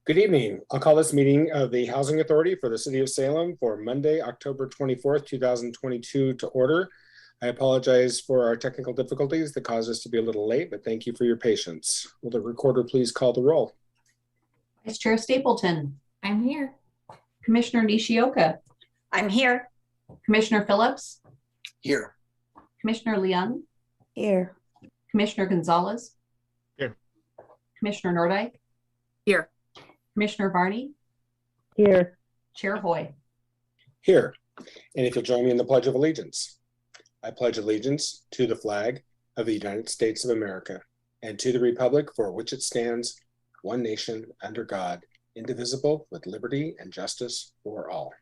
Good evening. I'll call this meeting of the Housing Authority for the City of Salem for Monday, October 24th, 2022 to order. I apologize for our technical difficulties that caused us to be a little late, but thank you for your patience. Will the recorder please call the roll? Vice Chair Stapleton. I'm here. Commissioner Nishioka. I'm here. Commissioner Phillips. Here. Commissioner Leung. Here. Commissioner Gonzalez. Here. Commissioner Nordyke. Here. Commissioner Varney. Here. Chair Hoy. Here. And if you'll join me in the Pledge of Allegiance. I pledge allegiance to the flag of the United States of America and to the republic for which it stands, one nation under God, indivisible, with liberty and justice for all.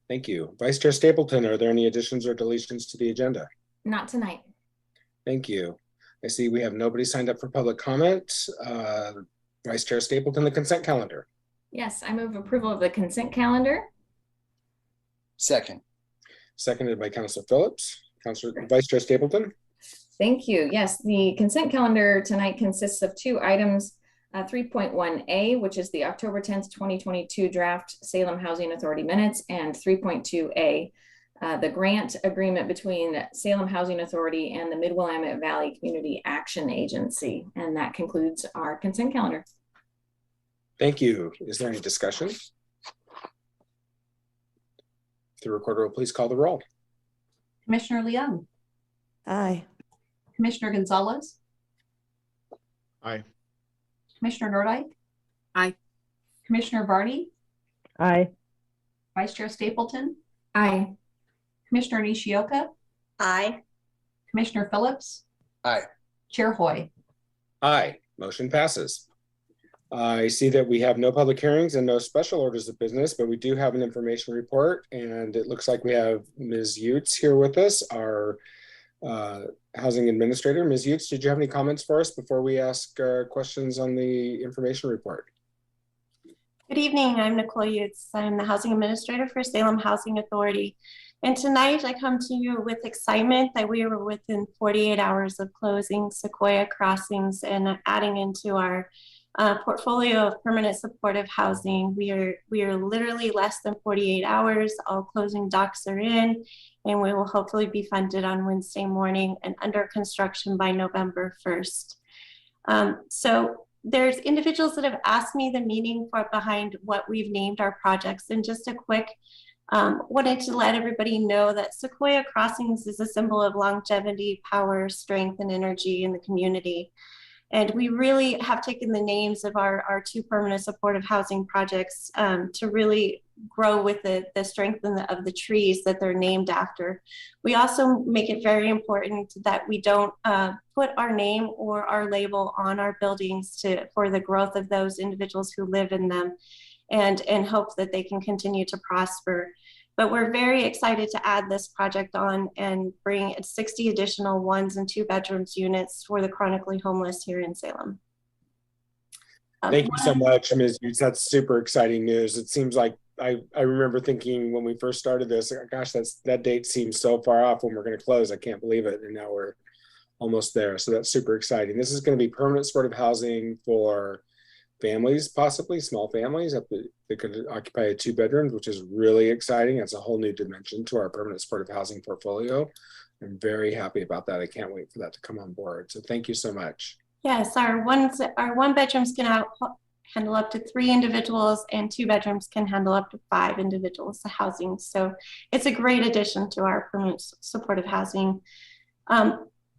Thank you. Vice Chair Stapleton, are there any additions or deletions to the agenda? Not tonight. Thank you. I see we have nobody signed up for public comment. Vice Chair Stapleton, the consent calendar. Yes, I move approval of the consent calendar. Second. Seconded by Councilor Phillips. Vice Chair Stapleton. Thank you. Yes, the consent calendar tonight consists of two items. 3.1A, which is the October 10th, 2022 draft Salem Housing Authority minutes, and 3.2A, the grant agreement between Salem Housing Authority and the Mid-Willamette Valley Community Action Agency. And that concludes our consent calendar. Thank you. Is there any discussion? The recorder will please call the roll. Commissioner Leung. Aye. Commissioner Gonzalez. Aye. Commissioner Nordyke. Aye. Commissioner Varney. Aye. Vice Chair Stapleton. Aye. Commissioner Nishioka. Aye. Commissioner Phillips. Aye. Chair Hoy. Aye. Motion passes. I see that we have no public hearings and no special orders of business, but we do have an information report, and it looks like we have Ms. Utes here with us, our housing administrator. Ms. Utes, did you have any comments for us before we ask questions on the information report? Good evening, I'm Nicole Utes. I'm the housing administrator for Salem Housing Authority. And tonight I come to you with excitement that we were within 48 hours of closing Sequoia Crossings and adding into our portfolio of permanent supportive housing. We are literally less than 48 hours. All closing docs are in, and we will hopefully be funded on Wednesday morning and under construction by November 1st. So there's individuals that have asked me the meaning behind what we've named our projects. And just a quick, wanted to let everybody know that Sequoia Crossings is a symbol of longevity, power, strength, and energy in the community. And we really have taken the names of our two permanent supportive housing projects to really grow with the strength of the trees that they're named after. We also make it very important that we don't put our name or our label on our buildings for the growth of those individuals who live in them, and hope that they can continue to prosper. But we're very excited to add this project on and bring 60 additional 1 and 2 bedrooms units for the chronically homeless here in Salem. Thank you so much, Ms. Utes. That's super exciting news. It seems like I remember thinking when we first started this, gosh, that date seems so far off when we're going to close. I can't believe it. And now we're almost there. So that's super exciting. This is going to be permanent supportive housing for families, possibly small families that could occupy 2 bedrooms, which is really exciting. It's a whole new dimension to our permanent supportive housing portfolio. I'm very happy about that. I can't wait for that to come on board. So thank you so much. Yes, our 1 bedrooms can handle up to 3 individuals, and 2 bedrooms can handle up to 5 individuals housing. So it's a great addition to our permanent supportive housing.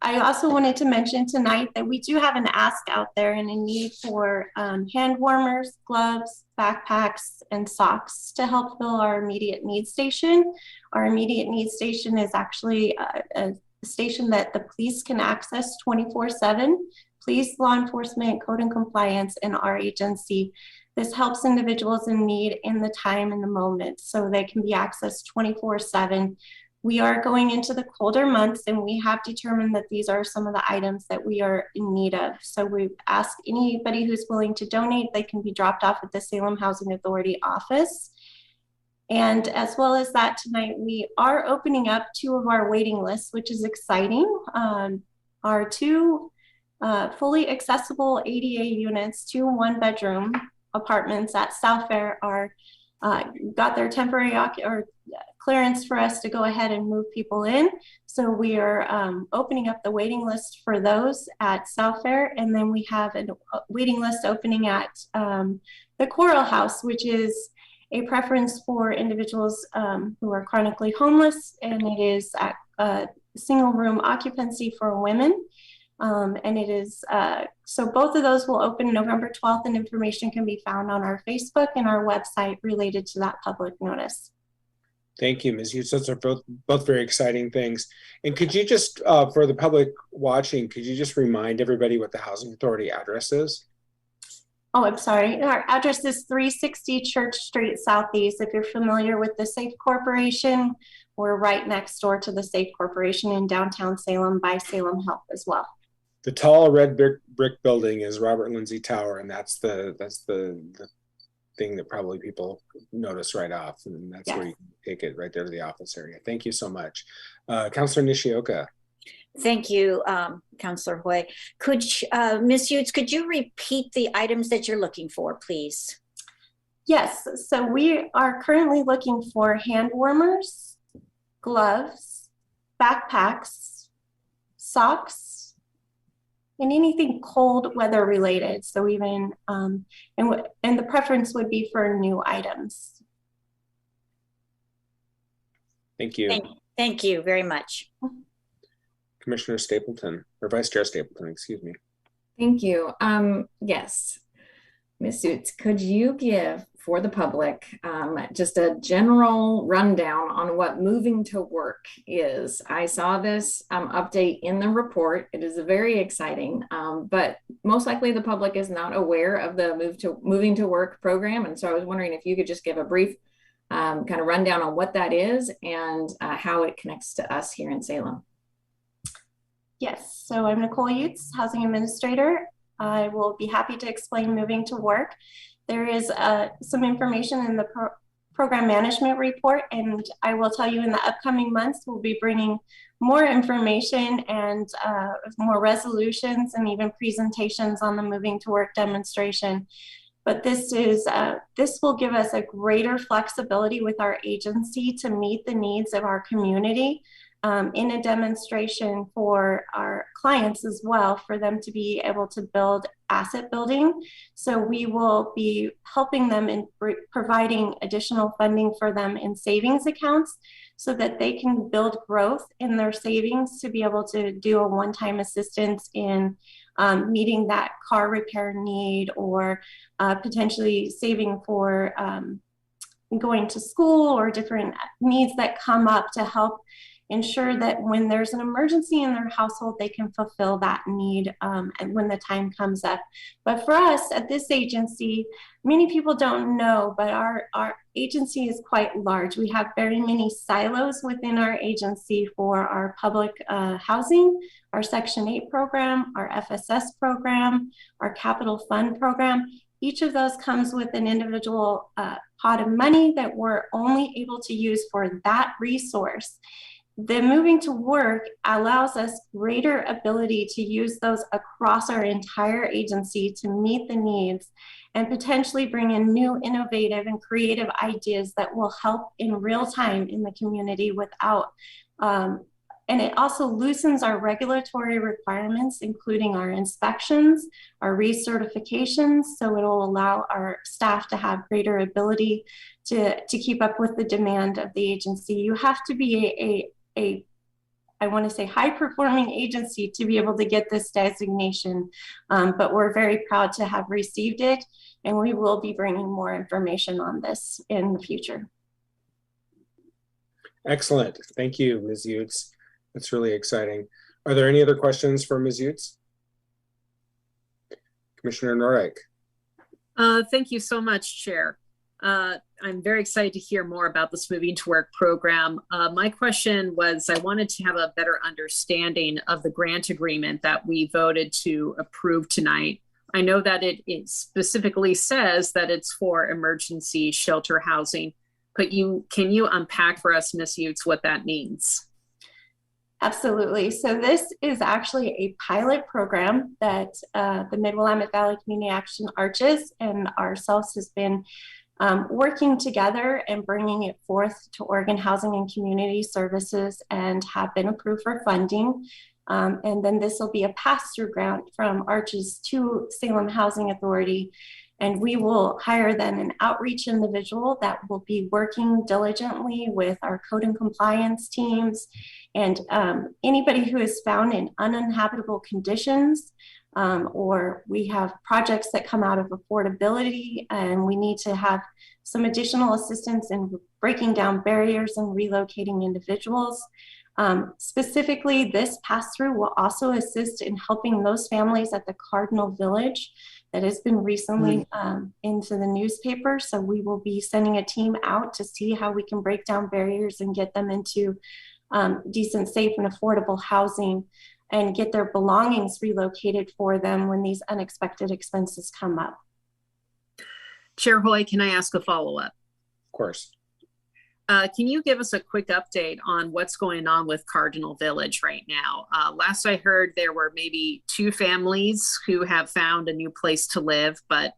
I also wanted to mention tonight that we do have an ask out there and a need for hand warmers, gloves, backpacks, and socks to help fill our immediate needs station. Our immediate needs station is actually a station that the police can access 24/7. Police, law enforcement, code and compliance, and our agency. This helps individuals in need in the time and the moment, so they can be accessed 24/7. We are going into the colder months, and we have determined that these are some of the items that we are in need of. So we ask anybody who's willing to donate, they can be dropped off at the Salem Housing Authority office. And as well as that, tonight we are opening up 2 of our waiting lists, which is exciting. Our 2 fully accessible ADA units, 2 1-bedroom, apartments at South Fair are got their temporary clearance for us to go ahead and move people in. So we are opening up the waiting list for those at South Fair, and then we have a waiting list opening at the Coral House, which is a preference for individuals who are chronically homeless, and it is at single room occupancy for women. And it is, so both of those will open November 12th, and information can be found on our Facebook and our website related to that public notice. Thank you, Ms. Hughes. Those are both very exciting things. And could you just, for the public watching, could you just remind everybody what the Housing Authority address is? Oh, I'm sorry. Our address is 360 Church Street Southeast. If you're familiar with the Safe Corporation, we're right next door to the Safe Corporation in downtown Salem by Salem Health as well. The tall red brick building is Robert Lindsay Tower, and that's the thing that probably people notice right off, and that's where you can take it right there to the office area. Thank you so much. Councilor Nishioka. Thank you, Councilor Hoy. Could Ms. Utes, could you repeat the items that you're looking for, please? Yes, so we are currently looking for hand warmers, gloves, backpacks, socks, and anything cold weather related. So even, and the preference would be for new items. Thank you. Thank you very much. Commissioner Stapleton, or Vice Chair Stapleton, excuse me. Thank you. Yes, Ms. Suits, could you give for the public just a general rundown on what moving to work is? I saw this update in the report. It is very exciting, but most likely the public is not aware of the moving to work program. And so I was wondering if you could just give a brief kind of rundown on what that is and how it connects to us here in Salem. Yes, so I'm Nicole Utes, Housing Administrator. I will be happy to explain moving to work. There is some information in the program management report, and I will tell you in the upcoming months, we'll be bringing more information and more resolutions and even presentations on the moving to work demonstration. But this will give us a greater flexibility with our agency to meet the needs of our community. In a demonstration for our clients as well, for them to be able to build asset building. So we will be helping them in providing additional funding for them in savings accounts so that they can build growth in their savings to be able to do a one-time assistance in meeting that car repair need, or potentially saving for going to school, or different needs that come up to help ensure that when there's an emergency in their household, they can fulfill that need and when the time comes up. But for us at this agency, many people don't know, but our agency is quite large. We have very many silos within our agency for our public housing, our Section 8 program, our FSS program, our capital fund program. Each of those comes with an individual pot of money that we're only able to use for that resource. The moving to work allows us greater ability to use those across our entire agency to meet the needs and potentially bring in new innovative and creative ideas that will help in real time in the community without, and it also loosens our regulatory requirements, including our inspections, our recertifications. So it'll allow our staff to have greater ability to keep up with the demand of the agency. You have to be I want to say high performing agency to be able to get this designation, but we're very proud to have received it, and we will be bringing more information on this in the future. Excellent. Thank you, Ms. Utes. That's really exciting. Are there any other questions for Ms. Utes? Commissioner Norek. Thank you so much, Chair. I'm very excited to hear more about this moving to work program. My question was, I wanted to have a better understanding of the grant agreement that we voted to approve tonight. I know that it specifically says that it's for emergency shelter housing, but can you unpack for us, Ms. Utes, what that means? Absolutely. So this is actually a pilot program that the Mid-Willamette Valley Community Action Arches and ourselves has been working together and bringing it forth to Oregon Housing and Community Services and have been approved for funding. And then this will be a pass-through grant from Arches to Salem Housing Authority. And we will hire then an outreach individual that will be working diligently with our code and compliance teams and anybody who is found in uninhabitable conditions, or we have projects that come out of affordability and we need to have some additional assistance in breaking down barriers and relocating individuals. Specifically, this pass-through will also assist in helping those families at the Cardinal Village that has been recently into the newspaper. So we will be sending a team out to see how we can break down barriers and get them into decent, safe, and affordable housing and get their belongings relocated for them when these unexpected expenses come up. Chair Hoy, can I ask a follow-up? Of course. Can you give us a quick update on what's going on with Cardinal Village right now? Last I heard, there were maybe 2 families who have found a new place to live, but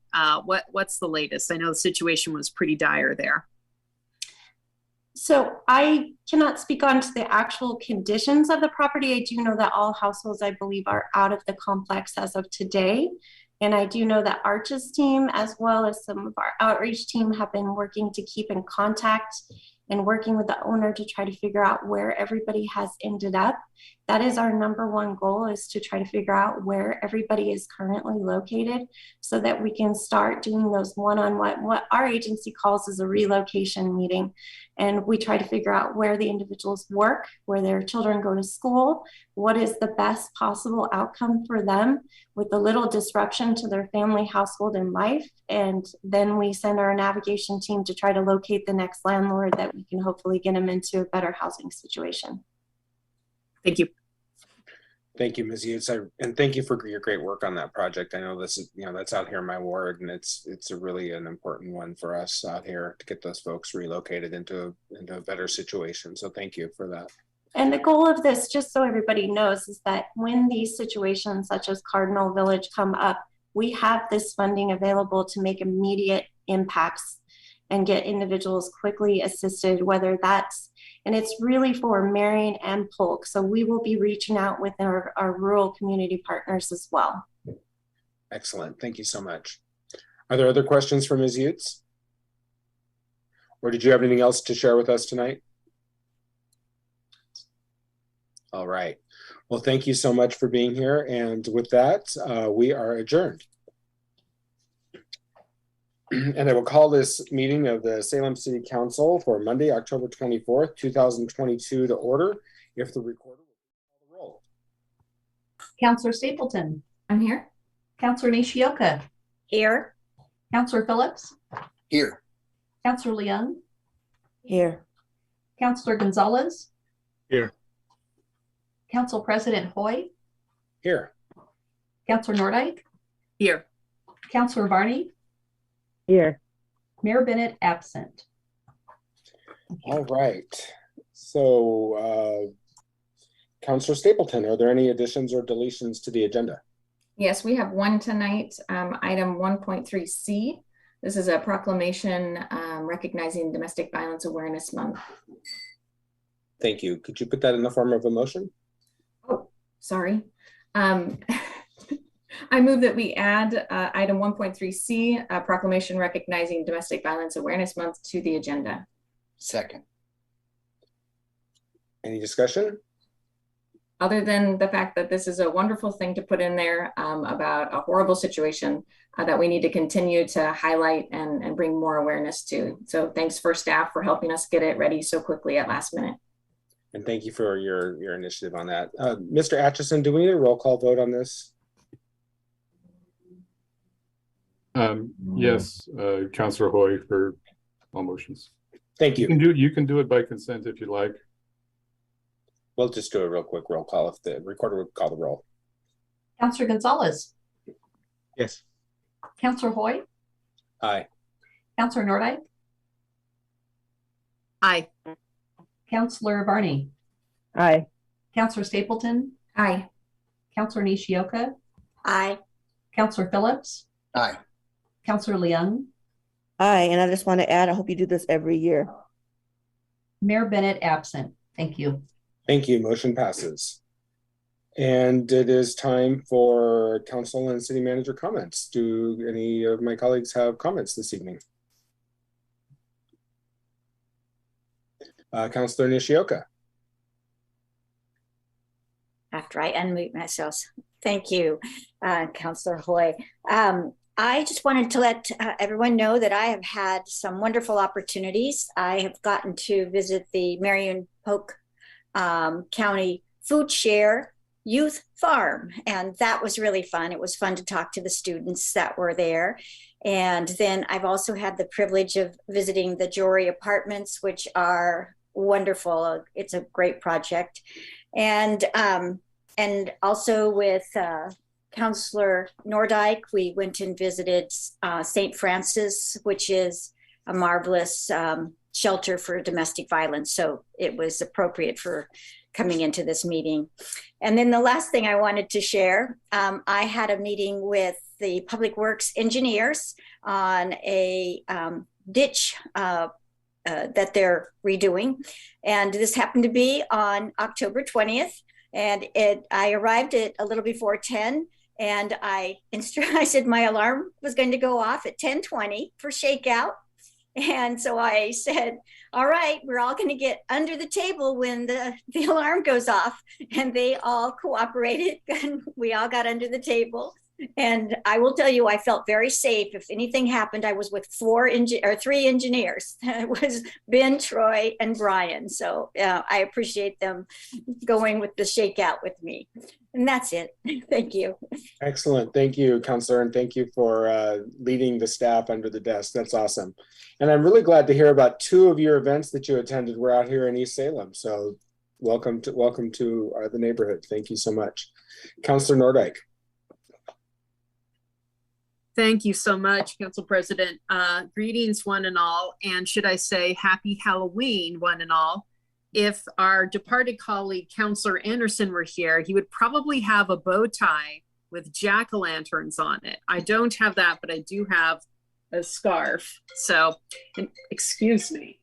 what's the latest? I know the situation was pretty dire there. So I cannot speak on to the actual conditions of the property. I do know that all households, I believe, are out of the complex as of today. And I do know that Arches team, as well as some of our outreach team, have been working to keep in contact and working with the owner to try to figure out where everybody has ended up. That is our #1 goal, is to try to figure out where everybody is currently located so that we can start doing those one-on-one, what our agency calls as a relocation meeting. And we try to figure out where the individuals work, where their children go to school, what is the best possible outcome for them with a little disruption to their family, household, and life. And then we send our navigation team to try to locate the next landlord that we can hopefully get them into a better housing situation. Thank you. Thank you, Ms. Utes, and thank you for your great work on that project. I know this is, that's out here in my ward, and it's a really an important one for us out here to get those folks relocated into a better situation. So thank you for that. And the goal of this, just so everybody knows, is that when these situations such as Cardinal Village come up, we have this funding available to make immediate impacts and get individuals quickly assisted, whether that's, and it's really for Marion and Polk. So we will be reaching out with our rural community partners as well. Excellent. Thank you so much. Are there other questions for Ms. Utes? Or did you have anything else to share with us tonight? All right. Well, thank you so much for being here. And with that, we are adjourned. And I will call this meeting of the Salem City Council for Monday, October 24th, 2022 to order. If the recorder will call the roll. Counselor Stapleton. I'm here. Counselor Nishioka. Here. Counselor Phillips. Here. Counselor Leung. Here. Counselor Gonzalez. Here. Council President Hoy. Here. Counselor Nordyke. Here. Counselor Varney. Here. Mayor Bennett absent. All right. So, Councilor Stapleton, are there any additions or deletions to the agenda? Yes, we have one tonight, item 1.3C. This is a proclamation recognizing Domestic Violence Awareness Month. Thank you. Could you put that in the form of a motion? Oh, sorry. I move that we add item 1.3C, a proclamation recognizing Domestic Violence Awareness Month, to the agenda. Second. Any discussion? Other than the fact that this is a wonderful thing to put in there about a horrible situation that we need to continue to highlight and bring more awareness to. So thanks for staff for helping us get it ready so quickly at last minute. And thank you for your initiative on that. Mr. Atchison, do we need a roll call vote on this? Yes, Councilor Hoy for all motions. Thank you. You can do it by consent if you like. We'll just do a real quick roll call if the recorder would call the roll. Counselor Gonzalez. Yes. Counselor Hoy. Aye. Counselor Nordyke. Aye. Counselor Varney. Aye. Counselor Stapleton, Aye. Counselor Nishioka, Aye. Counselor Phillips, Aye. Counselor Leung, Aye, and I just want to add, I hope you do this every year. Mayor Bennett absent. Thank you. Thank you. Motion passes. And it is time for council and city manager comments. Do any of my colleagues have comments this evening? Counselor Nishioka. After I unmute myself. Thank you, Councillor Hoy. I just wanted to let everyone know that I have had some wonderful opportunities. I have gotten to visit the Marion Polk County Food Share Youth Farm, and that was really fun. It was fun to talk to the students that were there. And then I've also had the privilege of visiting the Jory Apartments, which are wonderful. It's a great project. And also with Councillor Nordyke, we went and visited St. Francis, which is a marvelous shelter for domestic violence. So it was appropriate for coming into this meeting. And then the last thing I wanted to share, I had a meeting with the Public Works engineers on a ditch that they're redoing. And this happened to be on October 20th. And I arrived at a little before 10, and I said my alarm was going to go off at 10:20 for shakeout. And so I said, all right, we're all going to get under the table when the alarm goes off. And they all cooperated, and we all got under the table. And I will tell you, I felt very safe. If anything happened, I was with three engineers. It was Ben, Troy, and Brian. So I appreciate them going with the shakeout with me. And that's it. Thank you. Excellent. Thank you, Counselor, and thank you for leading the staff under the desk. That's awesome. And I'm really glad to hear about 2 of your events that you attended. We're out here in East Salem. So welcome to the neighborhood. Thank you so much. Counselor Nordyke. Thank you so much, Council President. Greetings, one and all, and should I say happy Halloween, one and all. If our departed colleague, Councillor Anderson, were here, he would probably have a bow tie with jack-o'-lanterns on it. I don't have that, but I do have a scarf. So, excuse me.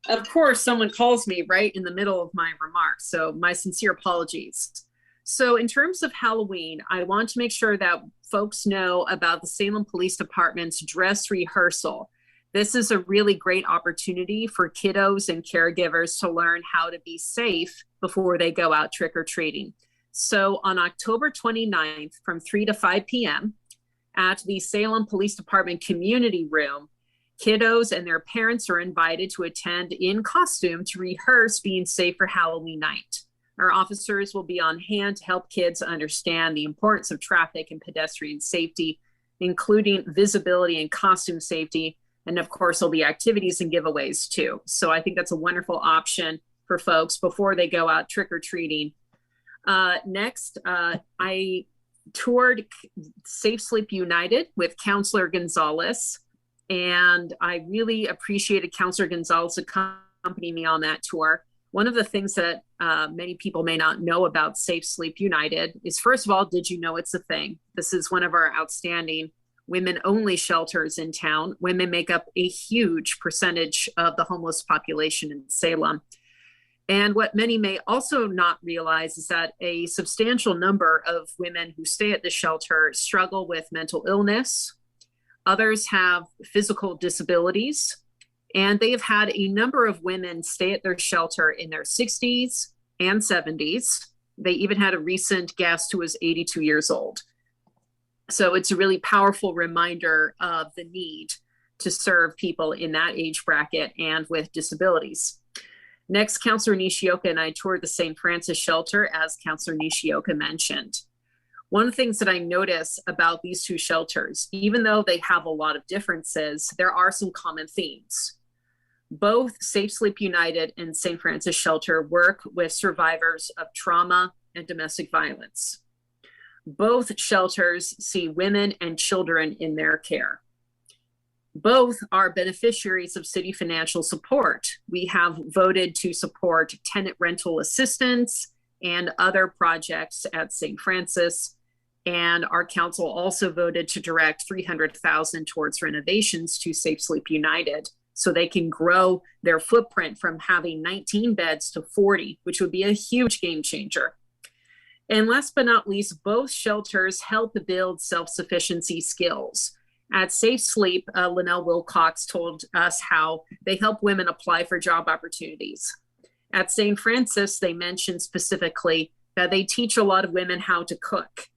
Of course, someone calls me right in the middle of my remarks, so my sincere apologies. So in terms of Halloween, I want to make sure that folks know about the Salem Police Department's dress rehearsal. This is a really great opportunity for kiddos and caregivers to learn how to be safe before they go out trick-or-treating. So on October 29th from 3 to 5 p.m. at the Salem Police Department Community Room, kiddos and their parents are invited to attend in costume to rehearse being safe for Halloween night. Our officers will be on hand to help kids understand the importance of traffic and pedestrian safety, including visibility and costume safety. And of course, there'll be activities and giveaways too. So I think that's a wonderful option for folks before they go out trick-or-treating. Next, I toured Safe Sleep United with Counselor Gonzalez. And I really appreciated Counselor Gonzalez accompanying me on that tour. One of the things that many people may not know about Safe Sleep United is, first of all, did you know it's a thing? This is one of our outstanding women-only shelters in town. Women make up a huge percentage of the homeless population in Salem. And what many may also not realize is that a substantial number of women who stay at the shelter struggle with mental illness. Others have physical disabilities. And they have had a number of women stay at their shelter in their 60s and 70s. They even had a recent guest who was 82 years old. So it's a really powerful reminder of the need to serve people in that age bracket and with disabilities. Next, Councillor Nishioka and I toured the St. Francis shelter, as Councillor Nishioka mentioned. One of the things that I notice about these 2 shelters, even though they have a lot of differences, there are some common themes. Both Safe Sleep United and St. Francis Shelter work with survivors of trauma and domestic violence. Both shelters see women and children in their care. Both are beneficiaries of city financial support. We have voted to support tenant rental assistance and other projects at St. Francis. And our council also voted to direct $300,000 towards renovations to Safe Sleep United, so they can grow their footprint from having 19 beds to 40, which would be a huge game changer. And last but not least, both shelters help build self-sufficiency skills. At Safe Sleep, Linnell Wilcox told us how they help women apply for job opportunities. At St. Francis, they mentioned specifically that they teach a lot of women how to cook.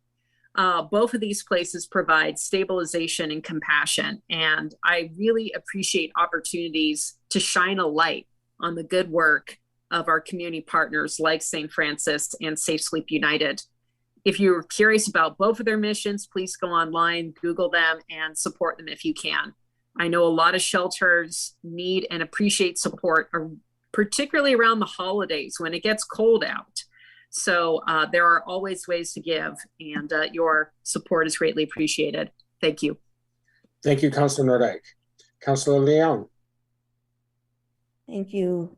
Both of these places provide stabilization and compassion, and I really appreciate opportunities to shine a light on the good work of our community partners like St. Francis and Safe Sleep United. If you're curious about both of their missions, please go online, Google them, and support them if you can. I know a lot of shelters need and appreciate support, particularly around the holidays when it gets cold out. So there are always ways to give, and your support is greatly appreciated. Thank you. Thank you, Councilor Nordyke. Councilor Leon. Thank you.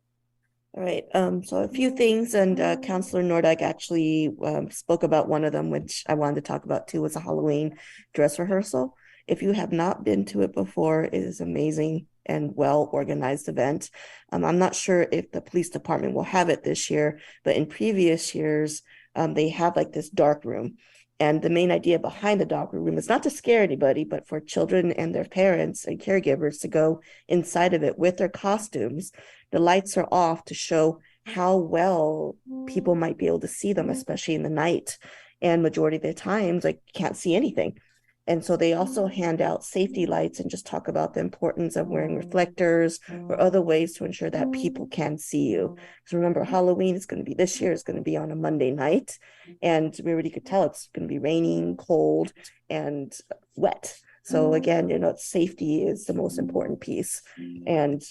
All right, so a few things, and Councilor Nordyke actually spoke about one of them, which I wanted to talk about too, was a Halloween dress rehearsal. If you have not been to it before, it is amazing and well-organized event. I'm not sure if the police department will have it this year, but in previous years, they have like this dark room. And the main idea behind the dark room is not to scare anybody, but for children and their parents and caregivers to go inside of it with their costumes. The lights are off to show how well people might be able to see them, especially in the night. And majority of the times, like, you can't see anything. And so they also hand out safety lights and just talk about the importance of wearing reflectors or other ways to ensure that people can see you. Because remember, Halloween is going to be this year, is going to be on a Monday night. And we already could tell it's going to be raining, cold, and wet. So again, safety is the most important piece. And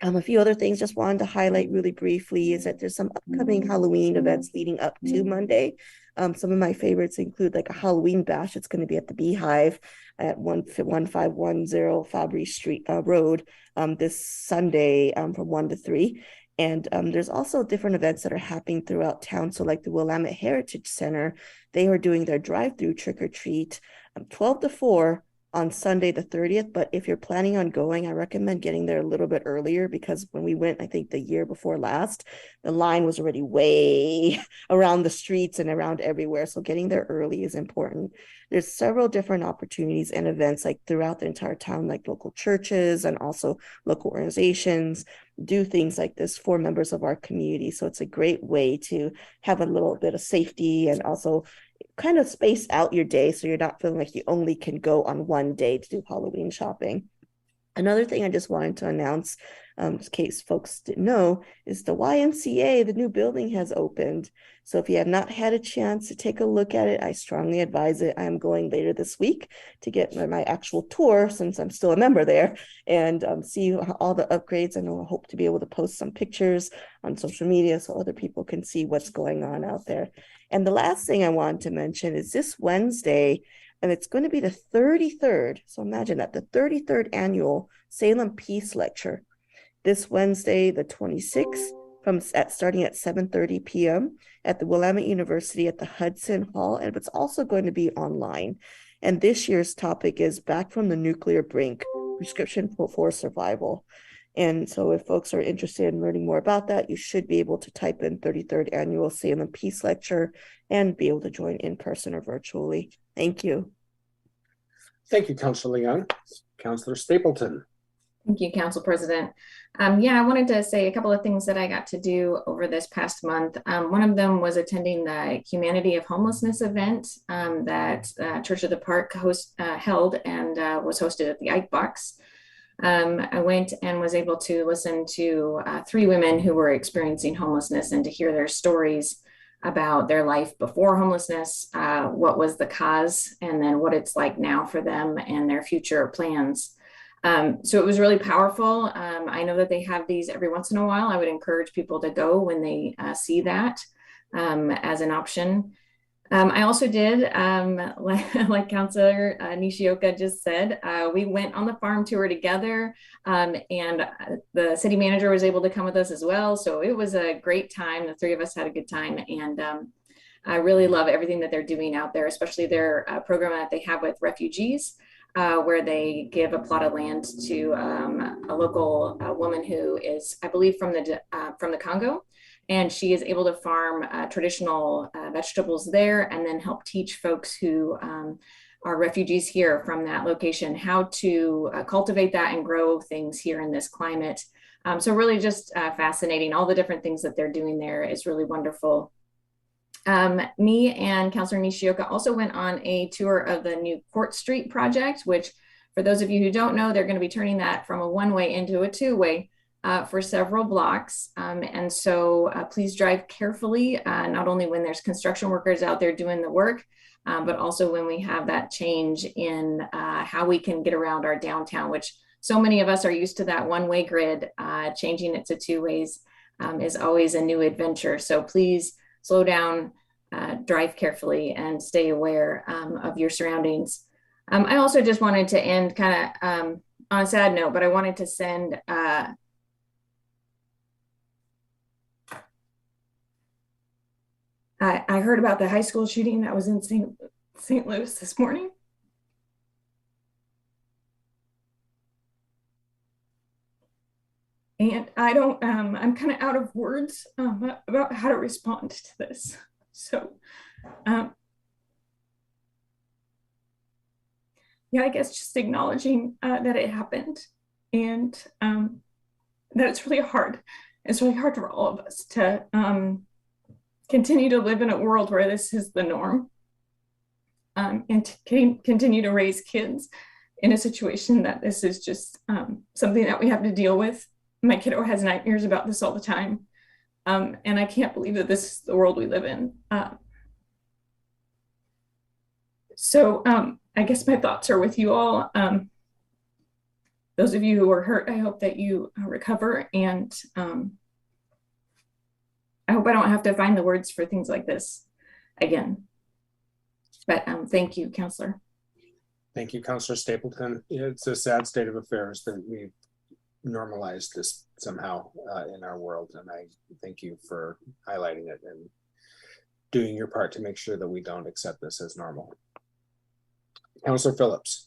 a few other things just wanted to highlight really briefly is that there's some upcoming Halloween events leading up to Monday. Some of my favorites include like a Halloween bash. It's going to be at the Beehive at 1510 Fabry Street Road this Sunday from 1 to 3. And there's also different events that are happening throughout town. So like the Willamette Heritage Center, they are doing their drive-through trick-or-treat 12 to 4 on Sunday the 30th. But if you're planning on going, I recommend getting there a little bit earlier, because when we went, I think the year before last, the line was already way around the streets and around everywhere. So getting there early is important. There's several different opportunities and events like throughout the entire town, like local churches and also local organizations do things like this for members of our community. So it's a great way to have a little bit of safety and also kind of space out your day so you're not feeling like you only can go on one day to do Halloween shopping. Another thing I just wanted to announce, in case folks didn't know, is the YMCA, the new building has opened. So if you have not had a chance to take a look at it, I strongly advise it. I'm going later this week to get my actual tour, since I'm still a member there, and see all the upgrades. I know I hope to be able to post some pictures on social media so other people can see what's going on out there. And the last thing I wanted to mention is this Wednesday, and it's going to be the 33rd. So imagine that, the 33rd annual Salem Peace Lecture. This Wednesday, the 26th, starting at 7:30 p.m. at the Willamette University at the Hudson Hall. And it's also going to be online. And this year's topic is Back from the Nuclear Brink, Prescription for Survival. And so if folks are interested in learning more about that, you should be able to type in 33rd Annual Salem Peace Lecture and be able to join in person or virtually. Thank you. Thank you, Councilor Leon. Councilor Stapleton. Thank you, Council President. I wanted to say a couple of things that I got to do over this past month. One of them was attending the Humanity of Homelessness event that Church of the Park held and was hosted at the Ike Box. I went and was able to listen to 3 women who were experiencing homelessness and to hear their stories about their life before homelessness, what was the cause, and then what it's like now for them and their future plans. So it was really powerful. I know that they have these every once in a while. I would encourage people to go when they see that as an option. I also did, like Councilor Nishioka just said, we went on the farm tour together, and the city manager was able to come with us as well. So it was a great time. The three of us had a good time, and I really love everything that they're doing out there, especially their program that they have with refugees, where they give a plot of land to a local woman who is, I believe, from the Congo. And she is able to farm traditional vegetables there and then help teach folks who are refugees here from that location how to cultivate that and grow things here in this climate. So really just fascinating. All the different things that they're doing there is really wonderful. Me and Councilor Nishioka also went on a tour of the new Court Street project, which for those of you who don't know, they're going to be turning that from a one-way into a two-way for several blocks. And so please drive carefully, not only when there's construction workers out there doing the work, but also when we have that change in how we can get around our downtown, which so many of us are used to that one-way grid. Changing it to two ways is always a new adventure. So please slow down, drive carefully, and stay aware of your surroundings. I also just wanted to end kind of on a sad note, but I wanted to send I heard about the high school shooting that was in St. Louis this morning. And I don't, I'm kind of out of words about how to respond to this. So, yeah, I guess just acknowledging that it happened and that it's really hard. It's really hard for all of us to continue to live in a world where this is the norm, and to continue to raise kids in a situation that this is just something that we have to deal with. My kiddo has nightmares about this all the time, and I can't believe that this is the world we live in. So I guess my thoughts are with you all. Those of you who are hurt, I hope that you recover, and I hope I don't have to find the words for things like this again. But thank you, Councilor. Thank you, Councilor Stapleton. It's a sad state of affairs that we've normalized this somehow in our world, and I thank you for highlighting it and doing your part to make sure that we don't accept this as normal. Councilor Phillips.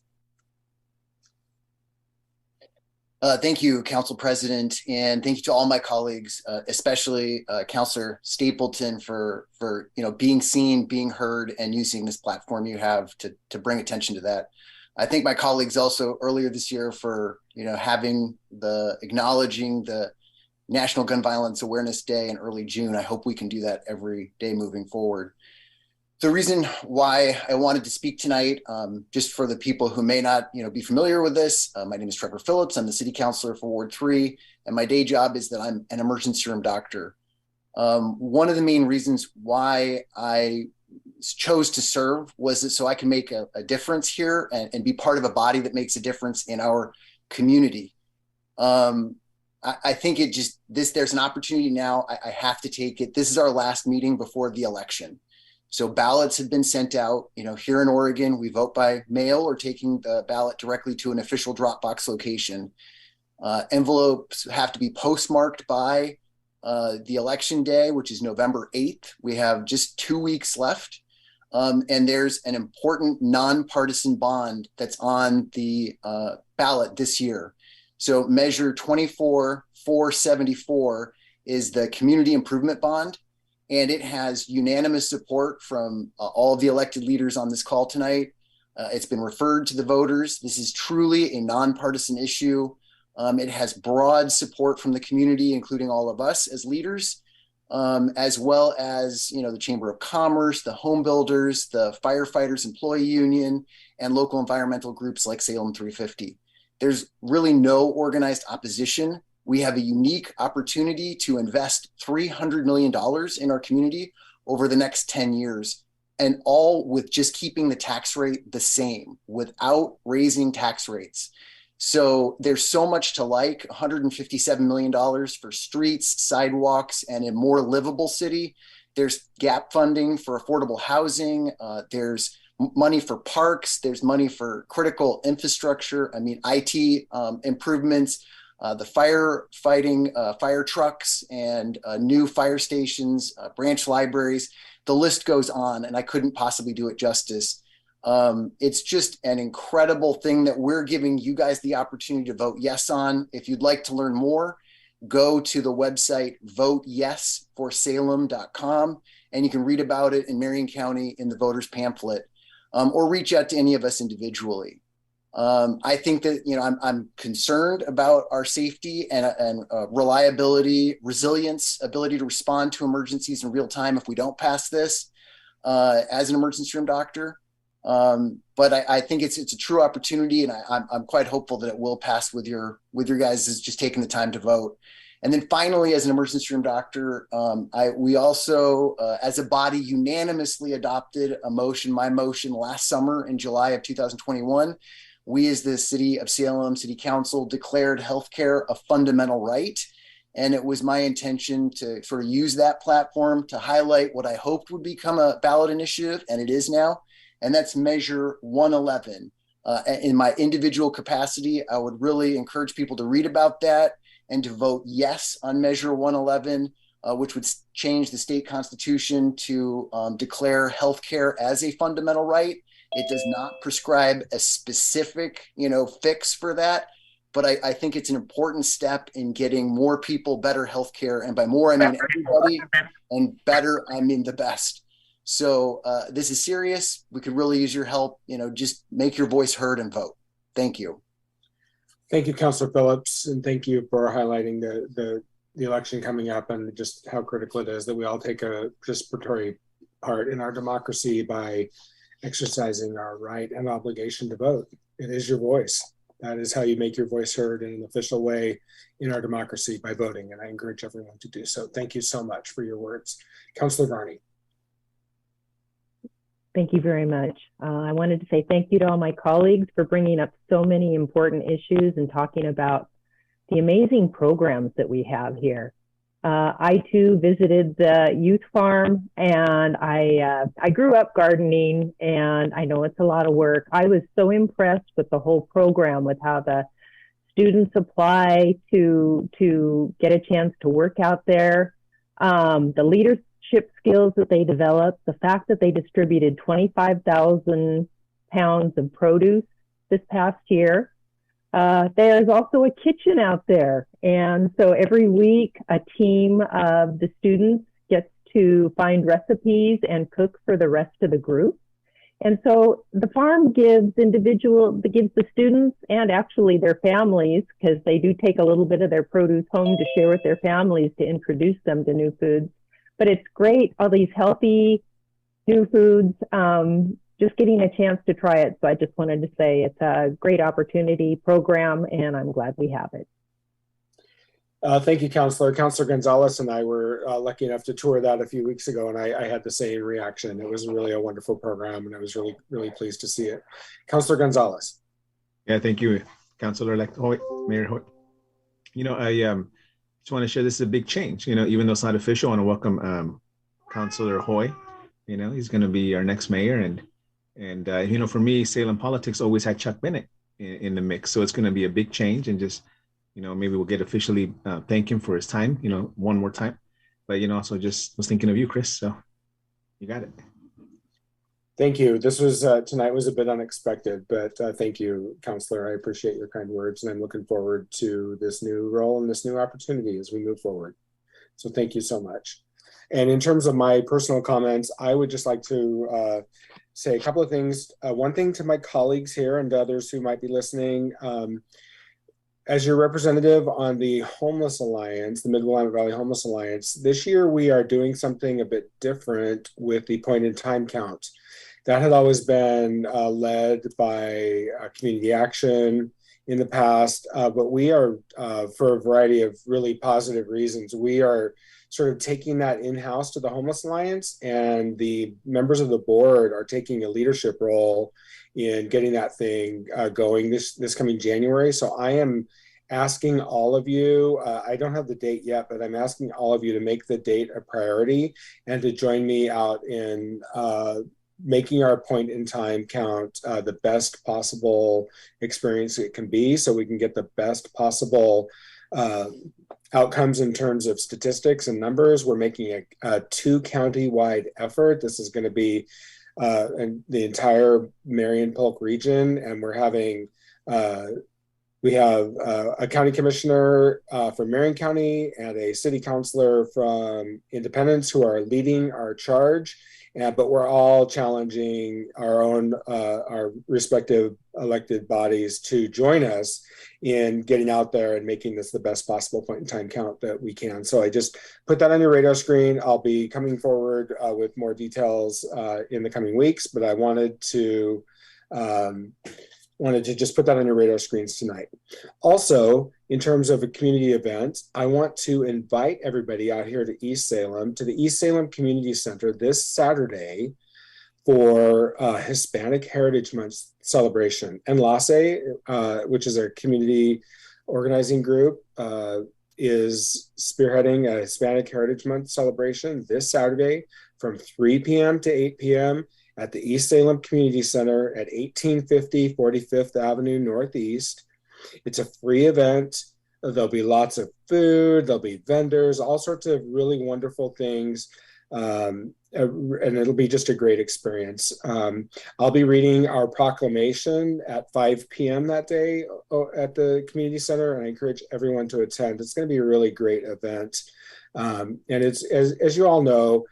Thank you, Council President, and thank you to all my colleagues, especially Councilor Stapleton for being seen, being heard, and using this platform you have to bring attention to that. I thank my colleagues also earlier this year for acknowledging the National Gun Violence Awareness Day in early June. I hope we can do that every day moving forward. The reason why I wanted to speak tonight, just for the people who may not be familiar with this, my name is Trevor Phillips. I'm the city councilor for Ward 3, and my day job is that I'm an emergency room doctor. One of the main reasons why I chose to serve was that so I can make a difference here and be part of a body that makes a difference in our community. I think there's an opportunity now. I have to take it. This is our last meeting before the election. So ballots have been sent out. Here in Oregon, we vote by mail or taking the ballot directly to an official drop box location. Envelopes have to be postmarked by the election day, which is November 8th. We have just 2 weeks left. And there's an important nonpartisan bond that's on the ballot this year. So measure 24-474 is the community improvement bond. And it has unanimous support from all of the elected leaders on this call tonight. It's been referred to the voters. This is truly a nonpartisan issue. It has broad support from the community, including all of us as leaders, as well as the Chamber of Commerce, the home builders, the firefighters employee union, and local environmental groups like Salem 350. There's really no organized opposition. We have a unique opportunity to invest $300 million in our community over the next 10 years, and all with just keeping the tax rate the same without raising tax rates. So there's so much to like. $157 million for streets, sidewalks, and a more livable city. There's gap funding for affordable housing. There's money for parks. There's money for critical infrastructure. I mean, IT improvements, the firefighting, fire trucks, and new fire stations, branch libraries. The list goes on, and I couldn't possibly do it justice. It's just an incredible thing that we're giving you guys the opportunity to vote yes on. If you'd like to learn more, go to the website voteyesforsalem.com, and you can read about it in Marion County in the voters pamphlet, or reach out to any of us individually. I think that, you know, I'm concerned about our safety and reliability, resilience, ability to respond to emergencies in real time if we don't pass this as an emergency room doctor. But I think it's a true opportunity, and I'm quite hopeful that it will pass with your guys is just taking the time to vote. And then finally, as an emergency room doctor, we also, as a body, unanimously adopted my motion last summer in July of 2021. We, as the City of Salem City Council, declared healthcare a fundamental right. And it was my intention to sort of use that platform to highlight what I hoped would become a ballot initiative, and it is now. And that's Measure 111. In my individual capacity, I would really encourage people to read about that and to vote yes on Measure 111, which would change the state constitution to declare healthcare as a fundamental right. It does not prescribe a specific, fix for that, but I think it's an important step in getting more people better healthcare. And by more, I mean everybody, and better, I mean the best. So this is serious. We could really use your help. Just make your voice heard and vote. Thank you. Thank you, Councilor Phillips, and thank you for highlighting the election coming up and just how critical it is that we all take a participatory part in our democracy by exercising our right and obligation to vote. It is your voice. That is how you make your voice heard in an official way in our democracy, by voting, and I encourage everyone to do so. Thank you so much for your words. Councilor Varney. Thank you very much. I wanted to say thank you to all my colleagues for bringing up so many important issues and talking about the amazing programs that we have here. I too visited the youth farm, and I grew up gardening, and I know it's a lot of work. I was so impressed with the whole program, with how the students apply to get a chance to work out there, the leadership skills that they developed, the fact that they distributed 25,000 pounds of produce this past year. There's also a kitchen out there. And so every week, a team of the students gets to find recipes and cook for the rest of the group. And so the farm gives the students and actually their families, because they do take a little bit of their produce home to share with their families to introduce them to new foods. But it's great, all these healthy new foods, just getting a chance to try it. So I just wanted to say it's a great opportunity program, and I'm glad we have it. Thank you, Councilor. Councilor Gonzalez and I were lucky enough to tour that a few weeks ago, and I had the same reaction. It was really a wonderful program, and I was really, really pleased to see it. Councilor Gonzalez. Yeah, thank you, Councilor-elect Hoy, Mayor Hoy. I just want to share this is a big change. Even though it's not official, I want to welcome Councilor Hoy. He's going to be our next mayor, and for me, Salem politics always had Chuck Bennett in the mix, so it's going to be a big change, and just maybe we'll get officially thank him for his time, one more time. But also just was thinking of you, Chris. So you got it. Thank you. This was tonight was a bit unexpected, but thank you, Councilor. I appreciate your kind words, and I'm looking forward to this new role and this new opportunity as we move forward. So thank you so much. And in terms of my personal comments, I would just like to say a couple of things. One thing to my colleagues here and to others who might be listening. As your representative on the Homeless Alliance, the Mid-Willamette Valley Homeless Alliance, this year we are doing something a bit different with the point-in-time count. That had always been led by community action in the past, but we are, for a variety of really positive reasons, we are sort of taking that in-house to the Homeless Alliance, and the members of the board are taking a leadership role in getting that thing going this coming January. So I am asking all of you, I don't have the date yet, but I'm asking all of you to make the date a priority and to join me out in making our point in time count the best possible experience it can be, so we can get the best possible outcomes in terms of statistics and numbers. We're making a 2 county-wide effort. This is going to be in the entire Marion Polk region, and we're having we have a county commissioner from Marion County and a city councilor from Independence who are leading our charge. But we're all challenging our respective elected bodies to join us in getting out there and making this the best possible point in time count that we can. So I just put that on your radar screen. I'll be coming forward with more details in the coming weeks, but I wanted to just put that on your radar screens tonight. Also, in terms of a community event, I want to invite everybody out here to East Salem, to the East Salem Community Center this Saturday for Hispanic Heritage Month celebration. Enlace, which is a community organizing group, is spearheading a Hispanic Heritage Month celebration this Saturday from 3 p.m. to 8 p.m. at the East Salem Community Center at 1850 45th Avenue Northeast. It's a free event. There'll be lots of food, there'll be vendors, all sorts of really wonderful things. And it'll be just a great experience. I'll be reading our proclamation at 5 p.m. that day at the community center, and I encourage everyone to attend. It's going to be a really great event. And it's, as you all know,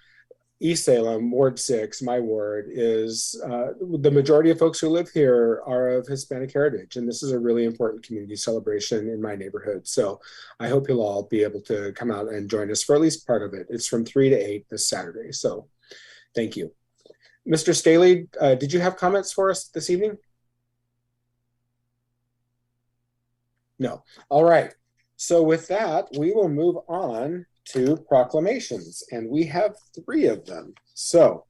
East Salem, Ward 6, my ward, is the majority of folks who live here are of Hispanic heritage, and this is a really important community celebration in my neighborhood. So I hope you'll all be able to come out and join us for at least part of it. It's from 3 to 8 this Saturday, so thank you. Mr. Staley, did you have comments for us this evening? No. All right. So with that, we will move on to proclamations, and we have 3 of them. So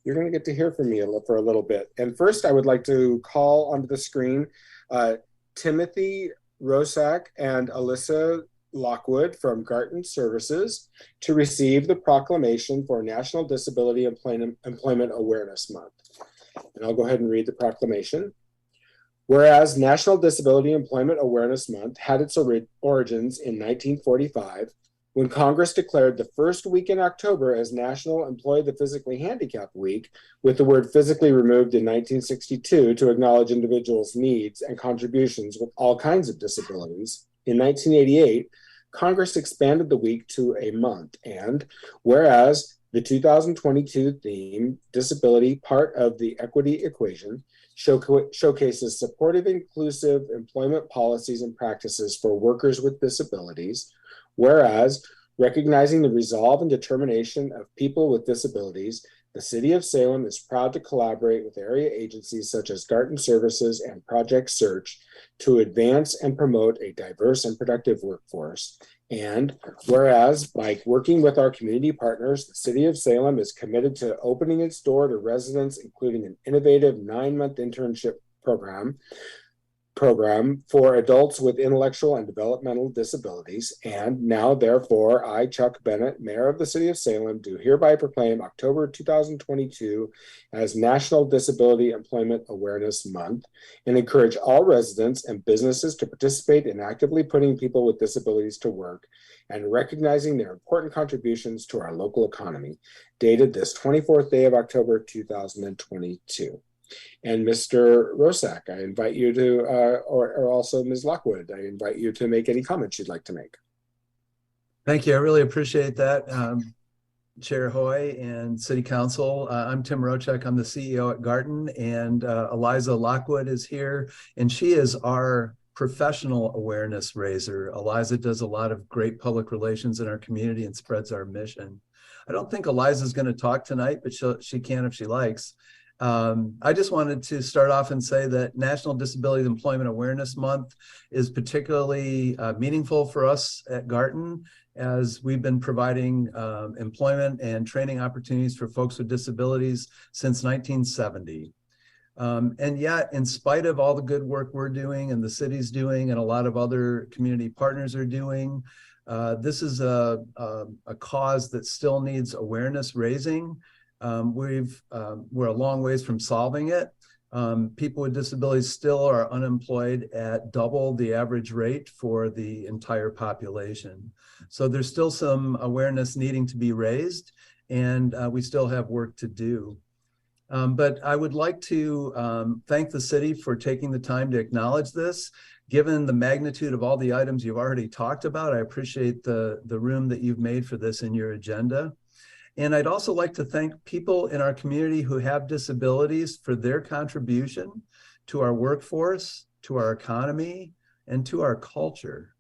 you're going to get to hear from me for a little bit. And first, I would like to call onto the screen Timothy Rosak and Alyssa Lockwood from Garton Services to receive the proclamation for National Disability Employment Awareness Month. And I'll go ahead and read the proclamation. Whereas National Disability Employment Awareness Month had its origins in 1945, when Congress declared the first week in October as National Employ the Physically Handicapped Week, with the word physically removed in 1962 to acknowledge individuals' needs and contributions with all kinds of disabilities. In 1988, Congress expanded the week to a month, and whereas the 2022 theme, Disability, Part of the Equity Equation, showcases supportive, inclusive employment policies and practices for workers with disabilities, whereas, recognizing the resolve and determination of people with disabilities, the City of Salem is proud to collaborate with area agencies such as Garton Services and Project Search to advance and promote a diverse and productive workforce. And whereas, by working with our community partners, the City of Salem is committed to opening its door to residents, including an innovative 9-month internship program for adults with intellectual and developmental disabilities. And now, therefore, I, Chuck Bennett, Mayor of the City of Salem, do hereby proclaim October 2022 as National Disability Employment Awareness Month and encourage all residents and businesses to participate in actively putting people with disabilities to work and recognizing their important contributions to our local economy. Dated this 24th day of October 2022. And Mr. Rosak, I invite you to, or also Ms. Lockwood, I invite you to make any comments you'd like to make. Thank you. I really appreciate that, Chair Hoy and City Council. I'm Tim Rochek. I'm the CEO at Garton, and Eliza Lockwood is here, and she is our professional awareness raiser. Eliza does a lot of great public relations in our community and spreads our mission. I don't think Eliza's going to talk tonight, but she can if she likes. I just wanted to start off and say that National Disability Employment Awareness Month is particularly meaningful for us at Garton as we've been providing employment and training opportunities for folks with disabilities since 1970. And yet, in spite of all the good work we're doing and the city's doing and a lot of other community partners are doing, this is a cause that still needs awareness raising. We're a long ways from solving it. People with disabilities still are unemployed at double the average rate for the entire population. So there's still some awareness needing to be raised, and we still have work to do. But I would like to thank the city for taking the time to acknowledge this. Given the magnitude of all the items you've already talked about, I appreciate the room that you've made for this in your agenda. And I'd also like to thank people in our community who have disabilities for their contribution to our workforce, to our economy, and to our culture.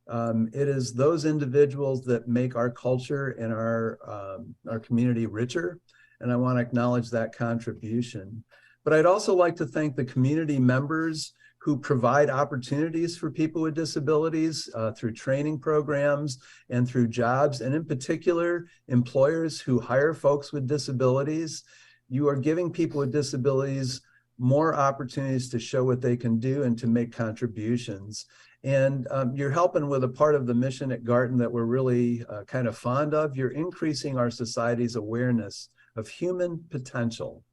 It is those individuals that make our culture and our community richer, and I want to acknowledge that contribution. But I'd also like to thank the community members who provide opportunities for people with disabilities through training programs and through jobs, and in particular, employers who hire folks with disabilities. You are giving people with disabilities more opportunities to show what they can do and to make contributions. And you're helping with a part of the mission at Garden that we're really kind of fond of. You're increasing our society's awareness of human potential.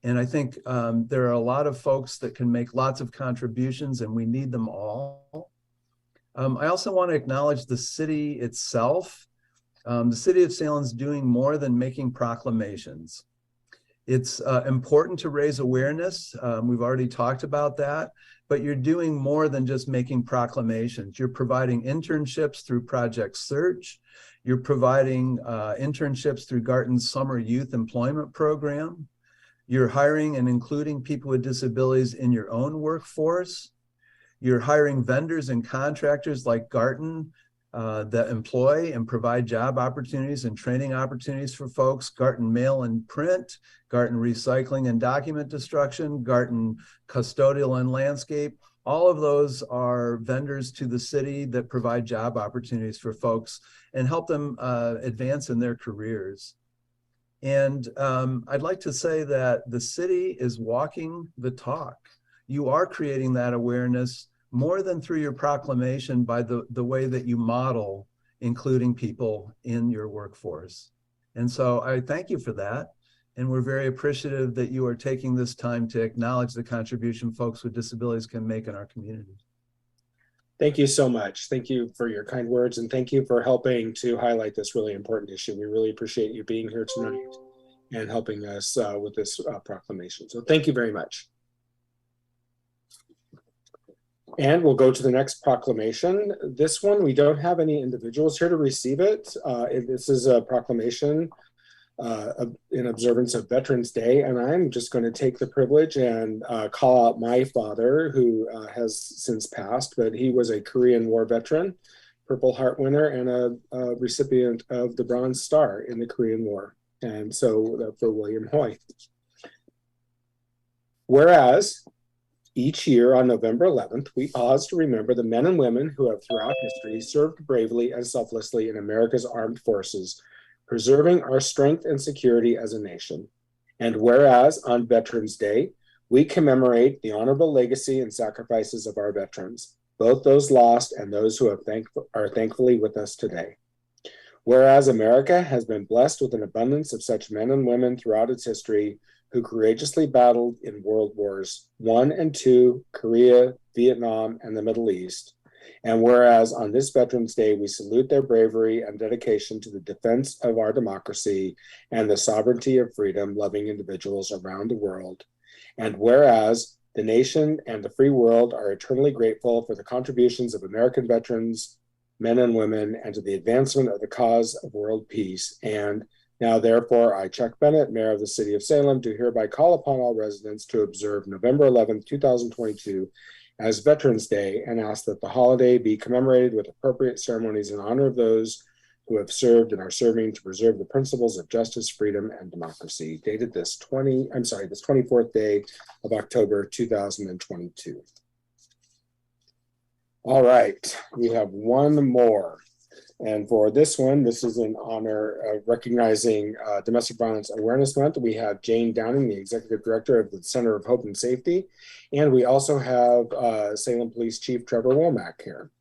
And I think there are a lot of folks that can make lots of contributions, and we need them all. I also want to acknowledge the city itself. The city of Salem is doing more than making proclamations. It's important to raise awareness. We've already talked about that, but you're doing more than just making proclamations. You're providing internships through Project Search. You're providing internships through Garton's Summer Youth Employment Program. You're hiring and including people with disabilities in your own workforce. You're hiring vendors and contractors like Garton that employ and provide job opportunities and training opportunities for folks. Garton Mail and Print, Garton Recycling and Document Destruction, Garton Custodial and Landscape. All of those are vendors to the city that provide job opportunities for folks and help them advance in their careers. And I'd like to say that the city is walking the talk. You are creating that awareness more than through your proclamation by the way that you model including people in your workforce. And so I thank you for that. And we're very appreciative that you are taking this time to acknowledge the contribution folks with disabilities can make in our community. Thank you so much. Thank you for your kind words, and thank you for helping to highlight this really important issue. We really appreciate you being here tonight and helping us with this proclamation. So thank you very much. And we'll go to the next proclamation. This one, we don't have any individuals here to receive it. This is a proclamation in observance of Veterans Day, and I'm just going to take the privilege and call out my father, who has since passed, but he was a Korean War veteran, Purple Heart winner, and a recipient of the Bronze Star in the Korean War, and so for William Hoy. Whereas each year on November 11th, we pause to remember the men and women who have throughout history served bravely and selflessly in America's armed forces, preserving our strength and security as a nation. And whereas on Veterans Day, we commemorate the honorable legacy and sacrifices of our veterans, both those lost and those who are thankfully with us today. Whereas America has been blessed with an abundance of such men and women throughout its history who courageously battled in World Wars I and II, Korea, Vietnam, and the Middle East. And whereas on this Veterans Day, we salute their bravery and dedication to the defense of our democracy and the sovereignty of freedom-loving individuals around the world. And whereas the nation and the free world are eternally grateful for the contributions of American veterans, men and women, and to the advancement of the cause of world peace. And now, therefore, I, Chuck Bennett, Mayor of the City of Salem, do hereby call upon all residents to observe November 11th, 2022 as Veterans Day, and ask that the holiday be commemorated with appropriate ceremonies in honor of those who have served and are serving to preserve the principles of justice, freedom, and democracy. Dated this 24th day of October, 2022. All right, we have one more. And for this one, this is in honor of recognizing Domestic Violence Awareness Month. We have Jane Downing, the Executive Director of the Center of Hope and Safety. And we also have Salem Police Chief Trevor Womack here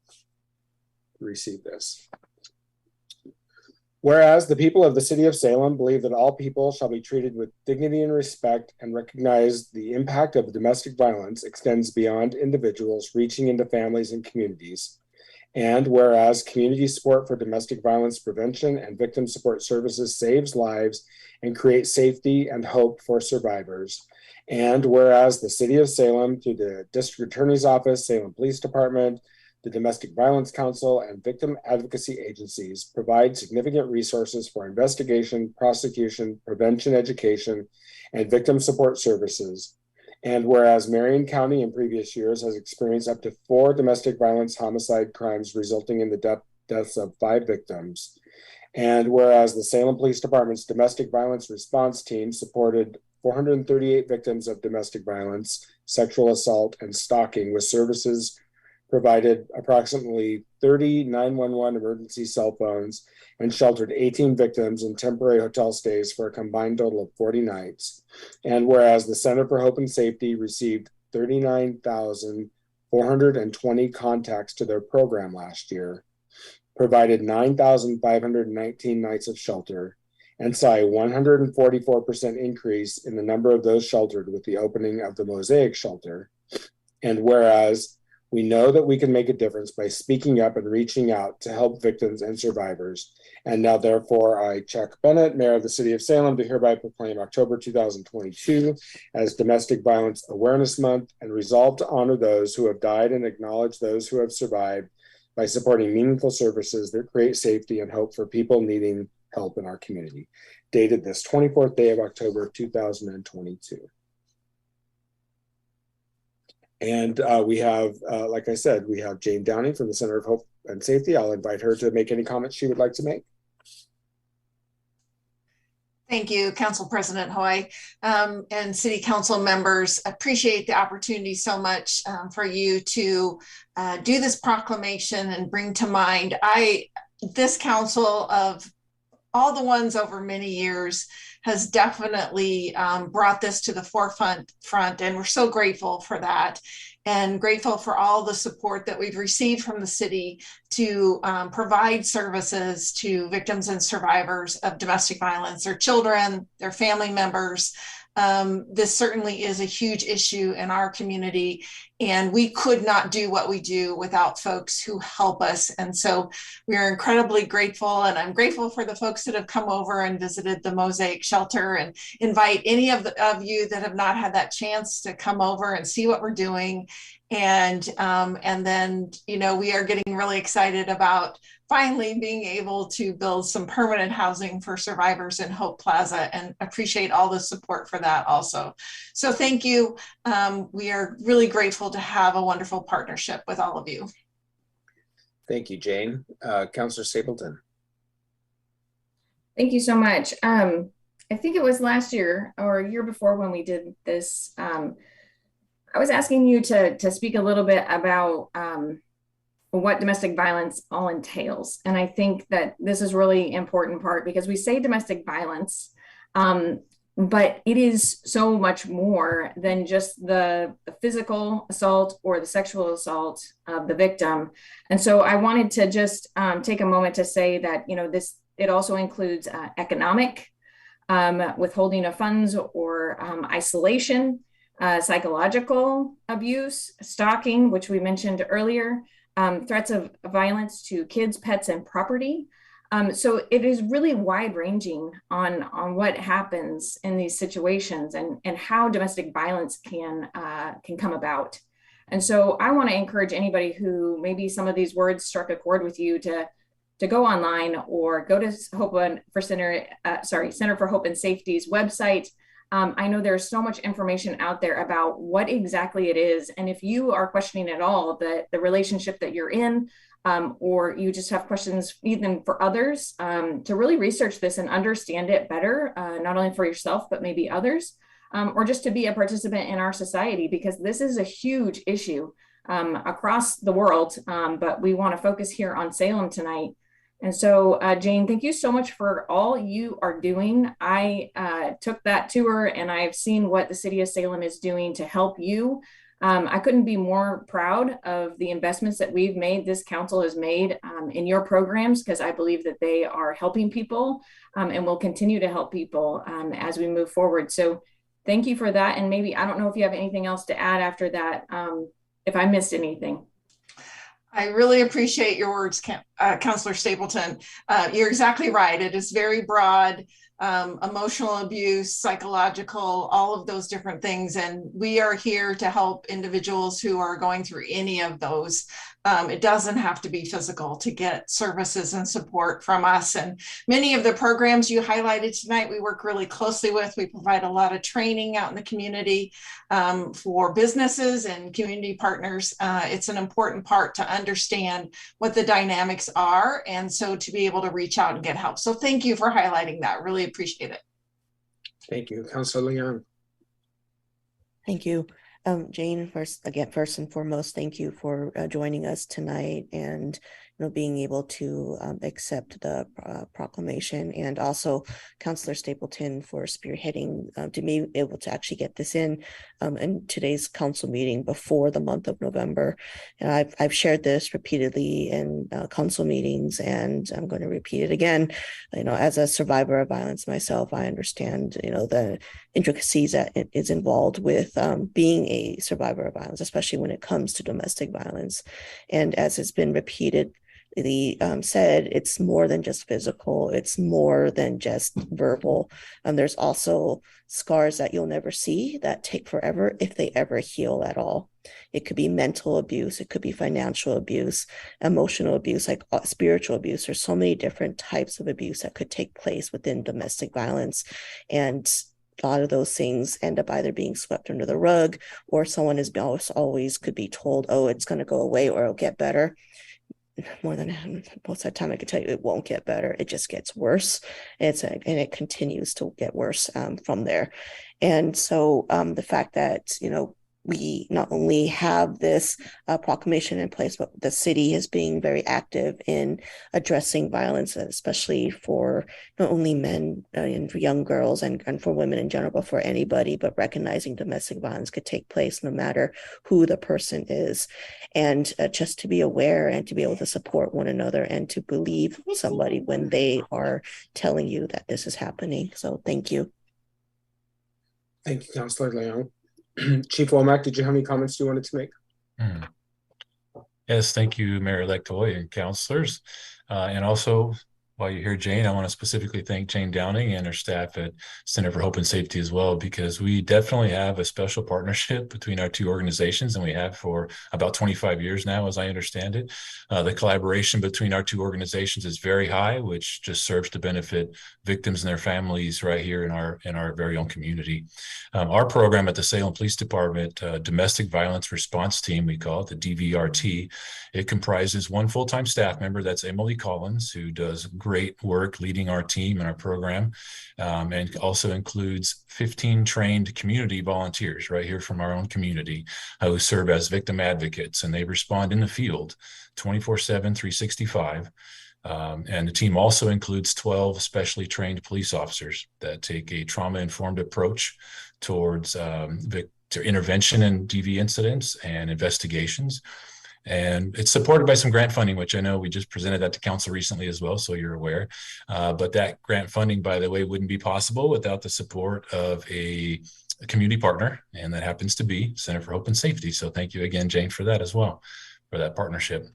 to receive this. Whereas the people of the city of Salem believe that all people shall be treated with dignity and respect, and recognize the impact of domestic violence extends beyond individuals, reaching into families and communities. And whereas community support for domestic violence prevention and victim support services saves lives and creates safety and hope for survivors. And whereas the city of Salem, through the District Attorney's Office, Salem Police Department, the Domestic Violence Council, and victim advocacy agencies provide significant resources for investigation, prosecution, prevention, education, and victim support services. And whereas Marion County in previous years has experienced up to 4 domestic violence homicide crimes resulting in the deaths of 5 victims. And whereas the Salem Police Department's domestic violence response team supported 438 victims of domestic violence, sexual assault, and stalking with services provided approximately 30 911 emergency cell phones, and sheltered 18 victims in temporary hotel stays for a combined total of 40 nights. And whereas the Center for Hope and Safety received 39,420 contacts to their program last year, provided 9,519 nights of shelter, and saw a 144% increase in the number of those sheltered with the opening of the Mosaic shelter. And whereas we know that we can make a difference by speaking up and reaching out to help victims and survivors. And now, therefore, I, Chuck Bennett, Mayor of the City of Salem, do hereby proclaim October 2022 as Domestic Violence Awareness Month, and resolve to honor those who have died and acknowledge those who have survived by supporting meaningful services that create safety and hope for people needing help in our community. Dated this 24th day of October 2022. And we have, like I said, we have Jane Downing from the Center of Hope and Safety. I'll invite her to make any comments she would like to make. Thank you, Council President Hoy, and City Council members. Appreciate the opportunity so much for you to do this proclamation and bring to mind. This council, of all the ones over many years, has definitely brought this to the forefront, and we're so grateful for that, and grateful for all the support that we've received from the city to provide services to victims and survivors of domestic violence, their children, their family members. This certainly is a huge issue in our community, and we could not do what we do without folks who help us. And so we are incredibly grateful, and I'm grateful for the folks that have come over and visited the Mosaic shelter, and invite any of you that have not had that chance to come over and see what we're doing. And then, you know, we are getting really excited about finally being able to build some permanent housing for survivors in Hope Plaza, and appreciate all the support for that also. So thank you. We are really grateful to have a wonderful partnership with all of you. Thank you, Jane. Councilor Stapleton. Thank you so much. I think it was last year or a year before when we did this, I was asking you to speak a little bit about what domestic violence all entails. And I think that this is really important part, because we say domestic violence, but it is so much more than just the physical assault or the sexual assault of the victim. And so I wanted to just take a moment to say that, you know, it also includes economic withholding of funds or isolation, psychological abuse, stalking, which we mentioned earlier, threats of violence to kids, pets, and property. So it is really wide ranging on what happens in these situations, and how domestic violence can come about. And so I want to encourage anybody who maybe some of these words struck a chord with you to go online or go to Center for Hope and Safety's website. I know there's so much information out there about what exactly it is. And if you are questioning at all the relationship that you're in, or you just have questions even for others, to really research this and understand it better, not only for yourself, but maybe others, or just to be a participant in our society, because this is a huge issue across the world. But we want to focus here on Salem tonight. And so, Jane, thank you so much for all you are doing. I took that tour and I've seen what the city of Salem is doing to help you. I couldn't be more proud of the investments that we've made, this council has made in your programs, because I believe that they are helping people and will continue to help people as we move forward. So thank you for that. And maybe, I don't know if you have anything else to add after that, if I missed anything. I really appreciate your words, Councillor Stapleton. You're exactly right. It is very broad, emotional abuse, psychological, all of those different things. And we are here to help individuals who are going through any of those. It doesn't have to be physical to get services and support from us. And many of the programs you highlighted tonight, we work really closely with. We provide a lot of training out in the community for businesses and community partners. It's an important part to understand what the dynamics are, and so to be able to reach out and get help. So thank you for highlighting that. Really appreciate it. Thank you. Councilor Leon. Thank you. Jane, first and foremost, thank you for joining us tonight and being able to accept the proclamation, and also Councillor Stapleton for spearheading to be able to actually get this in today's council meeting before the month of November. And I've shared this repeatedly in council meetings, and I'm going to repeat it again. As a survivor of violence myself, I understand the intricacies that is involved with being a survivor of violence, especially when it comes to domestic violence. And as has been repeated, said, it's more than just physical, it's more than just verbal. There's also scars that you'll never see that take forever if they ever heal at all. It could be mental abuse, it could be financial abuse, emotional abuse, like spiritual abuse. There's so many different types of abuse that could take place within domestic violence. And a lot of those things end up either being swept under the rug, or someone is always could be told, oh, it's going to go away or it'll get better. More than most of the time, I can tell you it won't get better. It just gets worse. And it continues to get worse from there. And so the fact that, we not only have this proclamation in place, but the city is being very active in addressing violence, especially for not only men and for young girls and for women in general, but for anybody, but recognizing domestic violence could take place no matter who the person is. And just to be aware and to be able to support one another and to believe somebody when they are telling you that this is happening. So thank you. Thank you, Councilor Leon. Chief Womack, did you have any comments you wanted to make? Yes, thank you, Mayor-elect Hoy and councilors. And also, while you're here, Jane, I want to specifically thank Jane Downing and her staff at Center for Hope and Safety as well, because we definitely have a special partnership between our two organizations, and we have for about 25 years now, as I understand it. The collaboration between our two organizations is very high, which just serves to benefit victims and their families right here in our very own community. Our program at the Salem Police Department, Domestic Violence Response Team, we call it the DVRT. It comprises one full-time staff member, that's Emily Collins, who does great work leading our team and our program, and also includes 15 trained community volunteers right here from our own community who serve as victim advocates, and they respond in the field 24/7, 365. And the team also includes 12 specially trained police officers that take a trauma-informed approach towards intervention in DV incidents and investigations. And it's supported by some grant funding, which I know we just presented that to council recently as well, so you're aware. But that grant funding, by the way, wouldn't be possible without the support of a community partner, and that happens to be Center for Hope and Safety. So thank you again, Jane, for that as well, for that partnership.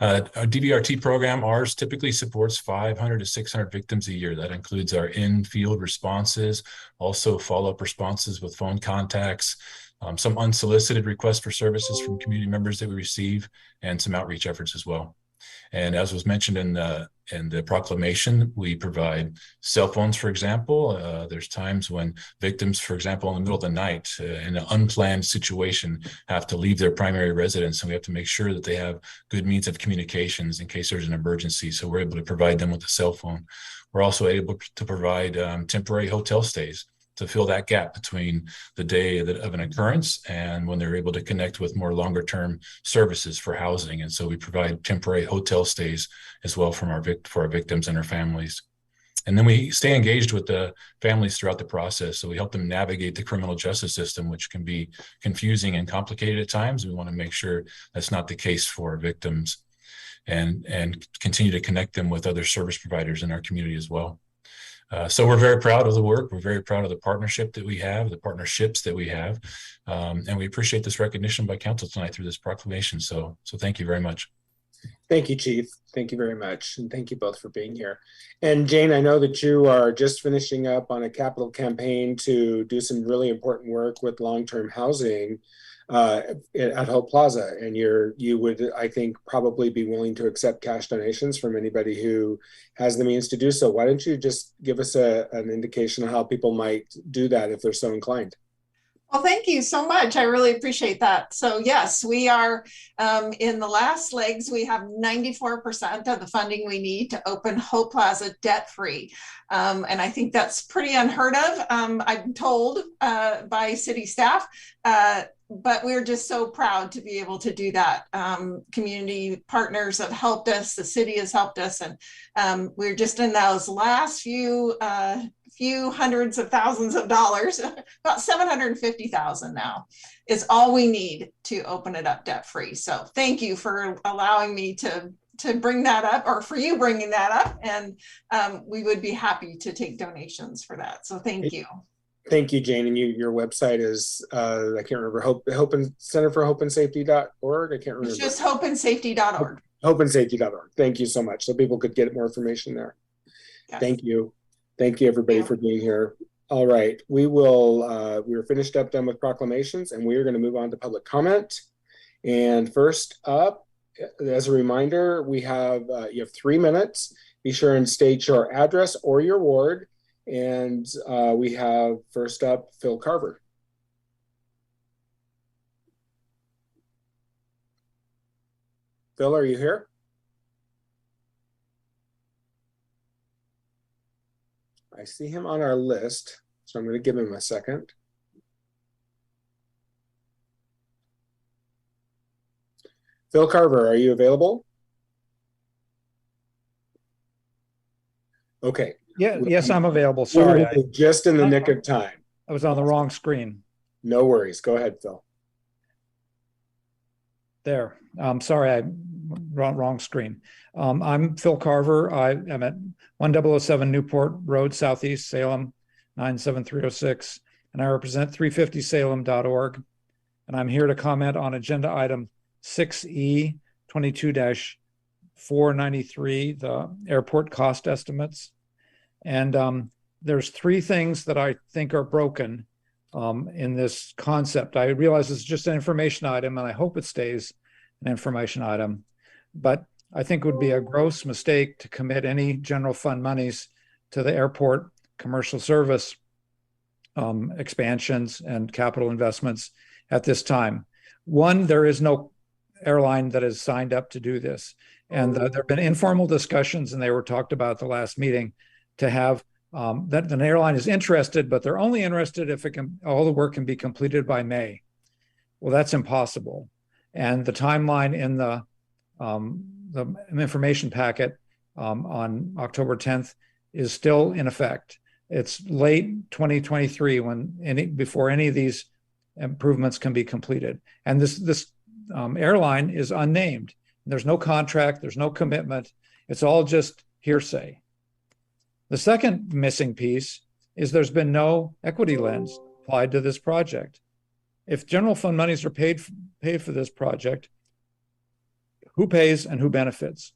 Our DVRT program, ours typically supports 500 to 600 victims a year. That includes our in-field responses, also follow-up responses with phone contacts, some unsolicited requests for services from community members that we receive, and some outreach efforts as well. And as was mentioned in the proclamation, we provide cell phones, for example. There's times when victims, for example, in the middle of the night, in an unplanned situation, have to leave their primary residence, and we have to make sure that they have good means of communications in case there's an emergency. So we're able to provide them with a cell phone. We're also able to provide temporary hotel stays to fill that gap between the day of an occurrence and when they're able to connect with more longer term services for housing. And so we provide temporary hotel stays as well for our victims and their families. And then we stay engaged with the families throughout the process. So we help them navigate the criminal justice system, which can be confusing and complicated at times. We want to make sure that's not the case for victims, and continue to connect them with other service providers in our community as well. So we're very proud of the work. We're very proud of the partnership that we have, the partnerships that we have. And we appreciate this recognition by council tonight through this proclamation. So thank you very much. Thank you, Chief. Thank you very much. And thank you both for being here. And Jane, I know that you are just finishing up on a capital campaign to do some really important work with long-term housing at Hope Plaza. And you would, I think, probably be willing to accept cash donations from anybody who has the means to do so. Why don't you just give us an indication of how people might do that if they're so inclined? Well, thank you so much. I really appreciate that. So yes, we are in the last legs. We have 94% of the funding we need to open Hope Plaza debt-free. And I think that's pretty unheard of, I'm told by city staff. But we're just so proud to be able to do that. Community partners have helped us. The city has helped us. And we're just in those last few hundreds of thousands of dollars, about 750,000 now is all we need to open it up debt free. So thank you for allowing me to bring that up, or for you bringing that up. And we would be happy to take donations for that. So thank you. Thank you, Jane. And your website is, I can't remember, Center for Hope and Safety.org. I can't remember. It's just hopeandsafety.org. Hopeandsafety.org. Thank you so much. So people could get more information there. Yes. Thank you. Thank you, everybody, for being here. All right, we're finished up done with proclamations, and we are going to move on to public comment. And first up, as a reminder, you have 3 minutes. Be sure and state your address or your ward. And we have first up, Phil Carver. Phil, are you here? I see him on our list, so I'm going to give him a second. Phil Carver, are you available? Okay. Yeah, yes, I'm available. Sorry. Just in the nick of time. I was on the wrong screen. No worries. Go ahead, Phil. There. Sorry, wrong screen. I'm Phil Carver. I am at 1007 Newport Road, Southeast, Salem, 97306, and I represent 350salem.org. And I'm here to comment on agenda item 6E 22-493, the airport cost estimates. And there's 3 things that I think are broken in this concept. I realize it's just an information item, and I hope it stays an information item. But I think it would be a gross mistake to commit any general fund monies to the airport commercial service expansions and capital investments at this time. One, there is no airline that has signed up to do this. And there have been informal discussions, and they were talked about at the last meeting, to have that an airline is interested, but they're only interested if all the work can be completed by May. Well, that's impossible. And the timeline in the information packet on October 10th is still in effect. It's late 2023 before any of these improvements can be completed. And this airline is unnamed. There's no contract, there's no commitment. It's all just hearsay. The second missing piece is there's been no equity lens applied to this project. If general fund monies are paid for this project, who pays and who benefits?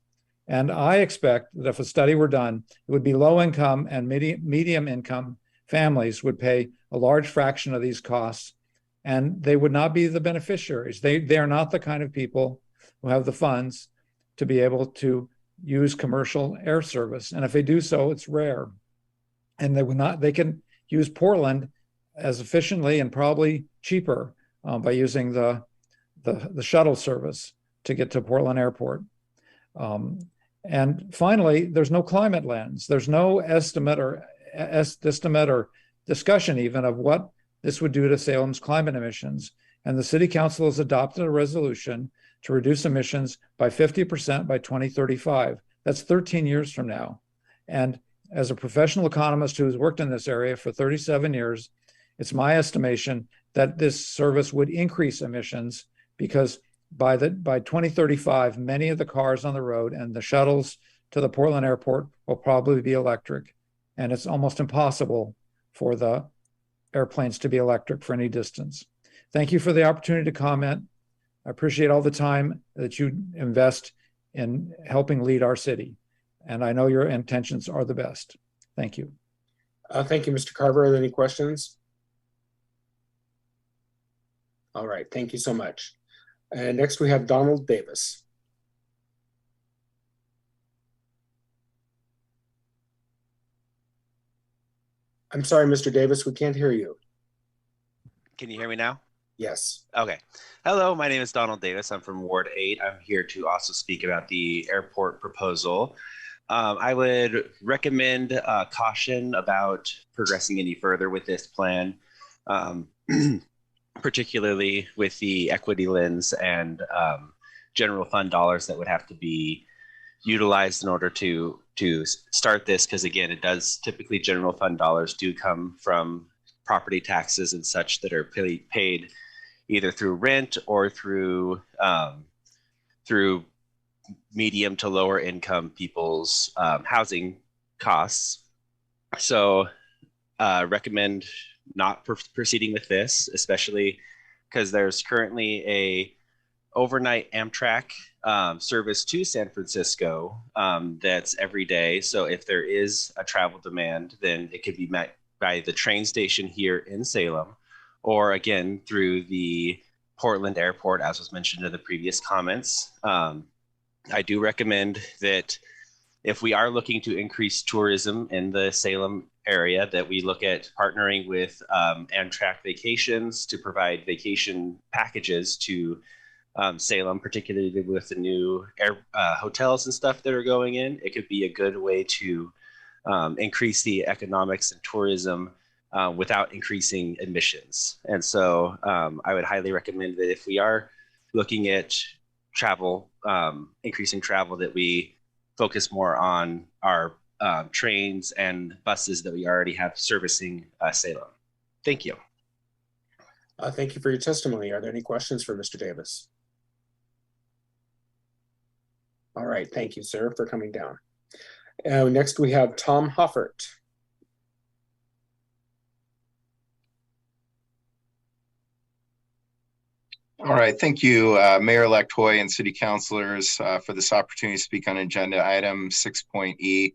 And I expect that if a study were done, it would be low income and medium income families would pay a large fraction of these costs, and they would not be the beneficiaries. They are not the kind of people who have the funds to be able to use commercial air service. And if they do so, it's rare. And they can use Portland as efficiently and probably cheaper by using the shuttle service to get to Portland Airport. And finally, there's no climate lens. There's no estimate or discussion even of what this would do to Salem's climate emissions. And the City Council has adopted a resolution to reduce emissions by 50% by 2035. That's 13 years from now. And as a professional economist who's worked in this area for 37 years, it's my estimation that this service would increase emissions because by 2035, many of the cars on the road and the shuttles to the Portland airport will probably be electric. And it's almost impossible for the airplanes to be electric for any distance. Thank you for the opportunity to comment. I appreciate all the time that you invest in helping lead our city. And I know your intentions are the best. Thank you. Thank you, Mr. Carver. Are there any questions? All right, thank you so much. And next we have Donald Davis. I'm sorry, Mr. Davis, we can't hear you. Can you hear me now? Yes. Okay. Hello, my name is Donald Davis. I'm from Ward 8. I'm here to also speak about the airport proposal. I would recommend caution about progressing any further with this plan, particularly with the equity lens and general fund dollars that would have to be utilized in order to start this, because again, it does typically general fund dollars do come from property taxes and such that are paid either through rent or through medium to lower income people's housing costs. So recommend not proceeding with this, especially because there's currently a overnight Amtrak service to San Francisco that's every day. So if there is a travel demand, then it could be met by the train station here in Salem, or again through the Portland airport, as was mentioned in the previous comments. I do recommend that if we are looking to increase tourism in the Salem area, that we look at partnering with Amtrak Vacations to provide vacation packages to Salem, particularly with the new hotels and stuff that are going in. It could be a good way to increase the economics and tourism without increasing admissions. And so I would highly recommend that if we are looking at travel, increasing travel, that we focus more on our trains and buses that we already have servicing Salem. Thank you. Thank you for your testimony. Are there any questions for Mr. Davis? All right, thank you, sir, for coming down. Next we have Tom Hoffert. All right, thank you, Mayor-elect Hoy and City Councilors for this opportunity to speak on agenda item 6.E.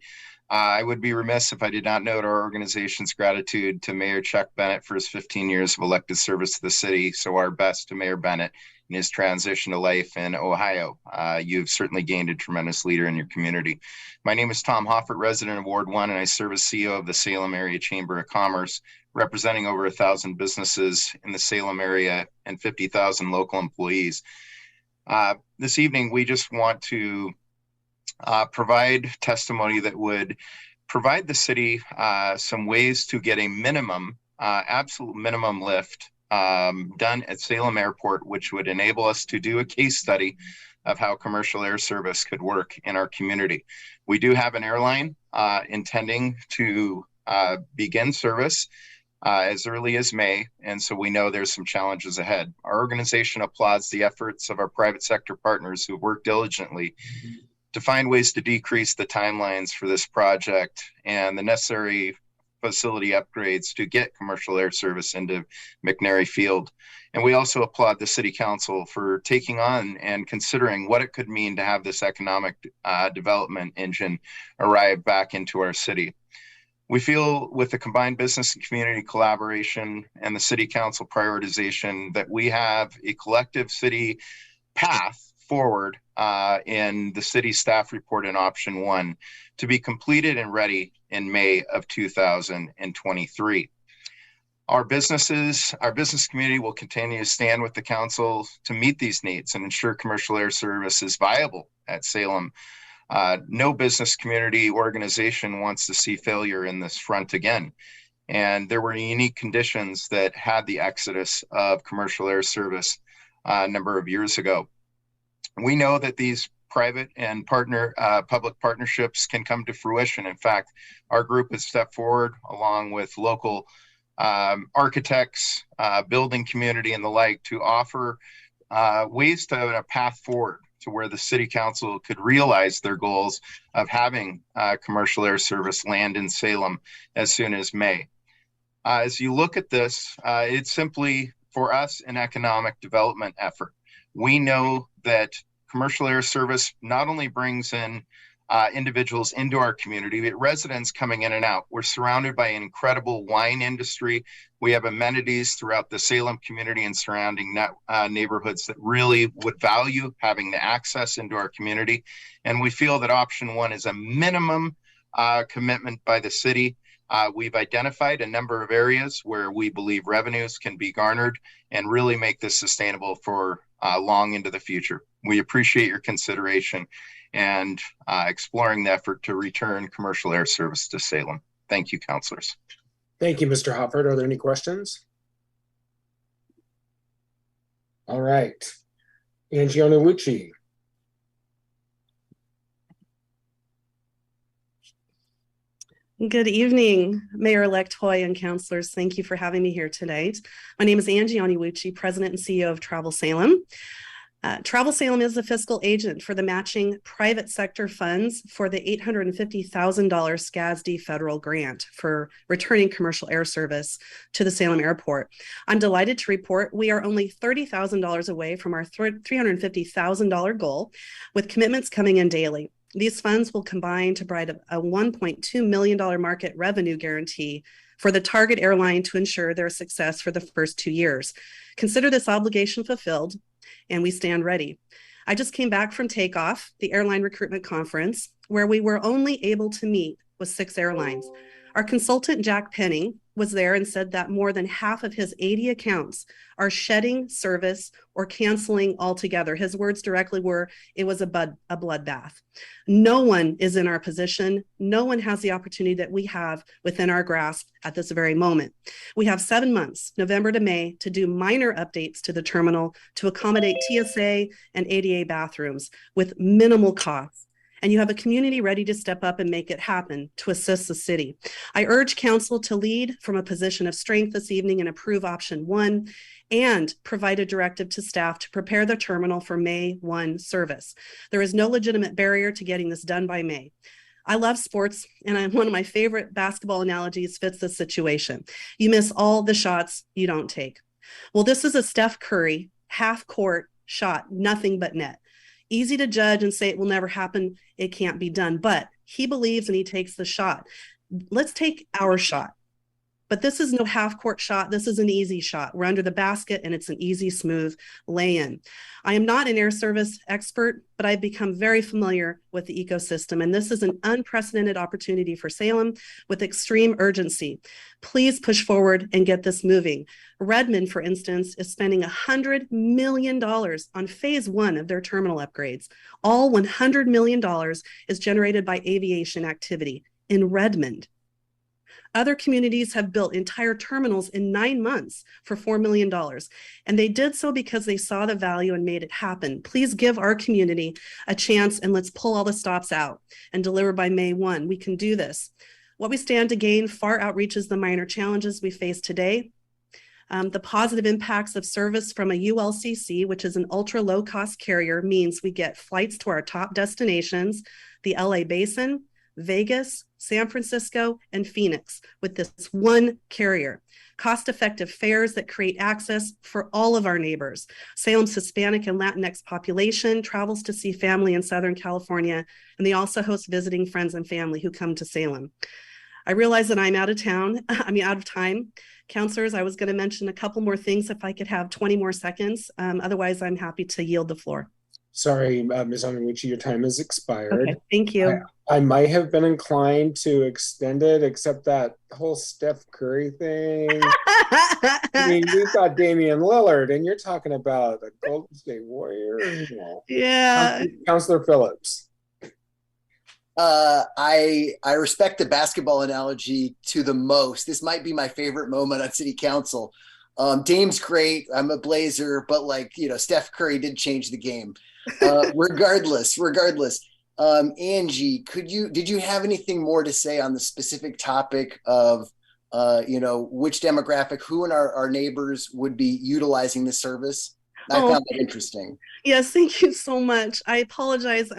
I would be remiss if I did not note our organization's gratitude to Mayor Chuck Bennett for his 15 years of elected service to the city. So our best to Mayor Bennett in his transition to life in Ohio. You've certainly gained a tremendous leader in your community. My name is Tom Hoffert, resident of Ward 1, and I serve as CEO of the Salem Area Chamber of Commerce, representing over 1,000 businesses in the Salem area and 50,000 local employees. This evening, we just want to provide testimony that would provide the city some ways to get a minimum, absolute minimum lift done at Salem Airport, which would enable us to do a case study of how commercial air service could work in our community. We do have an airline intending to begin service as early as May, and so we know there's some challenges ahead. Our organization applauds the efforts of our private sector partners who work diligently to find ways to decrease the timelines for this project and the necessary facility upgrades to get commercial air service into McNary Field. And we also applaud the City Council for taking on and considering what it could mean to have this economic development engine arrive back into our city. We feel with the combined business and community collaboration and the City Council prioritization that we have a collective city path forward in the city staff report in option 1 to be completed and ready in May of 2023. Our business community will continue to stand with the council to meet these needs and ensure commercial air service is viable at Salem. No business community organization wants to see failure in this front again. And there were unique conditions that had the exodus of commercial air service a number of years ago. We know that these private and public partnerships can come to fruition. In fact, our group has stepped forward along with local architects, building community and the like to offer ways to have a path forward to where the city council could realize their goals of having commercial air service land in Salem as soon as May. As you look at this, it's simply for us an economic development effort. We know that commercial air service not only brings in individuals into our community, but residents coming in and out. We're surrounded by an incredible wine industry. We have amenities throughout the Salem community and surrounding neighborhoods that really would value having the access into our community. And we feel that option one is a minimum commitment by the city. We've identified a number of areas where we believe revenues can be garnered and really make this sustainable for long into the future. We appreciate your consideration and exploring the effort to return commercial air service to Salem. Thank you, councilors. Thank you, Mr. Hoffert. Are there any questions? All right. Angie Onowuchi. Good evening, Mayor-elect Hoy and councilors. Thank you for having me here tonight. My name is Angie Onowuchi, President and CEO of Travel Salem. Travel Salem is the fiscal agent for the matching private sector funds for the $850,000 SCASD federal grant for returning commercial air service to the Salem Airport. I'm delighted to report we are only $30,000 away from our $350,000 goal, with commitments coming in daily. These funds will combine to provide a $1.2 million market revenue guarantee for the target airline to ensure their success for the first 2 years. Consider this obligation fulfilled, and we stand ready. I just came back from Takeoff, the airline recruitment conference, where we were only able to meet with 6 airlines. Our consultant, Jack Penning, was there and said that more than half of his 80 accounts are shedding service or canceling altogether. His words directly were, it was a bloodbath. No one is in our position. No one has the opportunity that we have within our grasp at this very moment. We have 7 months, November to May, to do minor updates to the terminal to accommodate TSA and ADA bathrooms with minimal costs. And you have a community ready to step up and make it happen to assist the city. I urge council to lead from a position of strength this evening and approve option 1 and provide a directive to staff to prepare the terminal for May 1 service. There is no legitimate barrier to getting this done by May. I love sports, and one of my favorite basketball analogies fits this situation. You miss all the shots you don't take. Well, this is a Steph Curry half-court shot, nothing but net. Easy to judge and say it will never happen. It can't be done, but he believes and he takes the shot. Let's take our shot. But this is no half-court shot. This is an easy shot. We're under the basket and it's an easy, smooth lay-in. I am not an air service expert, but I've become very familiar with the ecosystem. And this is an unprecedented opportunity for Salem with extreme urgency. Please push forward and get this moving. Redmond, for instance, is spending $100 million on phase 1 of their terminal upgrades. All $100 million is generated by aviation activity in Redmond. Other communities have built entire terminals in 9 months for $4 million, and they did so because they saw the value and made it happen. Please give our community a chance and let's pull all the stops out and deliver by May 1. We can do this. What we stand to gain far outreaches the minor challenges we face today. The positive impacts of service from a ULCC, which is an ultra low cost carrier, means we get flights to our top destinations, the LA Basin, Vegas, San Francisco, and Phoenix with this one carrier. Cost-effective fares that create access for all of our neighbors. Salem's Hispanic and Latinx population travels to see family in Southern California, and they also host visiting friends and family who come to Salem. I realize that I'm out of time. Counselors, I was going to mention a couple more things if I could have 20 more seconds. Otherwise, I'm happy to yield the floor. Sorry, Ms. Onowuchi, your time has expired. Okay, thank you. I might have been inclined to extend it, except that whole Steph Curry thing. I mean, you've got Damian Lillard, and you're talking about the Golden State Warriors. Yeah. Counselor Phillips. I respect the basketball analogy to the most. This might be my favorite moment on City Council. Dame's great. I'm a Blazer, but Steph Curry did change the game. Regardless. Angie, did you have anything more to say on the specific topic of which demographic, who in our neighbors would be utilizing this service? I found that interesting. Yes, thank you so much. I apologize.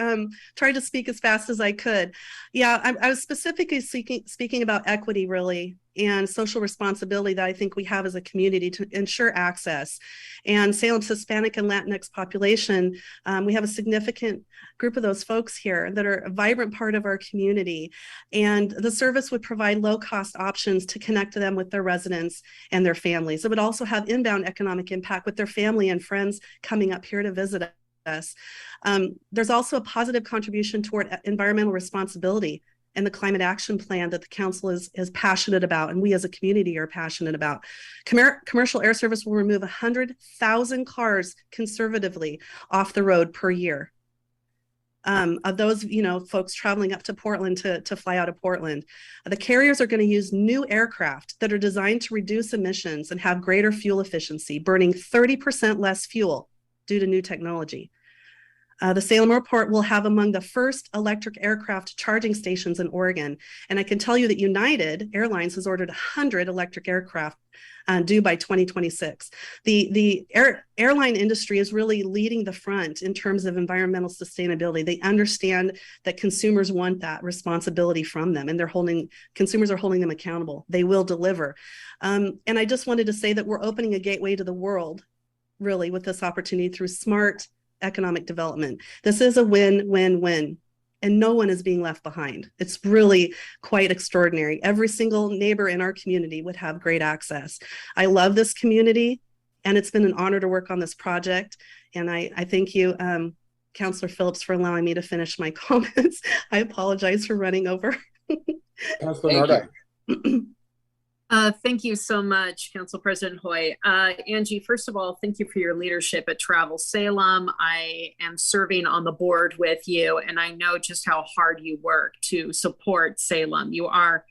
Tried to speak as fast as I could. Yeah, I was specifically speaking about equity, really, and social responsibility that I think we have as a community to ensure access. And Salem's Hispanic and Latinx population, we have a significant group of those folks here that are a vibrant part of our community. And the service would provide low-cost options to connect them with their residents and their families. It would also have inbound economic impact with their family and friends coming up here to visit us. There's also a positive contribution toward environmental responsibility and the climate action plan that the council is passionate about, and we as a community are passionate about. Commercial air service will remove 100,000 cars conservatively off the road per year. Of those, folks traveling up to Portland to fly out of Portland. The carriers are going to use new aircraft that are designed to reduce emissions and have greater fuel efficiency, burning 30% less fuel due to new technology. The Salem Airport will have among the first electric aircraft charging stations in Oregon. And I can tell you that United Airlines has ordered 100 electric aircraft due by 2026. The airline industry is really leading the front in terms of environmental sustainability. They understand that consumers want that responsibility from them, and consumers are holding them accountable. They will deliver. And I just wanted to say that we're opening a gateway to the world, really, with this opportunity through smart economic development. This is a win-win-win, and no one is being left behind. It's really quite extraordinary. Every single neighbor in our community would have great access. I love this community, and it's been an honor to work on this project. And I thank you, Councillor Phillips, for allowing me to finish my comments. I apologize for running over. Councillor Nordyke. Thank you so much, Council President Hoy. Angie, first of all, thank you for your leadership at Travel Salem. I am serving on the board with you, and I know just how hard you work to support Salem. You are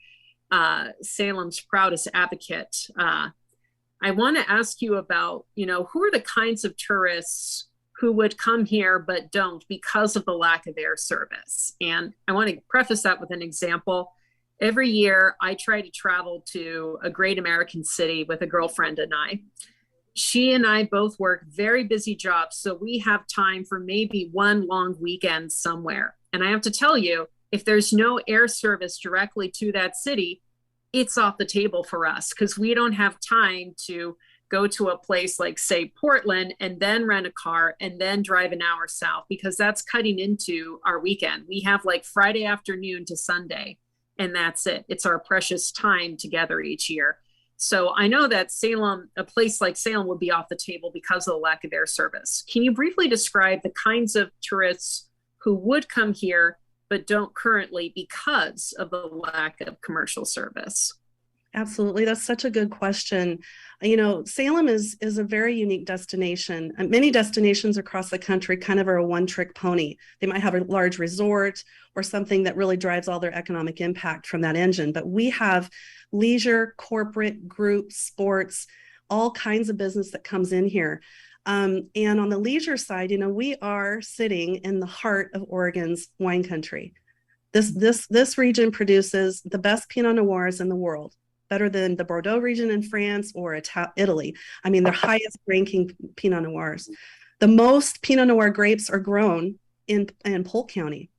Salem's proudest advocate. I want to ask you about, who are the kinds of tourists who would come here but don't because of the lack of air service? And I want to preface that with an example. Every year, I try to travel to a great American city with a girlfriend and I. She and I both work very busy jobs, so we have time for maybe one long weekend somewhere. And I have to tell you, if there's no air service directly to that city, it's off the table for us because we don't have time to go to a place like, say, Portland, and then rent a car and then drive an hour south, because that's cutting into our weekend. We have like Friday afternoon to Sunday. And that's it. It's our precious time together each year. So I know that Salem, a place like Salem, would be off the table because of the lack of air service. Can you briefly describe the kinds of tourists who would come here but don't currently because of the lack of commercial service? Absolutely. That's such a good question. Salem is a very unique destination. Many destinations across the country kind of are a one-trick pony. They might have a large resort or something that really drives all their economic impact from that engine. But we have leisure, corporate, group, sports, all kinds of business that comes in here. And on the leisure side, we are sitting in the heart of Oregon's wine country. This region produces the best Pinot Noirs in the world, better than the Bordeaux region in France or Italy. I mean, their highest ranking Pinot Noirs. The most Pinot Noir grapes are grown in Polk County.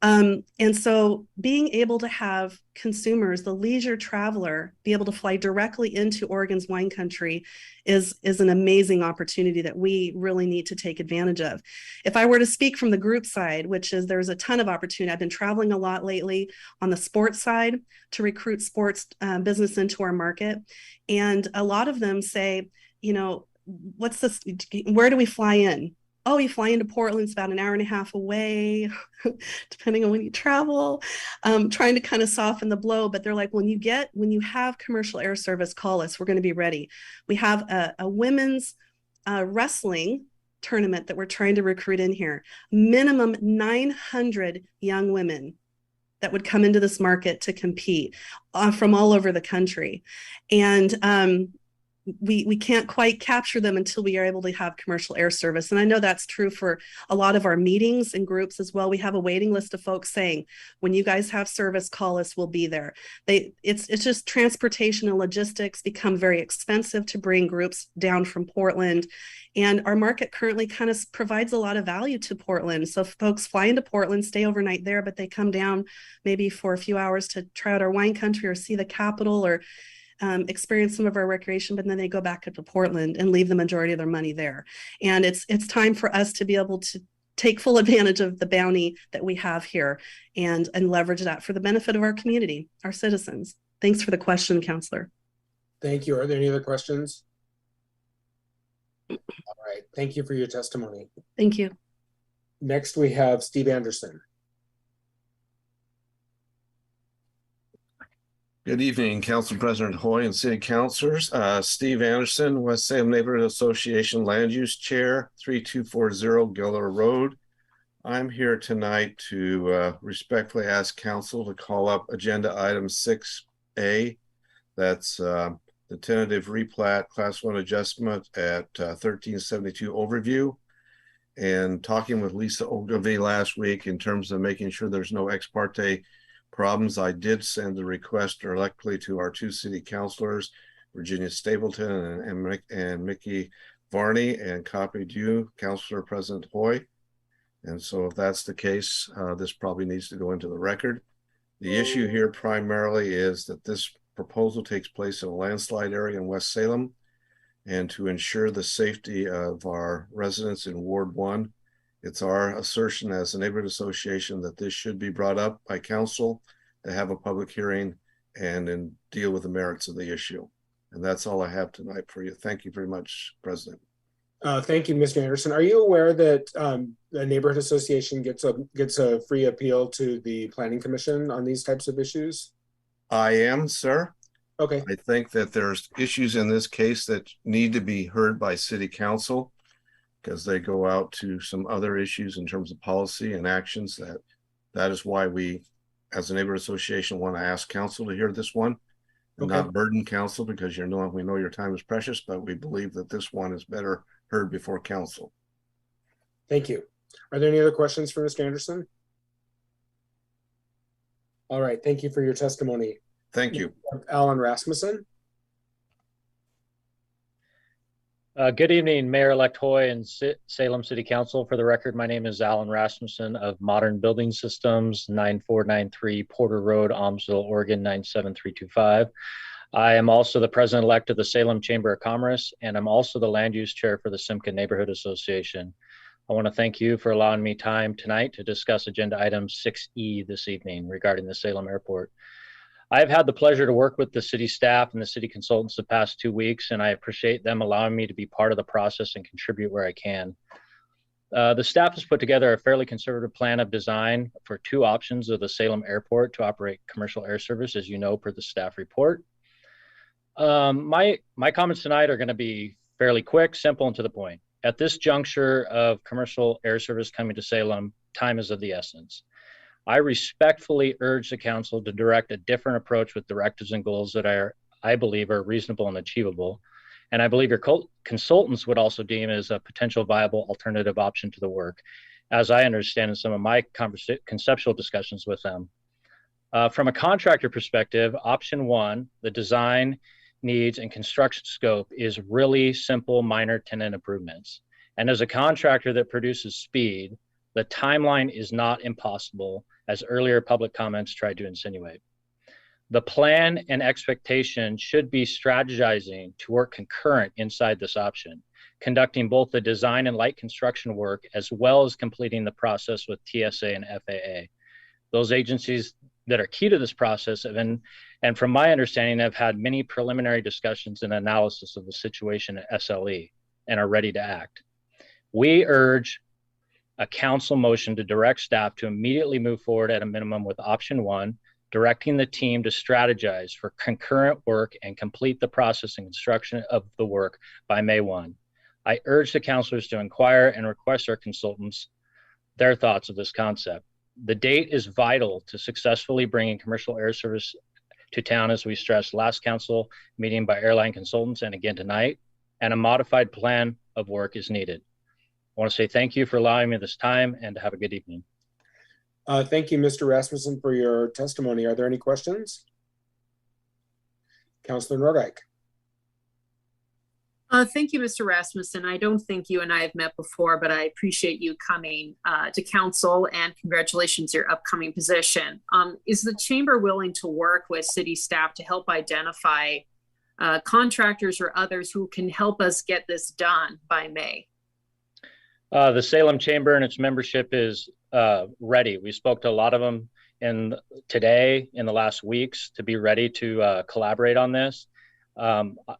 And so being able to have consumers, the leisure traveler, be able to fly directly into Oregon's wine country is an amazing opportunity that we really need to take advantage of. If I were to speak from the group side, which is there's a ton of opportunity. I've been traveling a lot lately on the sports side to recruit sports business into our market. And a lot of them say, what's this? Where do we fly in? Oh, you fly into Portland, it's about an hour and a half away, depending on when you travel, trying to kind of soften the blow. But they're like, when you have commercial air service, call us, we're going to be ready. We have a women's wrestling tournament that we're trying to recruit in here. Minimum 900 young women that would come into this market to compete from all over the country. And we can't quite capture them until we are able to have commercial air service. And I know that's true for a lot of our meetings and groups as well. We have a waiting list of folks saying, when you guys have service, call us, we'll be there. It's just transportation and logistics become very expensive to bring groups down from Portland. And our market currently kind of provides a lot of value to Portland. So folks fly into Portland, stay overnight there, but they come down maybe for a few hours to try out our wine country or see the Capitol or experience some of our recreation, but then they go back up to Portland and leave the majority of their money there. And it's time for us to be able to take full advantage of the bounty that we have here and leverage that for the benefit of our community, our citizens. Thanks for the question, Councilor. Thank you. Are there any other questions? All right. Thank you for your testimony. Thank you. Next, we have Steve Anderson. Good evening, Council President Hoy and City Councilors. Steve Anderson, West Salem Neighborhood Association Land Use Chair, 3240 Giller Road. I'm here tonight to respectfully ask Council to call up Agenda Item 6A. That's the tentative replat Class 1 adjustment at 1372 Overview. And talking with Lisa Ogilvie last week in terms of making sure there's no ex parte problems, I did send a request directly to our two city councilors, Virginia Stapleton and Mickey Varney, and copied you, Councilor President Hoy. And so if that's the case, this probably needs to go into the record. The issue here primarily is that this proposal takes place in a landslide area in West Salem, and to ensure the safety of our residents in Ward 1, it's our assertion as a neighborhood association that this should be brought up by council to have a public hearing and then deal with the merits of the issue. And that's all I have tonight for you. Thank you very much, President. Thank you, Mr. Anderson. Are you aware that the neighborhood association gets a free appeal to the Planning Commission on these types of issues? I am, sir. Okay. I think that there's issues in this case that need to be heard by City Council, because they go out to some other issues in terms of policy and actions. That is why we, as a neighborhood association, want to ask council to hear this one, and not burden council, because we know your time is precious, but we believe that this one is better heard before council. Thank you. Are there any other questions for Mr. Anderson? All right. Thank you for your testimony. Thank you. Alan Rasmussen. Good evening, Mayor-elect Hoy and Salem City Council. For the record, my name is Alan Rasmussen of Modern Building Systems, 9493 Porter Road, Almsville, Oregon, 97325. I am also the president-elect of the Salem Chamber of Commerce, and I'm also the land use chair for the Simca Neighborhood Association. I want to thank you for allowing me time tonight to discuss agenda item 6E this evening regarding the Salem Airport. I have had the pleasure to work with the city staff and the city consultants the past 2 weeks, and I appreciate them allowing me to be part of the process and contribute where I can. The staff has put together a fairly conservative plan of design for 2 options of the Salem Airport to operate commercial air service, as you know, per the staff report. My comments tonight are going to be fairly quick, simple, and to the point. At this juncture of commercial air service coming to Salem, time is of the essence. I respectfully urge the council to direct a different approach with directives and goals that I believe are reasonable and achievable. And I believe your consultants would also deem as a potential viable alternative option to the work, as I understand in some of my conceptual discussions with them. From a contractor perspective, option 1, the design needs and construction scope is really simple, minor tenant improvements. And as a contractor that produces speed, the timeline is not impossible, as earlier public comments tried to insinuate. The plan and expectation should be strategizing to work concurrent inside this option, conducting both the design and light construction work, as well as completing the process with TSA and FAA. Those agencies that are key to this process have been, and from my understanding, have had many preliminary discussions and analysis of the situation at SLE and are ready to act. We urge a council motion to direct staff to immediately move forward at a minimum with option 1, directing the team to strategize for concurrent work and complete the process and construction of the work by May 1. I urge the councilors to inquire and request our consultants their thoughts of this concept. The date is vital to successfully bringing commercial air service to town, as we stressed last council meeting by airline consultants and again tonight, and a modified plan of work is needed. I want to say thank you for allowing me this time and have a good evening. Thank you, Mr. Rasmussen, for your testimony. Are there any questions? Councilor Nordyke. Thank you, Mr. Rasmussen. I don't think you and I have met before, but I appreciate you coming to council, and congratulations your upcoming position. Is the chamber willing to work with city staff to help identify contractors or others who can help us get this done by May? The Salem Chamber and its membership is ready. We spoke to a lot of them in the last weeks, to be ready to collaborate on this.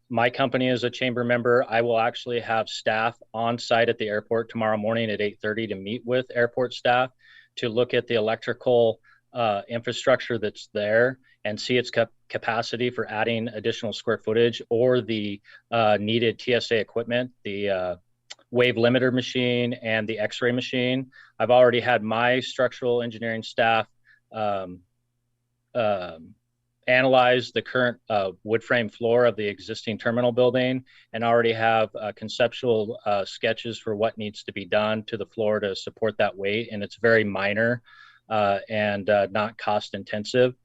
My company is a chamber member. I will actually have staff on site at the airport tomorrow morning at 8:30 to meet with airport staff to look at the electrical infrastructure that's there and see its capacity for adding additional square footage or the needed TSA equipment, the wave limiter machine and the x-ray machine. I've already had my structural engineering staff analyze the current wood frame floor of the existing terminal building and already have conceptual sketches for what needs to be done to the floor to support that weight. And it's very minor and not cost intensive.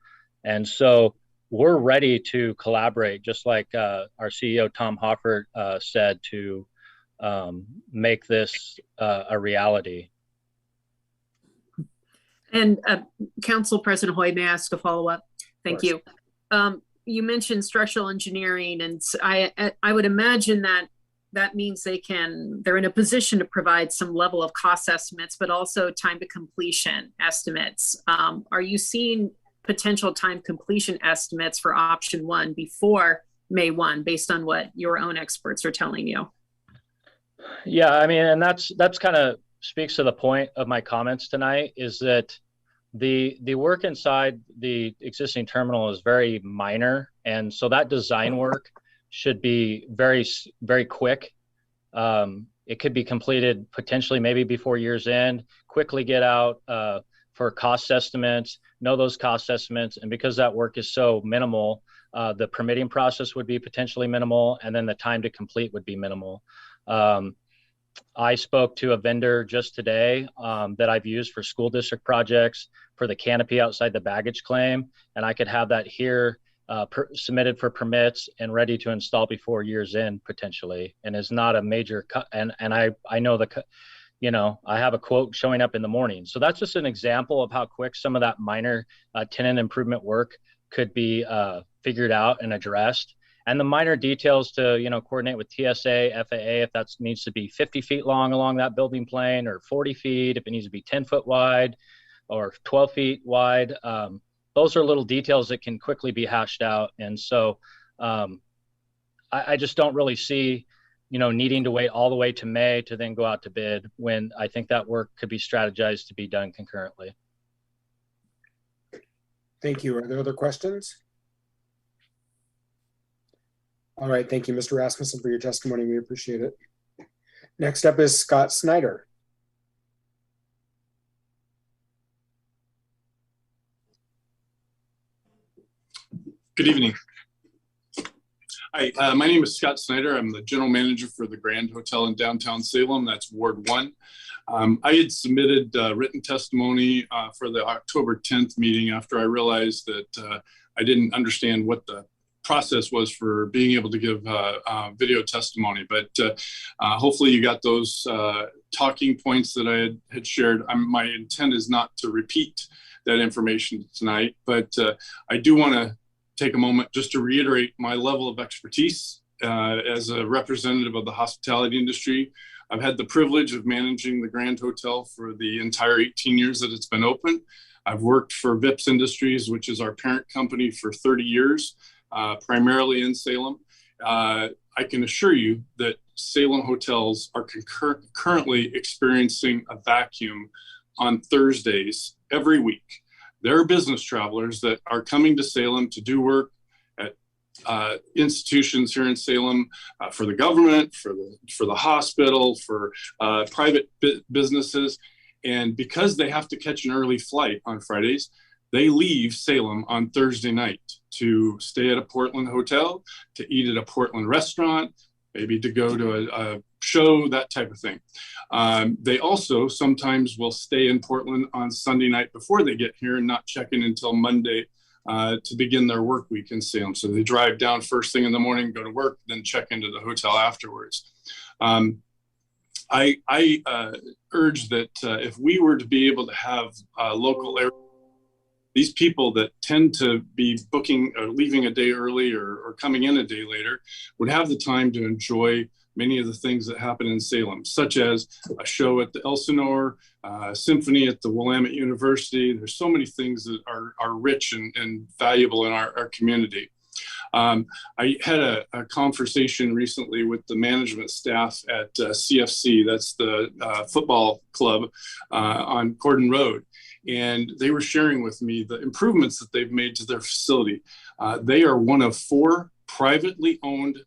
And so we're ready to collaborate, just like our CEO, Tom Hoffert, said, to make this a reality. And Council President Hoy, may I ask a follow-up? Thank you. You mentioned structural engineering, and I would imagine that means they're in a position to provide some level of cost estimates, but also time to completion estimates. Are you seeing potential time completion estimates for option 1 before May 1, based on what your own experts are telling you? Yeah, I mean, and that's kind of speaks to the point of my comments tonight, is that the work inside the existing terminal is very minor, and so that design work should be very, very quick. It could be completed potentially maybe before year's end, quickly get out for cost estimates, know those cost estimates, and because that work is so minimal, the permitting process would be potentially minimal, and then the time to complete would be minimal. I spoke to a vendor just today that I've used for school district projects for the canopy outside the baggage claim, and I could have that here submitted for permits and ready to install before year's end potentially, and is not a major and I know I have a quote showing up in the morning. So that's just an example of how quick some of that minor tenant improvement work could be figured out and addressed. And the minor details to, coordinate with TSA, FAA, if that needs to be 50 feet long along that building plane, or 40 feet, if it needs to be 10 foot wide or 12 feet wide. Those are little details that can quickly be hashed out. And so I just don't really see, needing to wait all the way to May to then go out to bid, when I think that work could be strategized to be done concurrently. Thank you. Are there other questions? All right, thank you, Mr. Rasmussen, for your testimony. We appreciate it. Next up is Scott Snyder. Good evening. Hi, my name is Scott Snyder. I'm the general manager for the Grand Hotel in downtown Salem. That's Ward 1. I had submitted written testimony for the October 10th meeting after I realized that I didn't understand what the process was for being able to give video testimony, but hopefully you got those talking points that I had shared. My intent is not to repeat that information tonight, but I do want to take a moment just to reiterate my level of expertise as a representative of the hospitality industry. I've had the privilege of managing the Grand Hotel for the entire 18 years that it's been open. I've worked for Vips Industries, which is our parent company, for 30 years. Primarily in Salem. I can assure you that Salem hotels are currently experiencing a vacuum on Thursdays every week. There are business travelers that are coming to Salem to do work at institutions here in Salem, for the government, for the hospital, for private businesses. And because they have to catch an early flight on Fridays, they leave Salem on Thursday night to stay at a Portland hotel, to eat at a Portland restaurant, maybe to go to a show, that type of thing. They also sometimes will stay in Portland on Sunday night before they get here and not check in until Monday to begin their work week in Salem. So they drive down first thing in the morning, go to work, then check into the hotel afterwards. I urge that if we were to be able to have local air, these people that tend to be booking or leaving a day early or coming in a day later would have the time to enjoy many of the things that happen in Salem, such as a show at the Elsinore, symphony at the Willamette University. There's so many things that are rich and valuable in our community. I had a conversation recently with the management staff at CFC, that's the football club on Cordon Road. And they were sharing with me the improvements that they've made to their facility. They are one of 4 privately owned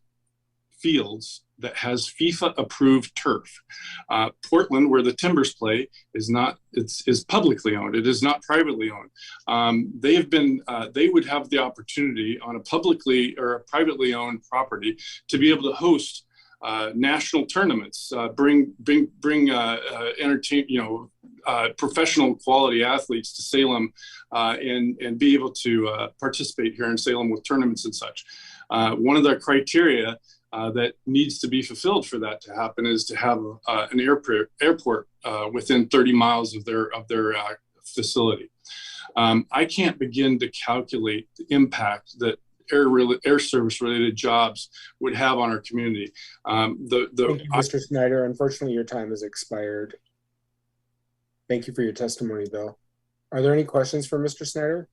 fields that has FIFA approved turf. Portland, where the Timbers play, is publicly owned. It is not privately owned. They would have the opportunity on a publicly or a privately owned property to be able to host national tournaments, bring professional quality athletes to Salem and be able to participate here in Salem with tournaments and such. One of the criteria that needs to be fulfilled for that to happen is to have an airport within 30 miles of their facility. I can't begin to calculate the impact that air service related jobs would have on our community. Thank you, Mr. Snyder. Unfortunately, your time has expired. Thank you for your testimony, though. Are there any questions for Mr. Snyder?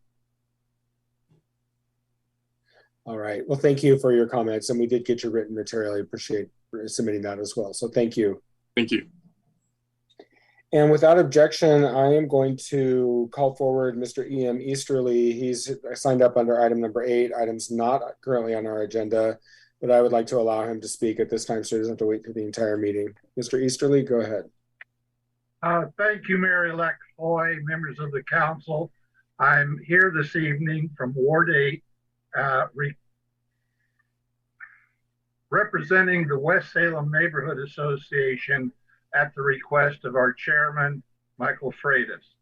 All right. Well, thank you for your comments, and we did get your written material. I appreciate submitting that as well. So thank you. Thank you. And without objection, I am going to call forward Mr. E.M. Easterly. He's signed up under item number 8, items not currently on our agenda, but I would like to allow him to speak at this time so he doesn't have to wait through the entire meeting. Mr. Easterly, go ahead. Thank you, Mayor-elect Hoy, members of the council. I'm here this evening from Ward 8, representing the West Salem Neighborhood Association at the request of our chairman, Michael Freitas.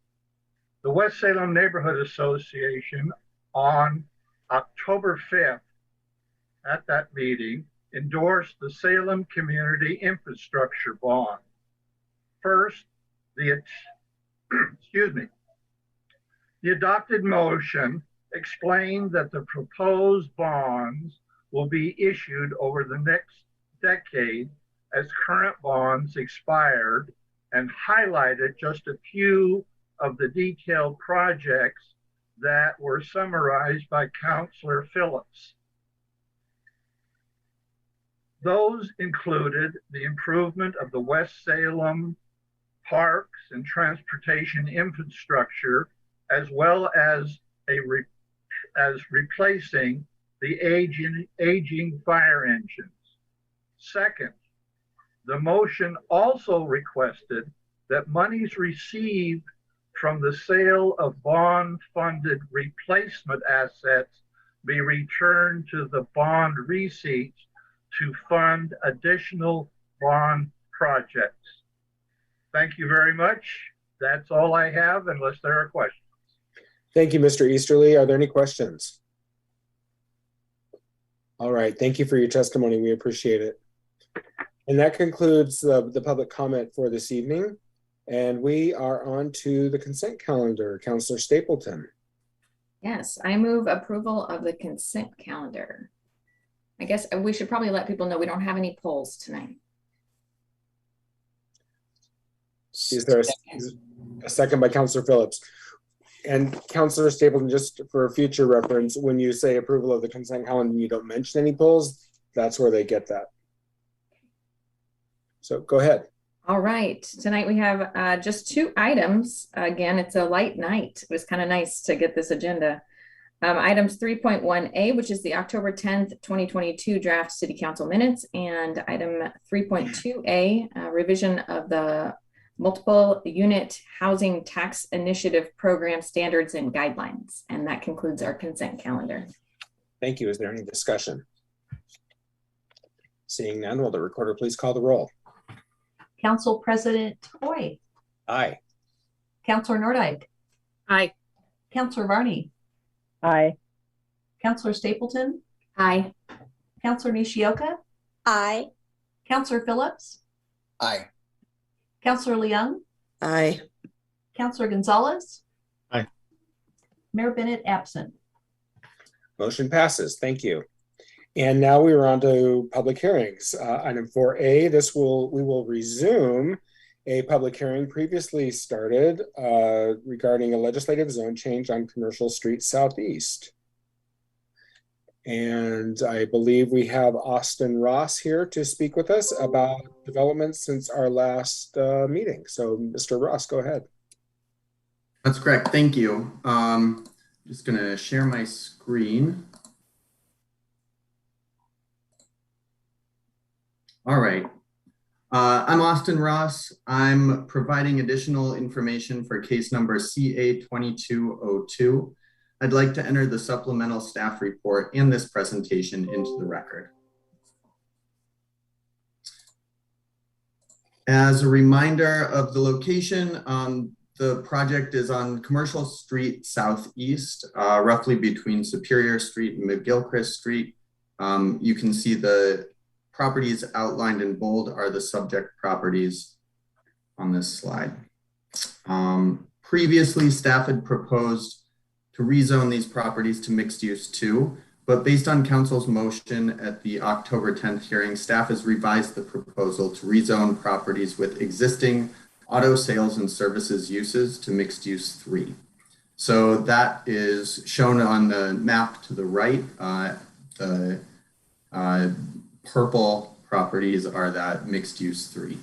The West Salem Neighborhood Association on October 5th at that meeting endorsed the Salem Community Infrastructure Bond. First, the adopted motion explained that the proposed bonds will be issued over the next decade as current bonds expired, and highlighted just a few of the detailed projects that were summarized by Councilor Phillips. Those included the improvement of the West Salem parks and transportation infrastructure, as well as replacing the aging fire engines. Second, the motion also requested that monies received from the sale of bond-funded replacement assets be returned to the bond receipts to fund additional bond projects. Thank you very much. That's all I have, unless there are questions. Thank you, Mr. Easterly. Are there any questions? All right. Thank you for your testimony. We appreciate it. And that concludes the public comment for this evening. And we are on to the consent calendar. Councilor Stapleton. Yes, I move approval of the consent calendar. I guess we should probably let people know we don't have any polls tonight. Is there a second by Councilor Phillips? And Councilor Stapleton, just for future reference, when you say approval of the consent calendar and you don't mention any polls, that's where they get that. So go ahead. All right. Tonight we have just 2 items. Again, it's a light night. It was kind of nice to get this agenda. Items 3.1A, which is the October 10th, 2022 draft city council minutes, and item 3.2A, revision of the multiple unit housing tax initiative program standards and guidelines. And that concludes our consent calendar. Thank you. Is there any discussion? Seeing none, will the recorder please call the roll? Council President Hoy. Aye. Councilor Nordyke. Aye. Councilor Varney. Aye. Councilor Stapleton. Aye. Councilor Nishioka. Aye. Councilor Phillips. Aye. Councilor Leung. Aye. Councilor Gonzalez. Aye. Mayor Bennett absent. Motion passes. Thank you. And now we are on to public hearings. Item 4A, we will resume a public hearing previously started regarding a legislative zone change on Commercial Street Southeast. And I believe we have Austin Ross here to speak with us about developments since our last meeting. So Mr. Ross, go ahead. That's correct. Thank you. Just going to share my screen. All right. I'm Austin Ross. I'm providing additional information for case number CA2202. I'd like to enter the supplemental staff report and this presentation into the record. As a reminder of the location, the project is on Commercial Street Southeast, roughly between Superior Street and McGilchrist Street. You can see the properties outlined in bold are the subject properties on this slide. Previously, staff had proposed to rezone these properties to mixed use 2, but based on council's motion at the October 10th hearing, staff has revised the proposal to rezone properties with existing auto sales and services uses to mixed use 3. So that is shown on the map to the right. The purple properties are that mixed use 3.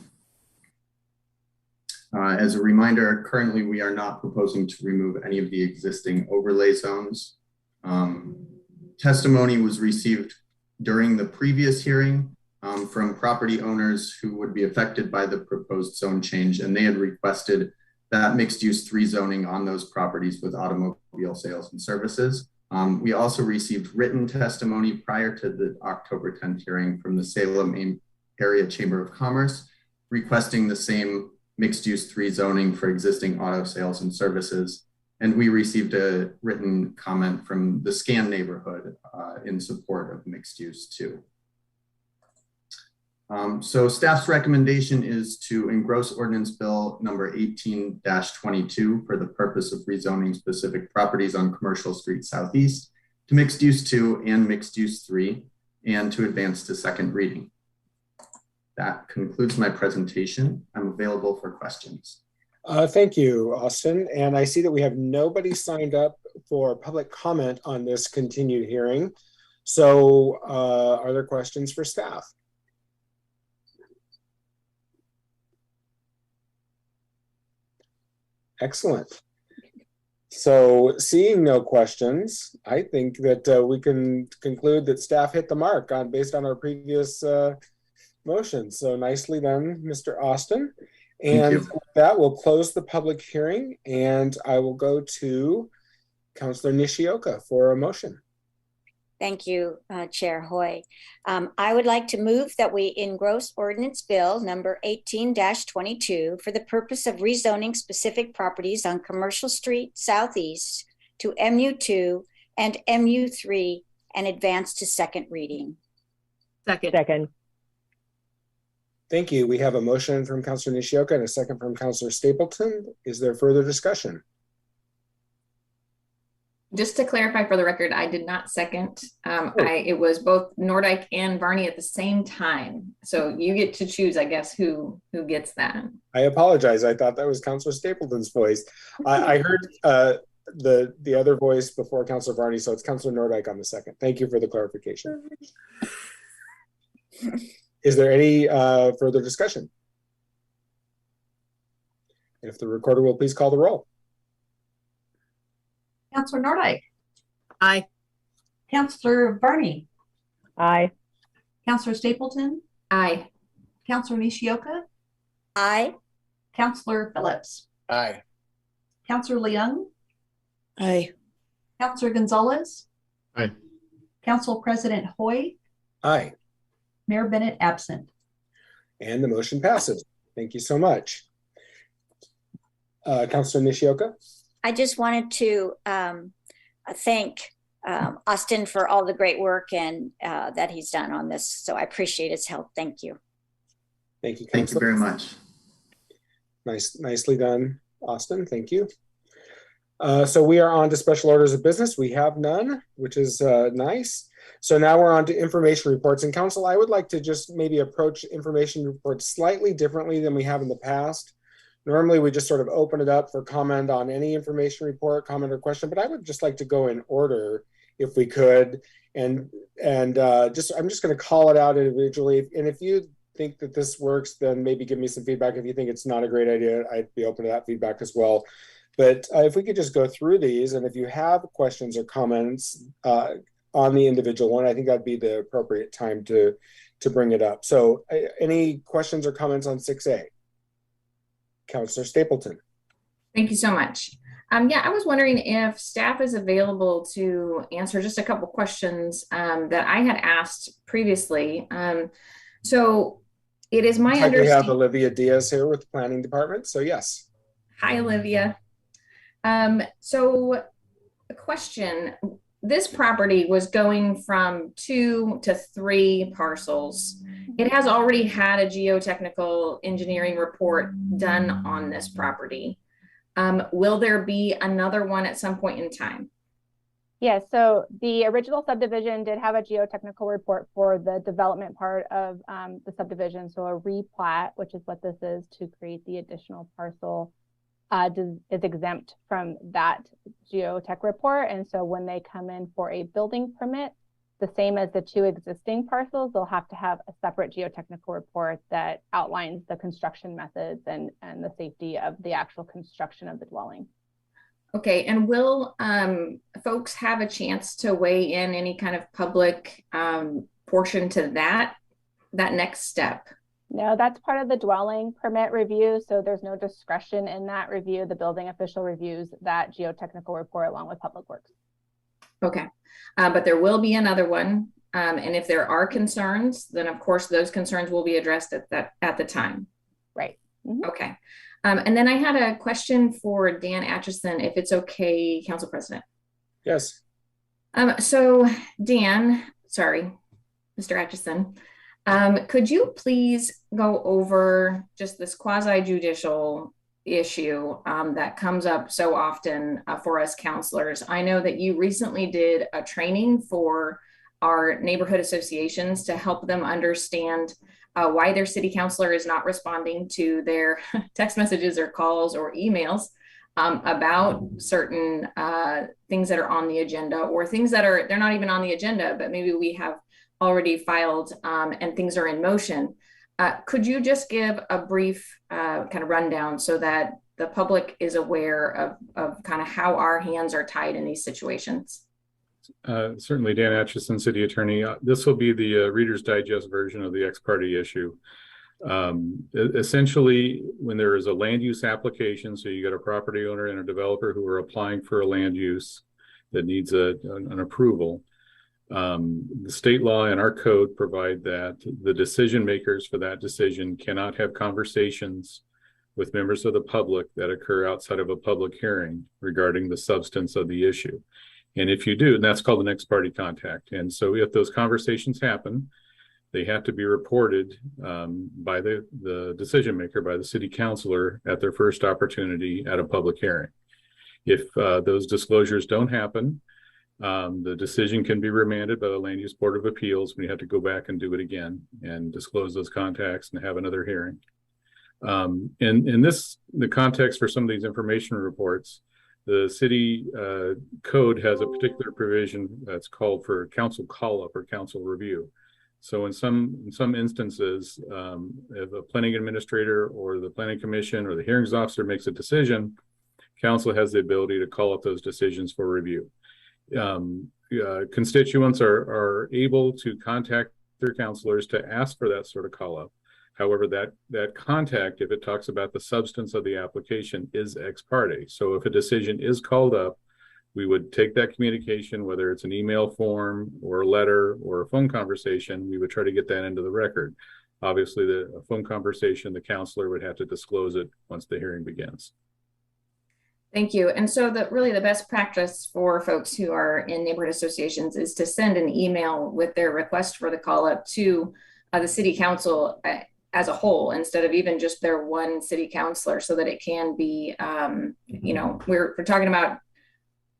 As a reminder, currently we are not proposing to remove any of the existing overlay zones. Testimony was received during the previous hearing from property owners who would be affected by the proposed zone change, and they had requested that mixed use 3 zoning on those properties with automobile sales and services. We also received written testimony prior to the October 10th hearing from the Salem Area Chamber of Commerce, requesting the same mixed use 3 zoning for existing auto sales and services. And we received a written comment from the Scan neighborhood in support of mixed use 2. So staff's recommendation is to engross ordinance bill number 18-22 for the purpose of rezoning specific properties on Commercial Street Southeast to mixed use 2 and mixed use 3, and to advance to second reading. That concludes my presentation. I'm available for questions. Thank you, Austin. And I see that we have nobody signed up for public comment on this continued hearing. So are there questions for staff? Excellent. So seeing no questions, I think that we can conclude that staff hit the mark based on our previous motion. So nicely done, Mr. Austin. And with that, we'll close the public hearing, and I will go to Councilor Nishioka for a motion. Thank you, Chair Hoy. I would like to move that we engross ordinance bill number 18-22 for the purpose of rezoning specific properties on Commercial Street Southeast to MU2 and MU3 and advance to second reading. Second. Thank you. We have a motion from Councilor Nishioka and a second from Councilor Stapleton. Is there further discussion? Just to clarify for the record, I did not second. It was both Nordyke and Varney at the same time. So you get to choose, I guess, who gets that. I apologize. I thought that was Councilor Stapleton's voice. I heard the other voice before Councilor Varney, so it's Councilor Nordyke on the second. Thank you for the clarification. Is there any further discussion? If the recorder will please call the roll. Councilor Nordyke. Aye. Councilor Varney. Aye. Councilor Stapleton. Aye. Councilor Nishioka. Aye. Counselor Phillips. Aye. Counselor Leung. Aye. Counselor Gonzalez. Aye. Council President Hoy. Aye. Mayor Bennett absent. And the motion passes. Thank you so much. Councilor Nishioka. I just wanted to thank Austin for all the great work and that he's done on this. So I appreciate his help. Thank you. Thank you, Councilor. Thank you very much. Nicely done, Austin. Thank you. So we are on to special orders of business. We have none, which is nice. So now we're on to information reports. And Council, I would like to just maybe approach information reports slightly differently than we have in the past. Normally, we just sort of open it up for comment on any information report, comment or question, but I would just like to go in order if we could. And I'm just going to call it out individually. And if you think that this works, then maybe give me some feedback. If you think it's not a great idea, I'd be open to that feedback as well. But if we could just go through these, and if you have questions or comments on the individual one, I think that'd be the appropriate time to bring it up. So any questions or comments on 6A? Councilor Stapleton. Thank you so much. Yeah, I was wondering if staff is available to answer just a couple questions that I had asked previously. So it is my understanding. We have Olivia Diaz here with the Planning Department, so yes. Hi, Olivia. So a question, this property was going from 2 to 3 parcels. It has already had a geotechnical engineering report done on this property. Will there be another one at some point in time? Yes, so the original subdivision did have a geotechnical report for the development part of the subdivision. So a replat, which is what this is to create the additional parcel, is exempt from that geotech report. And so when they come in for a building permit, the same as the 2 existing parcels, they'll have to have a separate geotechnical report that outlines the construction methods and the safety of the actual construction of the dwelling. Okay, and will folks have a chance to weigh in any kind of public portion to that next step? No, that's part of the dwelling permit review. So there's no discretion in that review. The building official reviews that geotechnical report along with Public Works. Okay, but there will be another one. And if there are concerns, then of course those concerns will be addressed at the time. Right. Mm-hmm. Okay. And then I had a question for Dan Atchison, if it's okay, Council President. Yes. So Dan, sorry, Mr. Atchison, could you please go over just this quasi-judicial issue that comes up so often for us counselors? I know that you recently did a training for our neighborhood associations to help them understand why their city councilor is not responding to their text messages or calls or emails about certain things that are on the agenda, or things that they're not even on the agenda, but maybe we have already filed and things are in motion. Could you just give a brief kind of rundown so that the public is aware of kind of how our hands are tied in these situations? Certainly, Dan Atchison, City Attorney. This will be the Reader's Digest version of the ex parte issue. Essentially, when there is a land use application, so you got a property owner and a developer who are applying for a land use that needs an approval, the state law and our code provide that the decision makers for that decision cannot have conversations with members of the public that occur outside of a public hearing regarding the substance of the issue. And if you do, and that's called an ex parte contact. And so if those conversations happen, they have to be reported by the decision maker, by the city councilor at their first opportunity at a public hearing. If those disclosures don't happen, the decision can be remanded by the Land Use Board of Appeals. We have to go back and do it again and disclose those contacts and have another hearing. The context for some of these information reports, the city code has a particular provision that's called for council call-up or council review. So in some instances, if a planning administrator or the planning commission or the hearings officer makes a decision, council has the ability to call up those decisions for review. Constituents are able to contact their councilors to ask for that sort of call-up. However, that contact, if it talks about the substance of the application, is ex parte. So if a decision is called up, we would take that communication, whether it's an email form or a letter or a phone conversation, we would try to get that into the record. Obviously, a phone conversation, the counselor would have to disclose it once the hearing begins. Thank you. And so really the best practice for folks who are in neighborhood associations is to send an email with their request for the call up to the city council as a whole, instead of even just their one city councilor, so that it can be, you know, we're talking about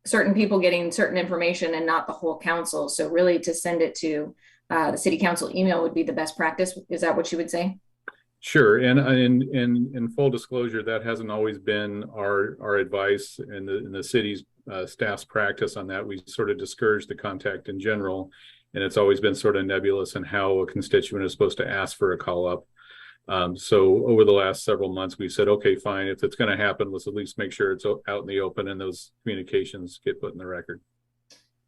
certain people getting certain information and not the whole council. So really to send it to the city council email would be the best practice. Is that what you would say? Sure, and in full disclosure, that hasn't always been our advice and the city's staff's practice on that. We sort of discourage the contact in general, and it's always been sort of nebulous in how a constituent is supposed to ask for a call up. So over the last several months, we said, okay, fine, if it's going to happen, let's at least make sure it's out in the open and those communications get put in the record.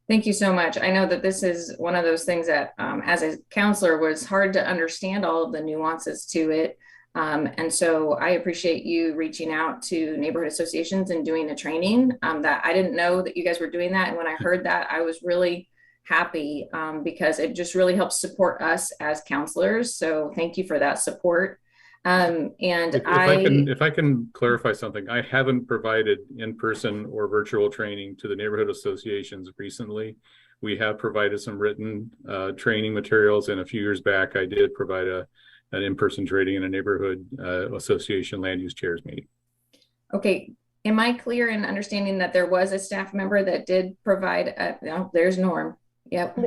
Thank you so much. I know that this is one of those things that as a counselor was hard to understand all of the nuances to it. And so I appreciate you reaching out to neighborhood associations and doing a training that I didn't know that you guys were doing that. And when I heard that, I was really happy because it just really helps support us as counselors. So thank you for that support. And if I can clarify something, I haven't provided in-person or virtual training to the neighborhood associations recently. We have provided some written training materials, and a few years back, I did provide an in-person training in a neighborhood association land use chairs meeting. Okay. Am I clear in understanding that there was a staff member that did provide, no, there's Norm. Yep.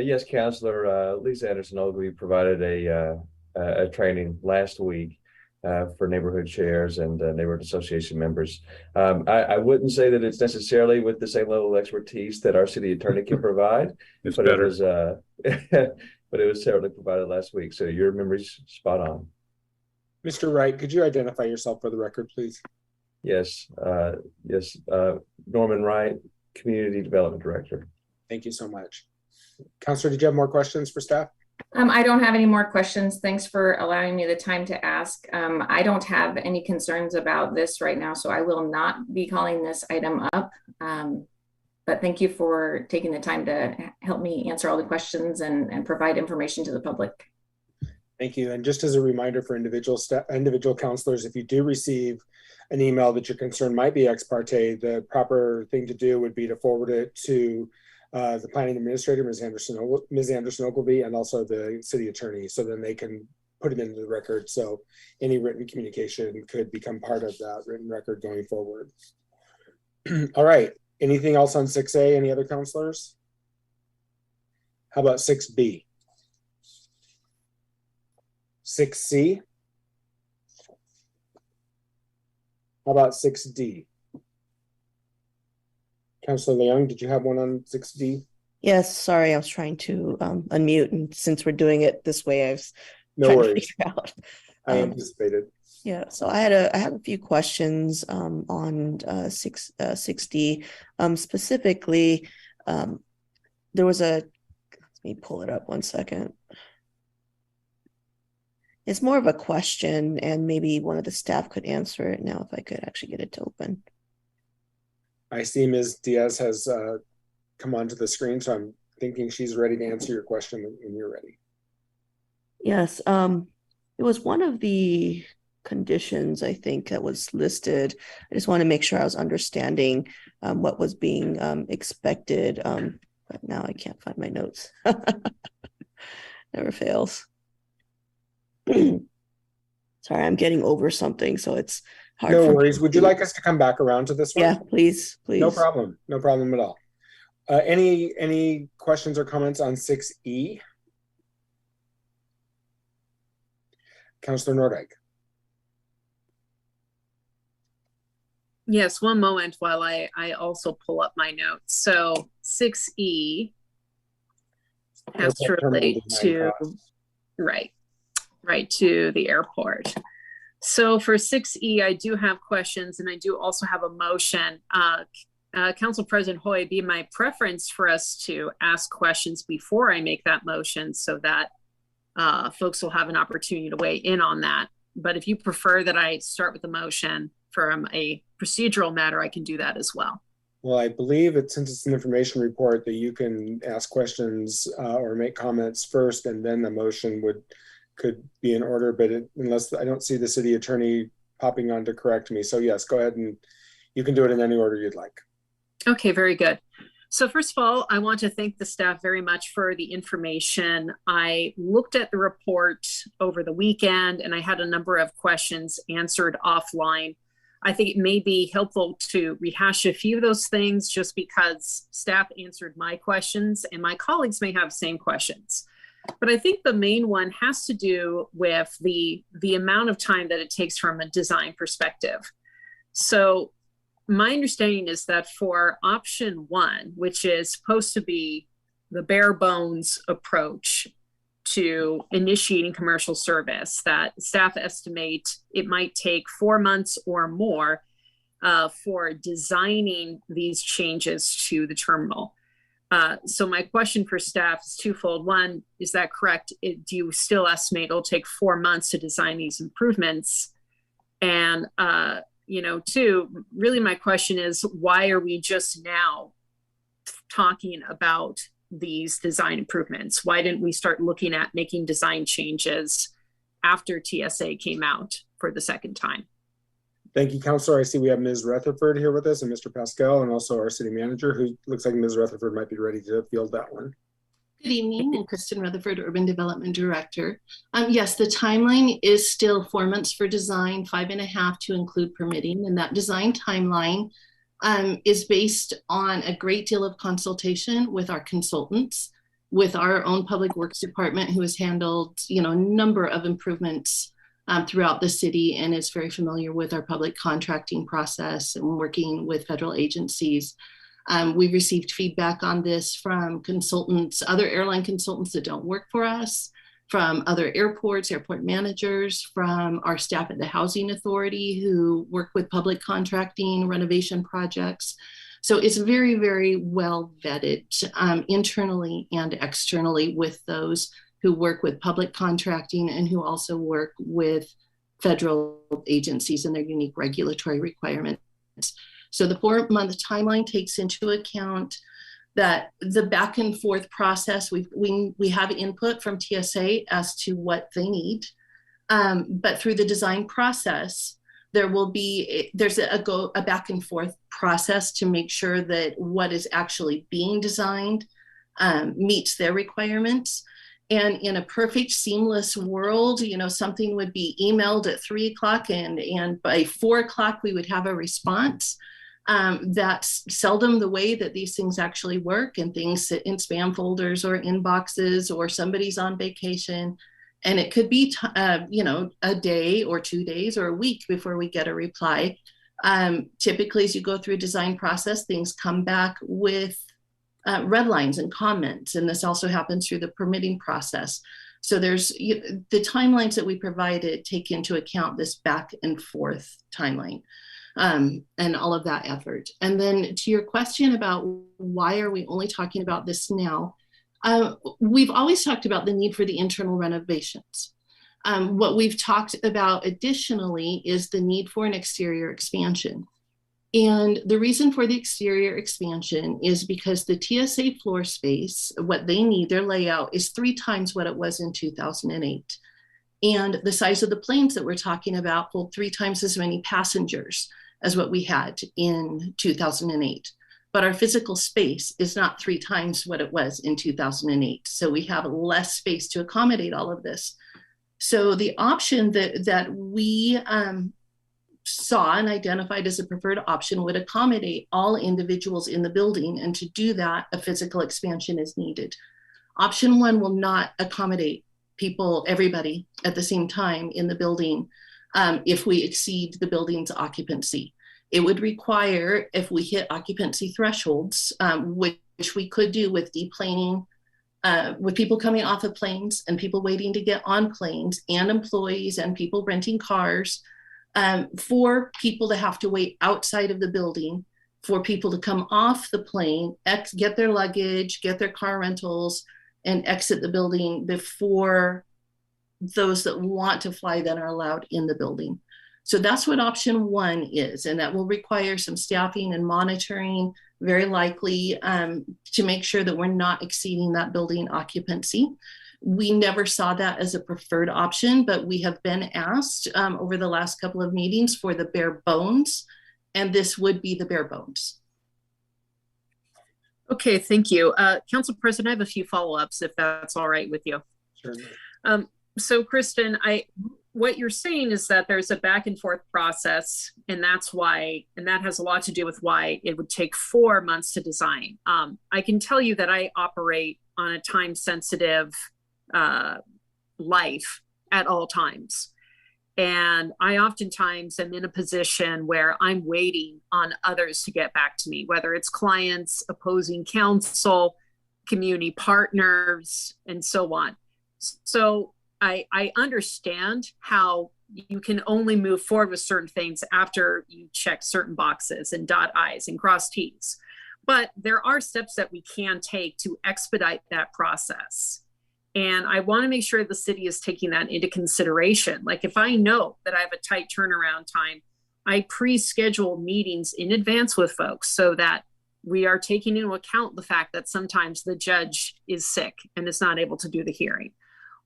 Yes, Councilor Lisa Anderson-Ogilvie provided a training last week for neighborhood chairs and neighborhood association members. I wouldn't say that it's necessarily with the same level of expertise that our city attorney can provide. It's but better. It was, but it was certainly provided last week. So your memory's spot on. Mr. Wright, could you identify yourself for the record, please? Yes, Norman Wright, Community Development Director. Thank you so much. Counselor, did you have more questions for staff? I don't have any more questions. Thanks for allowing me the time to ask. I don't have any concerns about this right now, so I will not be calling this item up. But thank you for taking the time to help me answer all the questions and provide information to the public. Thank you. And just as a reminder for individual counselors, if you do receive an email that you're concerned might be ex parte, the proper thing to do would be to forward it to the planning administrator, Ms. Anderson-Ogilvie, and also the city attorney, so then they can put it into the record. So any written communication could become part of that written record going forward. All right. Anything else on 6A? Any other counselors? How about 6B? 6C? How about 6D? Councilor Leung, did you have one on 6D? Yes, sorry, I was trying to unmute, and since we're doing it this way, I was no trying to worries. figure out. I anticipated. Yeah, so I had a few questions on 6D. Specifically, there was let me pull it up one second. It's more of a question, and maybe one of the staff could answer it now if I could actually get it to open. I see Ms. Diaz has come onto the screen, so I'm thinking she's ready to answer your question when you're ready. Yes, it was one of the conditions, I think, that was listed. I just want to make sure I was understanding what was being expected, but now I can't find my notes. Never fails. Sorry, I'm getting over something, so it's hard. No worries. Would you like us to come back around to this one? Yeah, please. No problem. No problem at all. Any questions or comments on 6E? Councilor Nordyke. Yes, one moment while I also pull up my notes. So 6E has to relate to, right to the airport. So for 6E, I do have questions, and I do also have a motion. Council President Hoy, it'd be my preference for us to ask questions before I make that motion, so that folks will have an opportunity to weigh in on that. But if you prefer that I start with the motion from a procedural matter, I can do that as well. Well, I believe it, since it's an information report, that you can ask questions or make comments first, and then the motion could be in order. But unless I don't see the city attorney popping on to correct me, so yes, go ahead and you can do it in any order you'd like. Okay, very good. So first of all, I want to thank the staff very much for the information. I looked at the report over the weekend and I had a number of questions answered offline. I think it may be helpful to rehash a few of those things just because staff answered my questions and my colleagues may have the same questions. But I think the main one has to do with the amount of time that it takes from a design perspective. So my understanding is that for option one, which is supposed to be the bare bones approach to initiating commercial service, that staff estimate it might take 4 months or more for designing these changes to the terminal. So my question for staff is twofold. One, is that correct? Do you still estimate it'll take 4 months to design these improvements? And two, really my question is, why are we just now talking about these design improvements? Why didn't we start looking at making design changes after TSA came out for the second time? Thank you, Councilor. I see we have Ms. Rutherford here with us and Mr. Pascal, and also our city manager, who looks like Ms. Rutherford might be ready to field that one. Good evening, I'm Kristen Rutherford, Urban Development Director. Yes, the timeline is still 4 months for design, 5.5 to include permitting, and that design timeline is based on a great deal of consultation with our consultants, with our own Public Works Department, who has handled a number of improvements throughout the city and is very familiar with our public contracting process and working with federal agencies. We've received feedback on this from consultants, other airline consultants that don't work for us, from other airports, airport managers, from our staff at the Housing Authority who work with public contracting, renovation projects. So it's very, very well vetted internally and externally with those who work with public contracting and who also work with federal agencies and their unique regulatory requirements. So the 4-month timeline takes into account that the back and forth process, we have input from TSA as to what they need, but through the design process, there's a back and forth process to make sure that what is actually being designed meets their requirements. And in a perfect seamless world, something would be emailed at 3 o'clock and by 4 o'clock we would have a response. That's seldom the way that these things actually work, and things sit in spam folders or inboxes, or somebody's on vacation. And it could be, a day or 2 days or a week before we get a reply. Typically, as you go through a design process, things come back with red lines and comments. And this also happens through the permitting process. So there's the timelines that we provided take into account this back and forth timeline. And all of that effort. And then to your question about why are we only talking about this now, we've always talked about the need for the internal renovations. What we've talked about additionally is the need for an exterior expansion. And the reason for the exterior expansion is because the TSA floor space, what they need, their layout is 3 times what it was in 2008. And the size of the planes that we're talking about hold 3 times as many passengers as what we had in 2008. But our physical space is not 3 times what it was in 2008. So we have less space to accommodate all of this. So the option that we saw and identified as a preferred option would accommodate all individuals in the building. And to do that, a physical expansion is needed. Option 1 will not accommodate everybody at the same time in the building if we exceed the building's occupancy. It would require, if we hit occupancy thresholds, which we could do with deplaning, with people coming off of planes and people waiting to get on planes and employees and people renting cars, for people to have to wait outside of the building, for people to come off the plane, get their luggage, get their car rentals, and exit the building before those that want to fly then are allowed in the building. So that's what option 1 is, and that will require some staffing and monitoring, very likely, to make sure that we're not exceeding that building occupancy. We never saw that as a preferred option, but we have been asked over the last couple of meetings for the bare bones, and this would be the bare bones. Okay, thank you. Council President, I have a few follow-ups if that's all right with you. Sure. So Kristen, what you're saying is that there's a back and forth process, and that's why, and that has a lot to do with why it would take 4 months to design. I can tell you that I operate on a time-sensitive life at all times. And I oftentimes am in a position where I'm waiting on others to get back to me, whether it's clients, opposing counsel, community partners, and so on. So I understand how you can only move forward with certain things after you check certain boxes and dot I's and cross T's. But there are steps that we can take to expedite that process. And I want to make sure the city is taking that into consideration. Like if I know that I have a tight turnaround time, I pre-schedule meetings in advance with folks so that we are taking into account the fact that sometimes the judge is sick and is not able to do the hearing.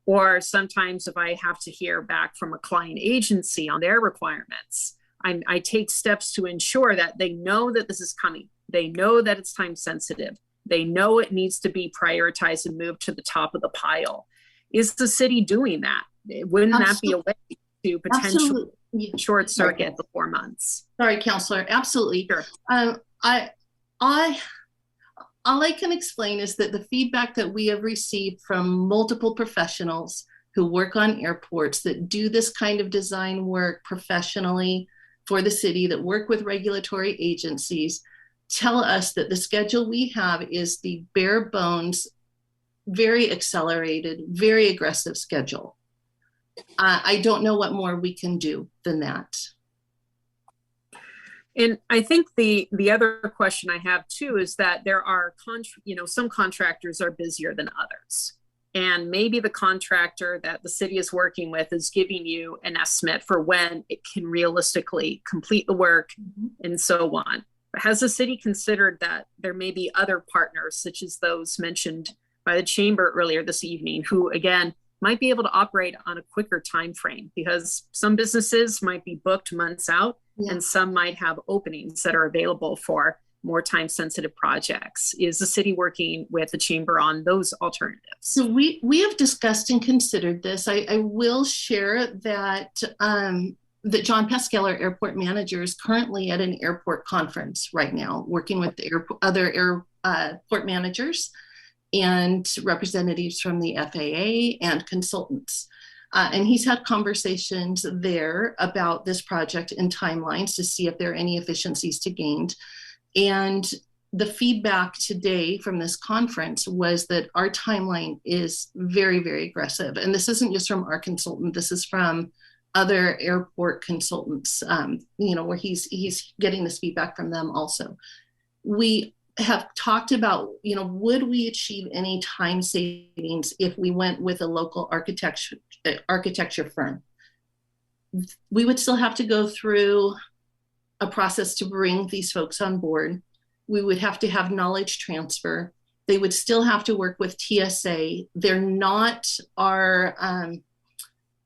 Or sometimes if I have to hear back from a client agency on their requirements, I take steps to ensure that they know that this is coming. They know that it's time sensitive. They know it needs to be prioritized and moved to the top of the pile. Is the city doing that? Wouldn't that be a way to potentially short circuit the 4 months? Sorry, Counselor. Absolutely. Sure. All I can explain is that the feedback that we have received from multiple professionals who work on airports that do this kind of design work professionally for the city, that work with regulatory agencies, tell us that the schedule we have is the bare bones, very accelerated, very aggressive schedule. I don't know what more we can do than that. And I think the other question I have too is that there are some contractors are busier than others. And maybe the contractor that the city is working with is giving you an estimate for when it can realistically complete the work and so on. But has the city considered that there may be other partners, such as those mentioned by the chamber earlier this evening, who again might be able to operate on a quicker time frame, because some businesses might be booked months out, and some might have openings that are available for more time sensitive projects. Is the city working with the chamber on those alternatives? So we have discussed and considered this. I will share that that John Pascal, our airport manager, is currently at an airport conference right now, working with the other airport managers and representatives from the FAA and consultants. And he's had conversations there about this project and timelines to see if there are any efficiencies to gain. And the feedback today from this conference was that our timeline is very, very aggressive. And this isn't just from our consultant, this is from other airport consultants, where he's getting this feedback from them also. We have talked about, would we achieve any time savings if we went with a local architecture firm? We would still have to go through a process to bring these folks on board. We would have to have knowledge transfer. They would still have to work with TSA. They're not our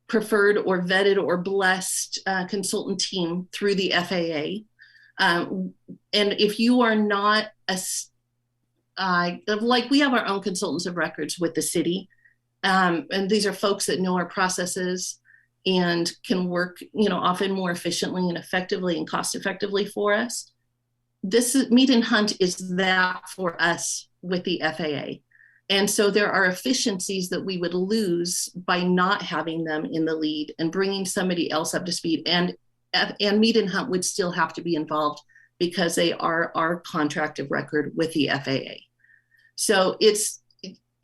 preferred or vetted or blessed consultant team through the FAA. And if you are not like we have our own consultants of records with the city, and these are folks that know our processes and can work, often more efficiently and effectively and cost effectively for us. This meet and hunt is that for us with the FAA. And so there are efficiencies that we would lose by not having them in the lead and bringing somebody else up to speed. And meet and hunt would still have to be involved because they are our contract of record with the FAA. So it's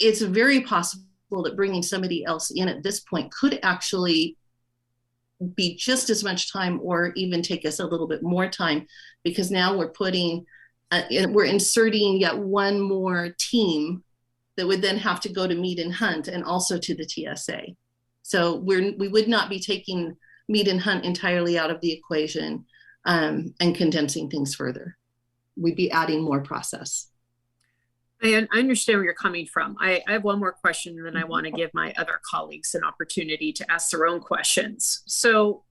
very possible that bringing somebody else in at this point could actually be just as much time or even take us a little bit more time, because now we're inserting yet one more team that would then have to go to meet and hunt and also to the TSA. So we would not be taking Mead and Hunt entirely out of the equation and condensing things further. We'd be adding more process. I understand where you're coming from. I have one more question, and then I want to give my other colleagues an opportunity to ask their own questions. So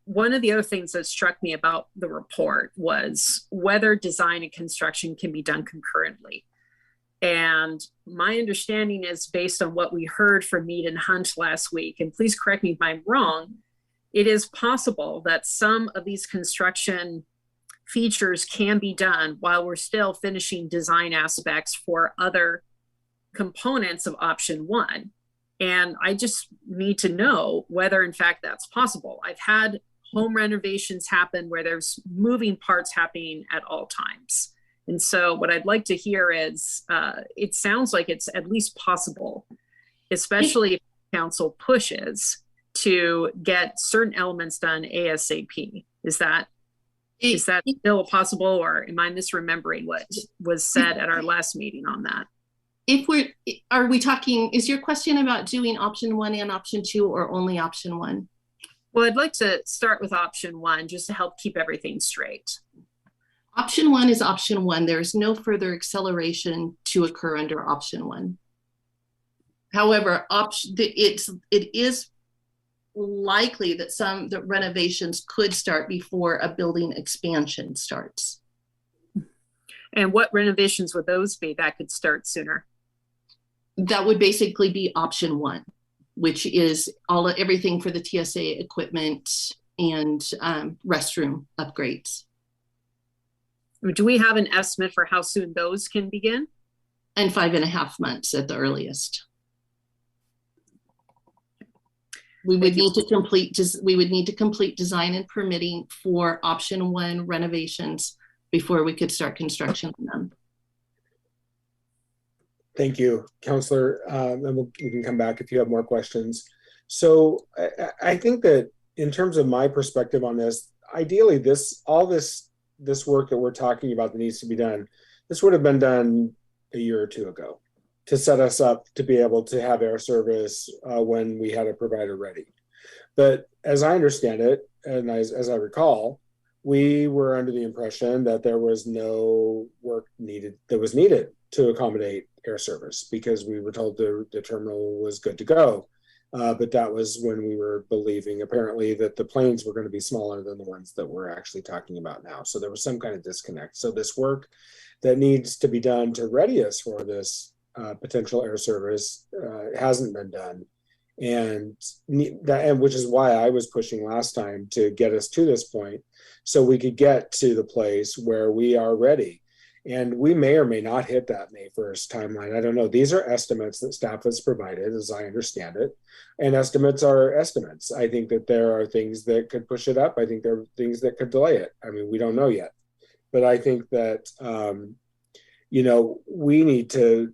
one of the other things that struck me about the report was whether design and construction can be done concurrently. And my understanding is, based on what we heard from Mead and Hunt last week, and please correct me if I'm wrong, it is possible that some of these construction features can be done while we're still finishing design aspects for other components of option one. And I just need to know whether in fact that's possible. I've had home renovations happen where there's moving parts happening at all times. And so what I'd like to hear is, it sounds like it's at least possible, especially if council pushes to get certain elements done ASAP. Is that still possible, or am I misremembering what was said at our last meeting on that? Are we talking, is your question about doing option one and option two, or only option one? Well, I'd like to start with option one just to help keep everything straight. Option one is option one. There is no further acceleration to occur under option one. However, it is likely that the renovations could start before a building expansion starts. And what renovations would those be that could start sooner? That would basically be option one, which is everything for the TSA equipment and restroom upgrades. Do we have an estimate for how soon those can begin? And 5.5 months at the earliest. We would need to complete design and permitting for option one renovations before we could start construction on them. Thank you, Councillor. And we can come back if you have more questions. So I think that in terms of my perspective on this, ideally all this work that we're talking about that needs to be done, this would have been done a year or two ago to set us up to be able to have air service when we had a provider ready. But as I understand it, and as I recall, we were under the impression that there was no work needed to accommodate air service because we were told the terminal was good to go. But that was when we were believing apparently that the planes were going to be smaller than the ones that we're actually talking about now. So there was some kind of disconnect. So this work that needs to be done to ready us for this potential air service hasn't been done. And which is why I was pushing last time to get us to this point so we could get to the place where we are ready. And we may or may not hit that May 1st timeline. I don't know. These are estimates that staff has provided, as I understand it. And estimates are estimates. I think that there are things that could push it up. I think there are things that could delay it. I mean, we don't know yet. But I think that, we need to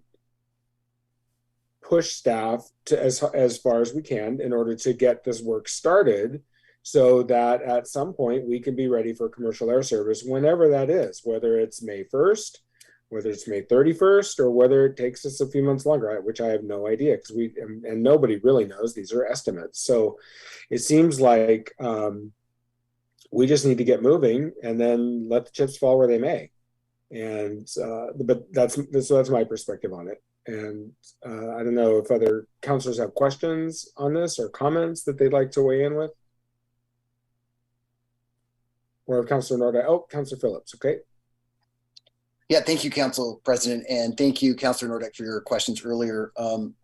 push staff to as far as we can in order to get this work started so that at some point we can be ready for commercial air service whenever that is, whether it's May 1st, whether it's May 31st, or whether it takes us a few months longer, which I have no idea because and nobody really knows. These are estimates. So it seems like we just need to get moving and then let the chips fall where they may. And but that's my perspective on it. And I don't know if other councilors have questions on this or comments that they'd like to weigh in with. Or Councilor Nordyke. Councilor Phillips, okay. Yeah, thank you, Council President, and thank you, Councilor Nordyke, for your questions earlier.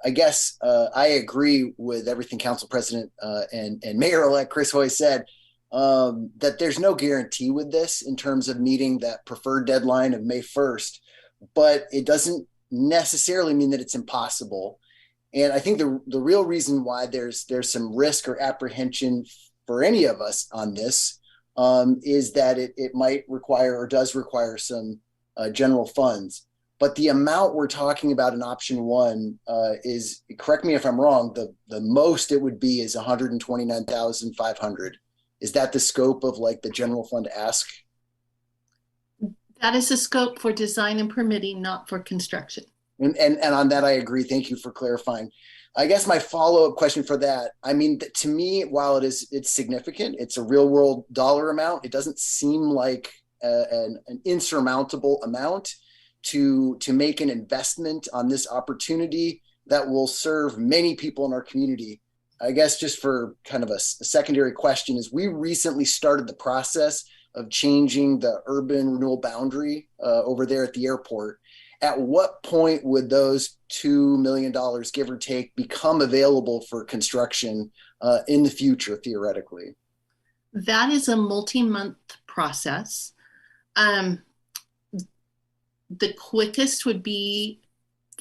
I guess I agree with everything Council President and Mayor-elect Chris Hoy said, that there's no guarantee with this in terms of meeting that preferred deadline of May 1st, but it doesn't necessarily mean that it's impossible. And I think the real reason why there's some risk or apprehension for any of us on this is that it might require or does require some general funds. But the amount we're talking about in option one is, correct me if I'm wrong, the most it would be is $129,500. Is that the scope of like the general fund ask? That is the scope for design and permitting, not for construction. And on that, I agree. Thank you for clarifying. I guess my follow-up question for that, I mean, to me, while it's significant, it's a real world dollar amount. It doesn't seem like an insurmountable amount to make an investment on this opportunity that will serve many people in our community. I guess just for kind of a secondary question is, we recently started the process of changing the urban renewal boundary over there at the airport. At what point would those $2 million, give or take, become available for construction in the future, theoretically? That is a multi-month process. The quickest would be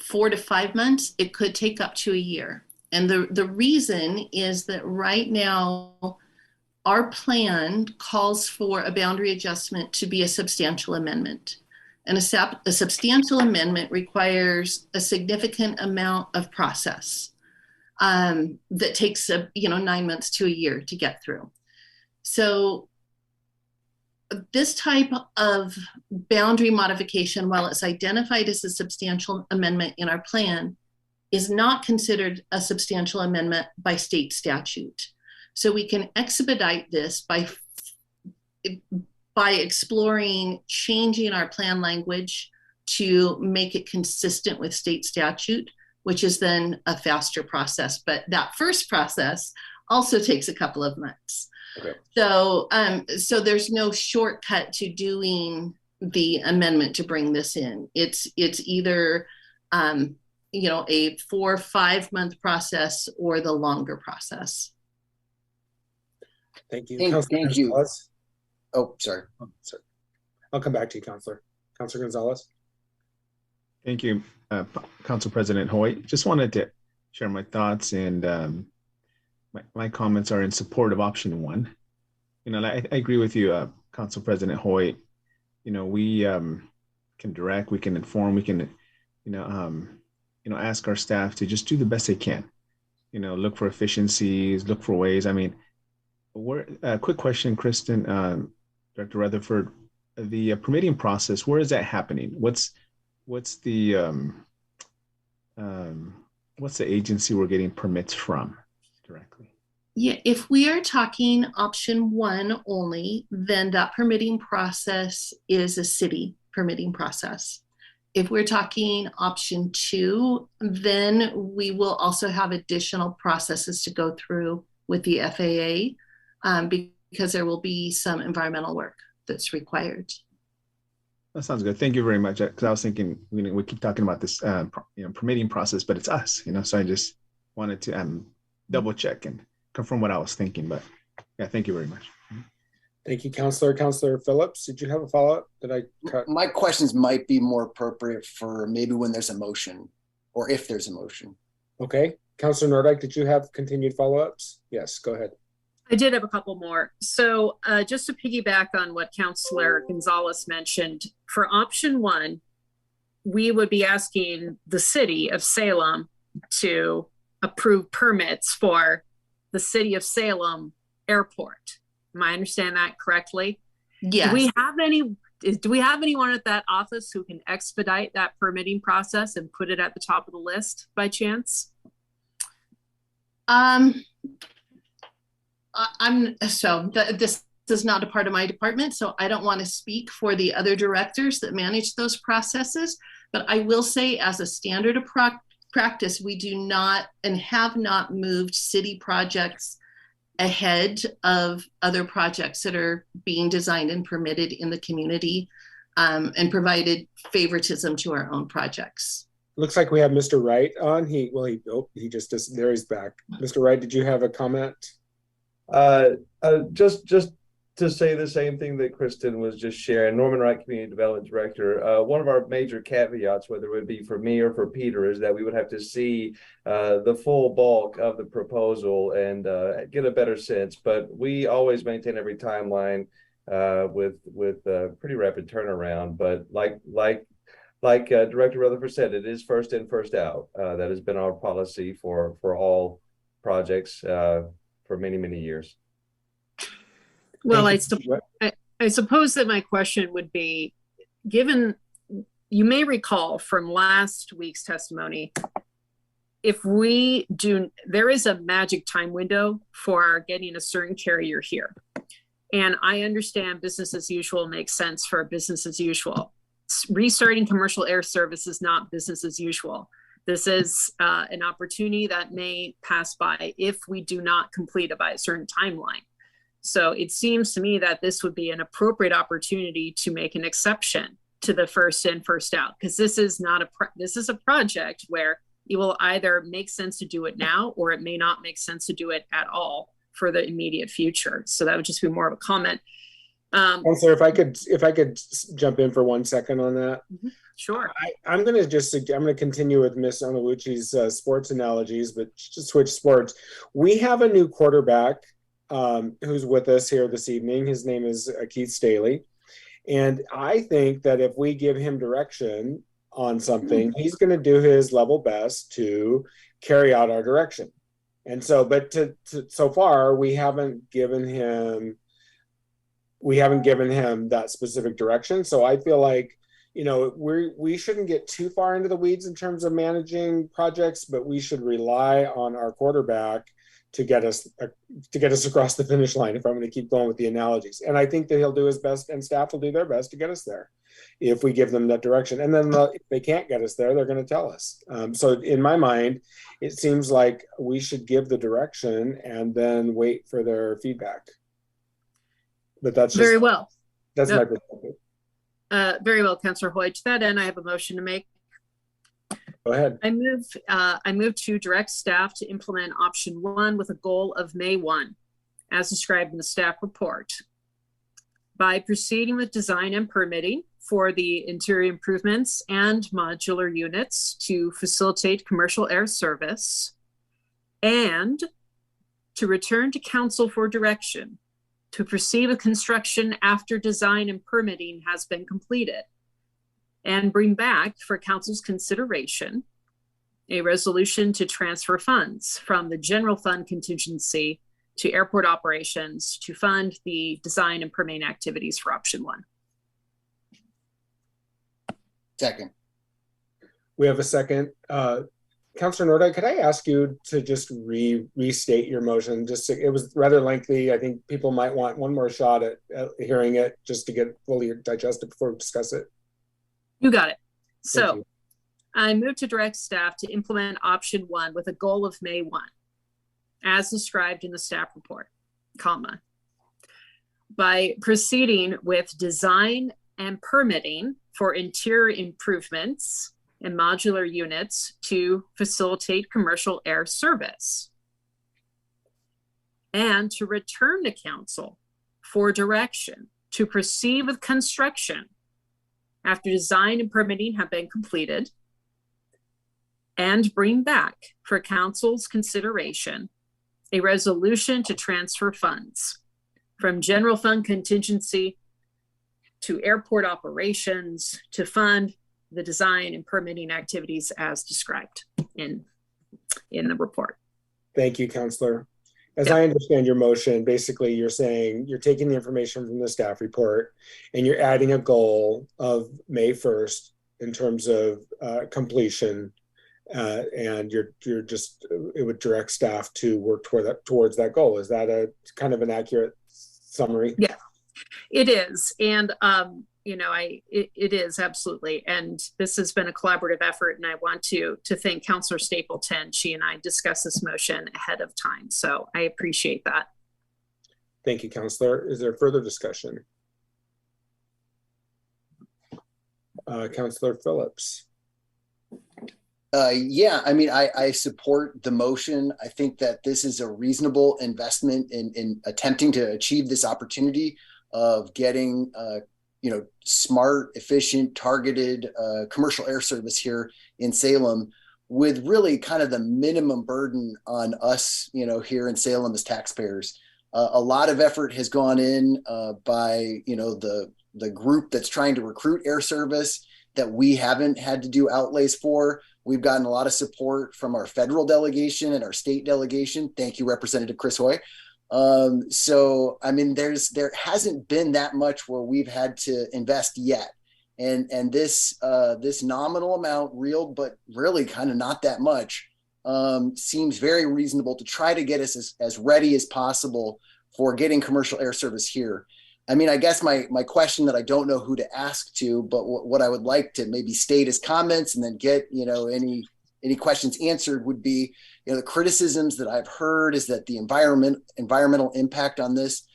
4 to 5 months. It could take up to a year. And the reason is that right now, our plan calls for a boundary adjustment to be a substantial amendment. And a substantial amendment requires a significant amount of process that takes 9 months to a year to get through. So this type of boundary modification, while it's identified as a substantial amendment in our plan, is not considered a substantial amendment by state statute. So we can expedite this by exploring changing our plan language to make it consistent with state statute, which is then a faster process. But that first process also takes a couple of months. Okay. So there's no shortcut to doing the amendment to bring this in. It's either a 4 or 5 month process or the longer process. Thank you. Thank you. Gonzalez? Oh, sorry. Sorry. I'll come back to you, Counselor. Counselor Gonzalez. Thank you, Council President Hoyt. Just wanted to share my thoughts, and my comments are in support of option 1. I agree with you, Council President Hoyt. We can direct, we can inform, we can, ask our staff to just do the best they can. Look for efficiencies, look for ways. I mean, quick question, Kristen, Director Rutherford, the permitting process, where is that happening? What's the agency we're getting permits from directly? Yeah, if we are talking option 1 only, then that permitting process is a city permitting process. If we're talking option 2, then we will also have additional processes to go through with the FAA because there will be some environmental work that's required. That sounds good. Thank you very much. Because I was thinking, we keep talking about this permitting process, but it's us, so I just wanted to double check and confirm what I was thinking. But yeah, thank you very much. Thank you, Counselor. Counselor Phillips, did you have a follow-up? Did I cut? My questions might be more appropriate for maybe when there's a motion, or if there's a motion. Okay. Counselor Nordyke, did you have continued follow-ups? Yes, go ahead. I did have a couple more. So just to piggyback on what Counselor Gonzalez mentioned, for option 1, we would be asking the city of Salem to approve permits for the city of Salem airport. Am I understand that correctly? Yes. Do we have anyone at that office who can expedite that permitting process and put it at the top of the list by chance? This is not a part of my department, so I don't want to speak for the other directors that manage those processes. But I will say, as a standard of practice, we do not and have not moved city projects ahead of other projects that are being designed and permitted in the community, and provided favoritism to our own projects. Looks like we have Mr. Wright on. He just there he's back. Mr. Wright, did you have a comment? Just to say the same thing that Kristen was just sharing, Norman Wright, Community Development Director, one of our major caveats, whether it would be for me or for Peter, is that we would have to see the full bulk of the proposal and get a better sense. But we always maintain every timeline with pretty rapid turnaround. But like Director Rutherford said, it is first in, first out. That has been our policy for all projects for many, many years. Well, I suppose that my question would be, given you may recall from last week's testimony, if we do, there is a magic time window for getting a certain carrier here. And I understand business as usual makes sense for business as usual. Restarting commercial air service is not business as usual. This is an opportunity that may pass by if we do not complete it by a certain timeline. So it seems to me that this would be an appropriate opportunity to make an exception to the first in, first out, because this is not this is a project where it will either make sense to do it now, or it may not make sense to do it at all for the immediate future. So that would just be more of a comment. Counselor, if I could jump in for 1 second on that. Sure. I'm going to continue with Miss Onowuchi's sports analogies, but to switch sports. We have a new quarterback who's with us here this evening. His name is Keith Staley. And I think that if we give him direction on something, he's going to do his level best to carry out our direction. And so, but so far, we haven't given him that specific direction. So I feel like, we shouldn't get too far into the weeds in terms of managing projects, but we should rely on our quarterback to get us across the finish line, if I'm going to keep going with the analogies. And I think that he'll do his best, and staff will do their best to get us there if we give them that direction. And then if they can't get us there, they're going to tell us. So in my mind, it seems like we should give the direction and then wait for their feedback. But that's very well. That's my perspective. Very well, Councillor Hoy. To that end, I have a motion to make. Go ahead. I move to direct staff to implement option 1 with a goal of May 1, as described in the staff report. By proceeding with design and permitting for the interior improvements and modular units to facilitate commercial air service, and to return to council for direction to proceed with construction after design and permitting has been completed, and bring back for council's consideration a resolution to transfer funds from the general fund contingency to airport operations to fund the design and permitting activities for option 1. Second. We have a second. Councillor Nordyke, could I ask you to just restate your motion? It was rather lengthy. I think people might want one more shot at hearing it just to get fully digested before we discuss it. You got it. So I move to direct staff to implement option 1 with a goal of May 1, as described in the staff report, by proceeding with design and permitting for interior improvements and modular units to facilitate commercial air service, and to return to council for direction to proceed with construction after design and permitting have been completed, and bring back for council's consideration a resolution to transfer funds from general fund contingency to airport operations to fund the design and permitting activities as described in the report. Thank you, Councillor. As I understand your motion, basically you're saying you're taking the information from the staff report and you're adding a goal of May 1st in terms of completion, and it would direct staff to work towards that goal. Is that a kind of an accurate summary? Yeah, it is. And it is absolutely. And this has been a collaborative effort. And I want to thank Councillor Stapleton. She and I discussed this motion ahead of time. So I appreciate that. Thank you, Councillor. Is there further discussion? Councillor Phillips. Yeah, I mean, I support the motion. I think that this is a reasonable investment in attempting to achieve this opportunity of getting smart, efficient, targeted commercial air service here in Salem, with really kind of the minimum burden on us, here in Salem as taxpayers. A lot of effort has gone in by, the group that's trying to recruit air service that we haven't had to do outlays for. We've gotten a lot of support from our federal delegation and our state delegation. Thank you, Representative Chris Hoy. So, I mean, there hasn't been that much where we've had to invest yet. And this nominal amount, real, but really kind of not that much, seems very reasonable to try to get us as ready as possible for getting commercial air service here. I mean, I guess my question that I don't know who to ask to, but what I would like to maybe state as comments and then get, any questions answered would be, the criticisms that I've heard is that the environmental impact on this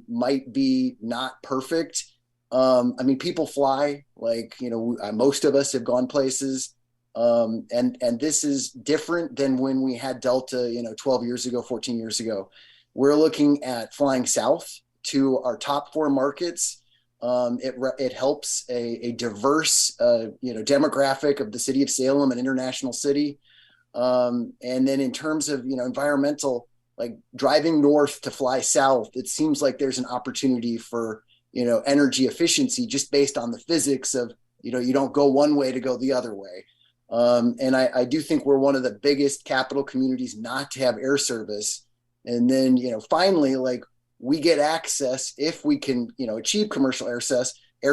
might be not perfect. I mean, people fly, most of us have gone places. And this is different than when we had Delta, 12 years ago, 14 years ago. We're looking at flying south to our top 4 markets. It helps a diverse, demographic of the city of Salem, an international city. And then in terms of, environmental, like driving north to fly south, it seems like there's an opportunity for, energy efficiency just based on the physics of, you don't go one way to go the other way. And I do think we're one of the biggest capital communities not to have air service. And then, finally, we get access, if we can, achieve commercial air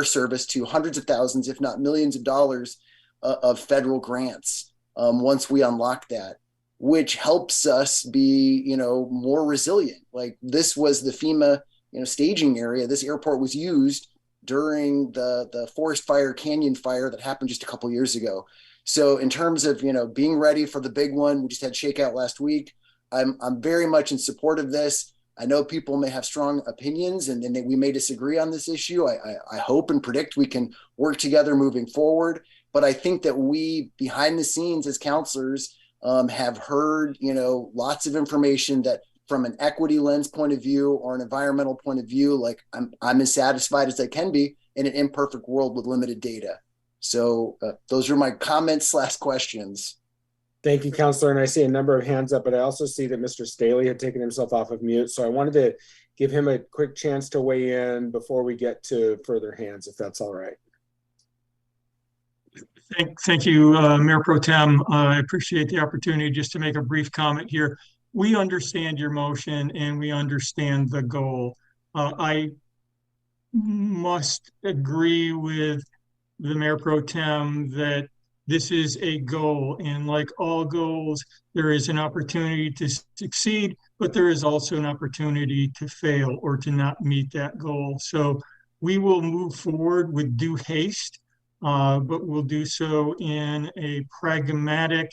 service to hundreds of thousands, if not millions of dollars of federal grants once we unlock that, which helps us be, more resilient. Like this was the FEMA, staging area. This airport was used during the forest fire, canyon fire that happened just a couple of years ago. So in terms of, being ready for the big one, we just had shakeout last week. I'm very much in support of this. I know people may have strong opinions and we may disagree on this issue. I hope and predict we can work together moving forward. But I think that we, behind the scenes as counselors, have heard, lots of information that from an equity lens point of view or an environmental point of view, I'm as satisfied as I can be in an imperfect world with limited data. So those are my comments / questions. Thank you, Counselor. And I see a number of hands up, but I also see that Mr. Staley had taken himself off of mute. So I wanted to give him a quick chance to weigh in before we get to further hands, if that's all right. Thank you, Mayor Pro Tem. I appreciate the opportunity just to make a brief comment here. We understand your motion and we understand the goal. I must agree with the Mayor Pro Tem that this is a goal, and like all goals, there is an opportunity to succeed, but there is also an opportunity to fail or to not meet that goal. So we will move forward with due haste, but we'll do so in a pragmatic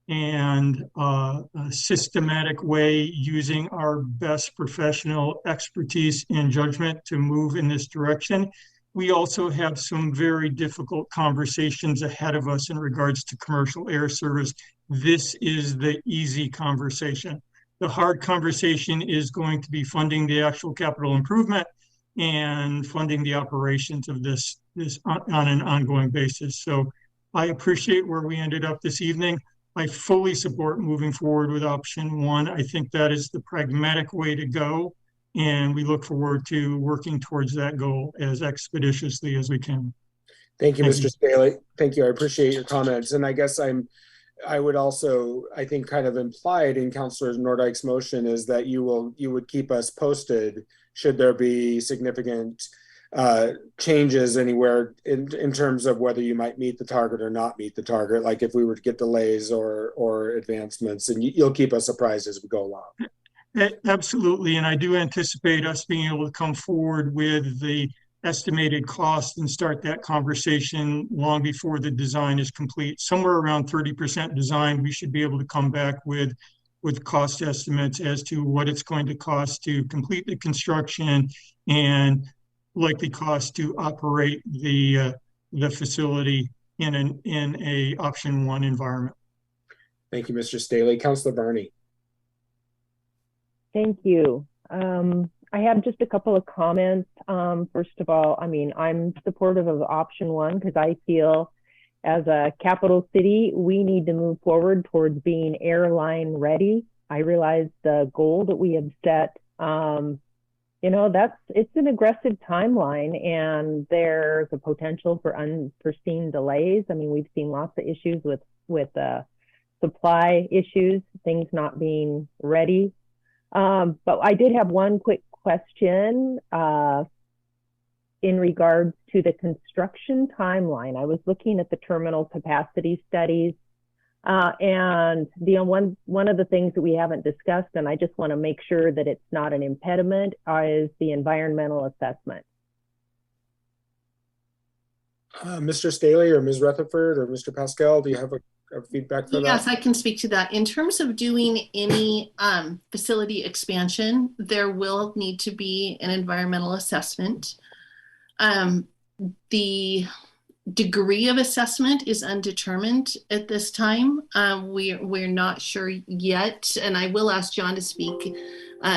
and a systematic way, using our best professional expertise and judgment to move in this direction. We also have some very difficult conversations ahead of us in regards to commercial air service. This is the easy conversation. The hard conversation is going to be funding the actual capital improvement and funding the operations of this on an ongoing basis. So I appreciate where we ended up this evening. I fully support moving forward with option 1. I think that is the pragmatic way to go. And we look forward to working towards that goal as expeditiously as we can. Thank you, Mr. Staley. Thank you. I appreciate your comments. And I guess I would also, I think kind of implied in Councilor Nordike's motion is that you would keep us posted should there be significant changes anywhere in terms of whether you might meet the target or not meet the target, like if we were to get delays or advancements, and you'll keep us apprised as we go along. Absolutely, and I do anticipate us being able to come forward with the estimated cost and start that conversation long before the design is complete. Somewhere around 30% design, we should be able to come back with cost estimates as to what it's going to cost to complete the construction and likely cost to operate the facility in a option 1 environment. Thank you, Mr. Staley. Councilor Barney. Thank you. I have just a couple of comments. First of all, I mean, I'm supportive of option 1 because I feel as a capital city, we need to move forward towards being airline ready. I realize the goal that we have set, it's an aggressive timeline and there's a potential for unforeseen delays. I mean, we've seen lots of issues with supply issues, things not being ready. But I did have one quick question in regards to the construction timeline. I was looking at the terminal capacity studies. And one of the things that we haven't discussed, and I just want to make sure that it's not an impediment, is the environmental assessment. Mr. Staley or Ms. Rutherford or Mr. Pascal, do you have a feedback for that? Yes, I can speak to that. In terms of doing any facility expansion, there will need to be an environmental assessment. The degree of assessment is undetermined at this time. We're not sure yet, and I will ask John to speak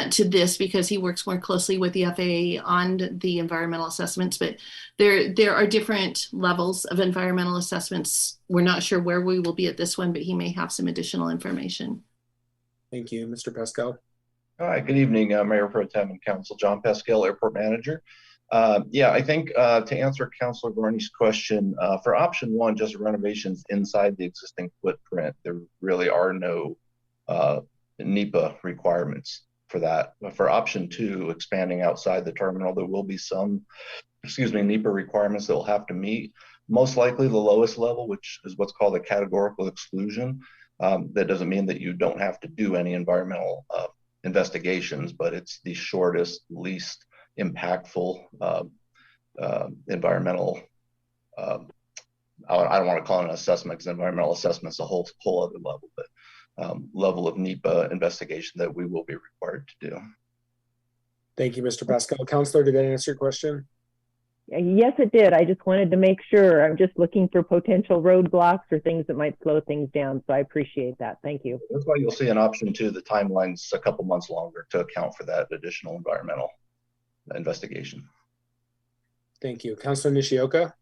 to this because he works more closely with the FAA on the environmental assessments, but there are different levels of environmental assessments. We're not sure where we will be at this one, but he may have some additional information. Thank you. Mr. Pascal. Hi, good evening, Mayor Pro Tem and Council. John Pascal, Airport Manager. Yeah, I think to answer Councilor Gorney's question, for option one, just renovations inside the existing footprint, there really are no NEPA requirements for that. But for option two, expanding outside the terminal, there will be some, NEPA requirements that will have to meet. Most likely the lowest level, which is what's called a categorical exclusion. That doesn't mean that you don't have to do any environmental investigations, but it's the shortest, least impactful environmental, I don't want to call it an assessment because environmental assessment is a whole other level, but level of NEPA investigation that we will be required to do. Thank you, Mr. Pascal. Counselor, did that answer your question? Yes, it did. I just wanted to make sure. I'm just looking for potential roadblocks or things that might slow things down. So I appreciate that. Thank you. That's why you'll see in option two, the timeline's a couple months longer to account for that additional environmental investigation. Thank you. Councilor Nishioka?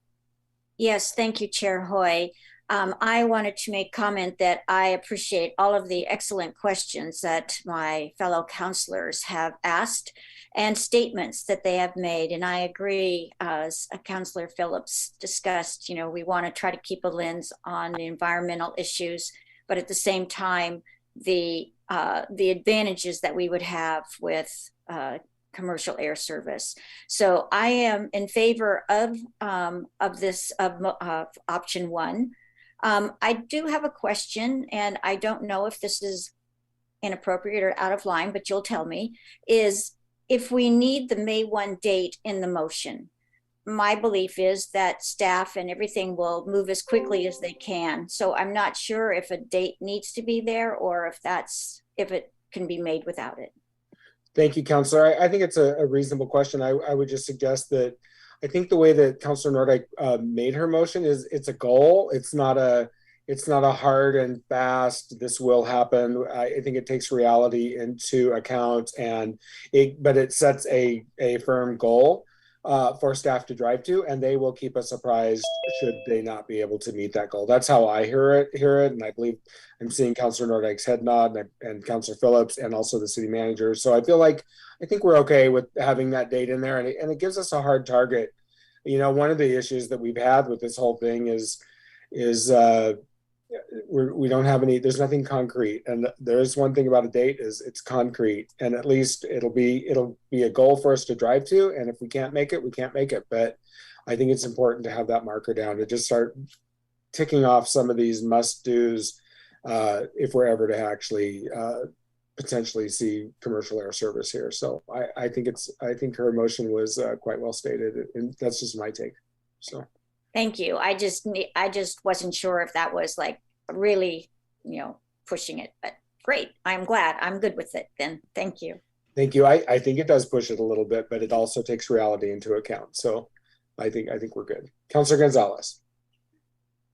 Yes, thank you, Chair Hoy. I wanted to make comment that I appreciate all of the excellent questions that my fellow councilors have asked and statements that they have made. And I agree, as Councilor Phillips discussed, we want to try to keep a lens on the environmental issues, but at the same time, the advantages that we would have with commercial air service. So I am in favor of option one. I do have a question, and I don't know if this is inappropriate or out of line, but you'll tell me, is if we need the May 1 date in the motion. My belief is that staff and everything will move as quickly as they can. So I'm not sure if a date needs to be there or if it can be made without it. Thank you, Councilor. I think it's a reasonable question. I would just suggest that I think the way that Councilor Nordyke made her motion is it's a goal. It's not a hard and fast, this will happen. I think it takes reality into account, but it sets a firm goal for staff to drive to, and they will keep us apprised should they not be able to meet that goal. That's how I hear it, and I believe I'm seeing Councilor Nordyke's head nod and Councilor Phillips and also the city manager. So I think we're okay with having that date in there, and it gives us a hard target. One of the issues that we've had with this whole thing is we don't have any, there's nothing concrete, and there's one thing about a date is it's concrete, and at least it'll be a goal for us to drive to, and if we can't make it, we can't make it. But I think it's important to have that marker down to just start ticking off some of these must-dos if we're ever to actually potentially see commercial air service here. So I think her motion was quite well stated, and that's just my take. So thank you. I just wasn't sure if that was like really, pushing it, but great. I'm glad. I'm good with it then. Thank you. Thank you. I think it does push it a little bit, but it also takes reality into account. So I think we're good. Councilor Gonzalez.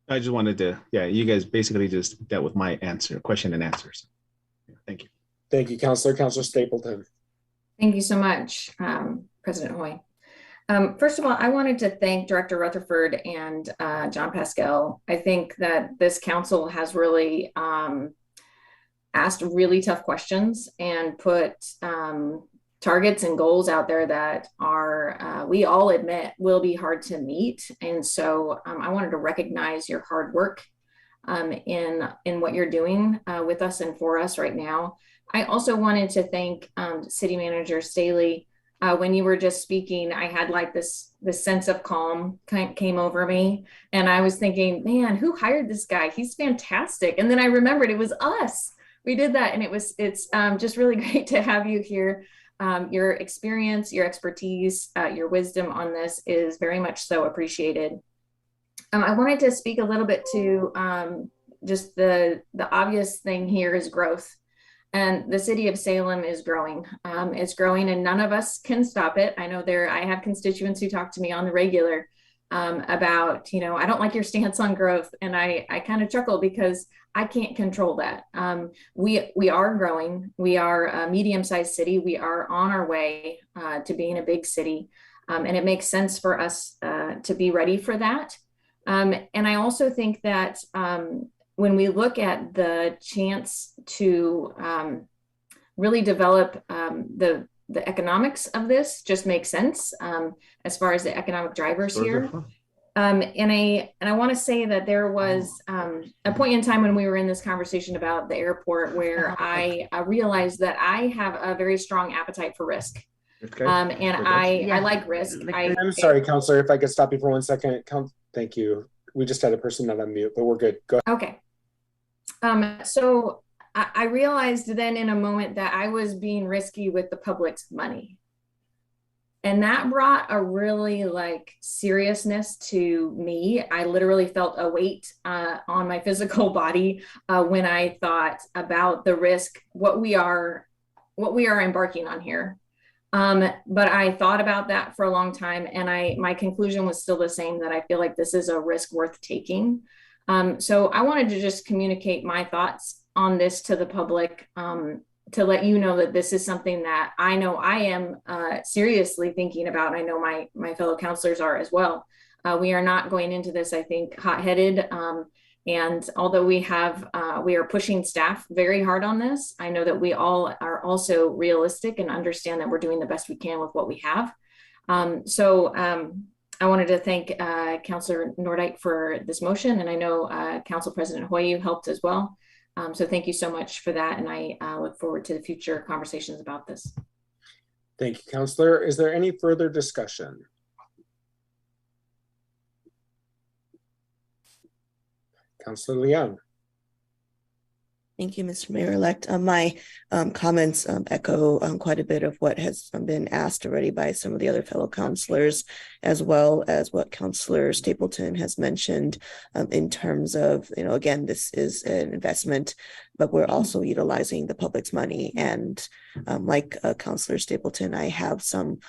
I just wanted to, you guys basically just dealt with my question and answers. Thank you. Thank you, Councilor. Councilor Stapleton. Thank you so much, President Hoy. First of all, I wanted to thank Director Rutherford and John Pascal. I think that this council has really asked really tough questions and put targets and goals out there that are, we all admit, will be hard to meet. And so I wanted to recognize your hard work in what you're doing with us and for us right now. I also wanted to thank City Manager Staley When you were just speaking, I had like this sense of calm came over me, and I was thinking, man, who hired this guy? He's fantastic. And then I remembered it was us. We did that, and it's just really great to have you here. Your experience, your expertise, your wisdom on this is very much so appreciated. I wanted to speak a little bit to just the obvious thing here is growth. And the city of Salem is growing. It's growing, and none of us can stop it. I know I have constituents who talk to me on the regular about, I don't like your stance on growth. And I kind of chuckle because I can't control that. We are growing. We are a medium-sized city. We are on our way to being a big city. And it makes sense for us to be ready for that. And I also think that when we look at the chance to really develop the economics of this, just makes sense as far as the economic drivers here. And I want to say that there was a point in time when we were in this conversation about the airport where I realized that I have a very strong appetite for risk. Okay. And I like risk. I'm sorry, Counselor, if I could stop you for 1 second. Thank you. We just had a person not on mute, but we're good. Go ahead. Okay. So I realized then in a moment that I was being risky with the public's money. And that brought a really seriousness to me. I literally felt a weight on my physical body when I thought about the risk, what we are embarking on here. But I thought about that for a long time, and my conclusion was still the same, that I feel like this is a risk worth taking. So I wanted to just communicate my thoughts on this to the public, to let you know that this is something that I know I am seriously thinking about. I know my fellow counselors are as well. We are not going into this, I think, hot-headed. And although we are pushing staff very hard on this, I know that we all are also realistic and understand that we're doing the best we can with what we have. I wanted to thank Councilor Nordyke for this motion, and I know Council President Hoy helped as well. So thank you so much for that, and I look forward to the future conversations about this. Thank you, Councilor. Is there any further discussion? Councilor Leung. Thank you, Mr. Mayor-elect. My comments echo quite a bit of what has been asked already by some of the other fellow councilors, as well as what Councilor Stapleton has mentioned in terms of, again, this is an investment, but we're also utilizing the public's money. And like Councilor Stapleton, I have some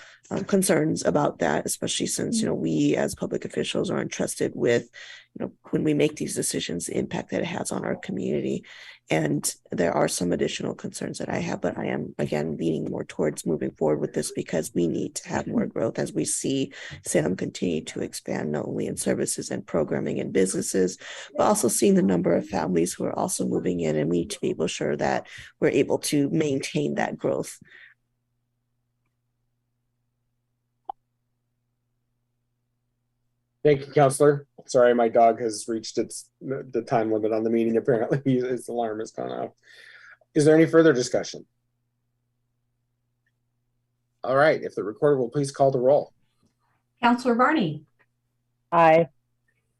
concerns about that, especially since, we as public officials are entrusted with, when we make these decisions, the impact that it has on our community. And there are some additional concerns that I have, but I am, again, leaning more towards moving forward with this because we need to have more growth as we see Salem continue to expand, not only in services and programming and businesses, but also seeing the number of families who are also moving in, and we need to be able to ensure that we're able to maintain that growth. Thank you, Councilor. Sorry, my dog has reached the time limit on the meeting. Apparently, his alarm has gone off. Is there any further discussion? All right, if the recorder will please call the roll. Councilor Varney. Aye.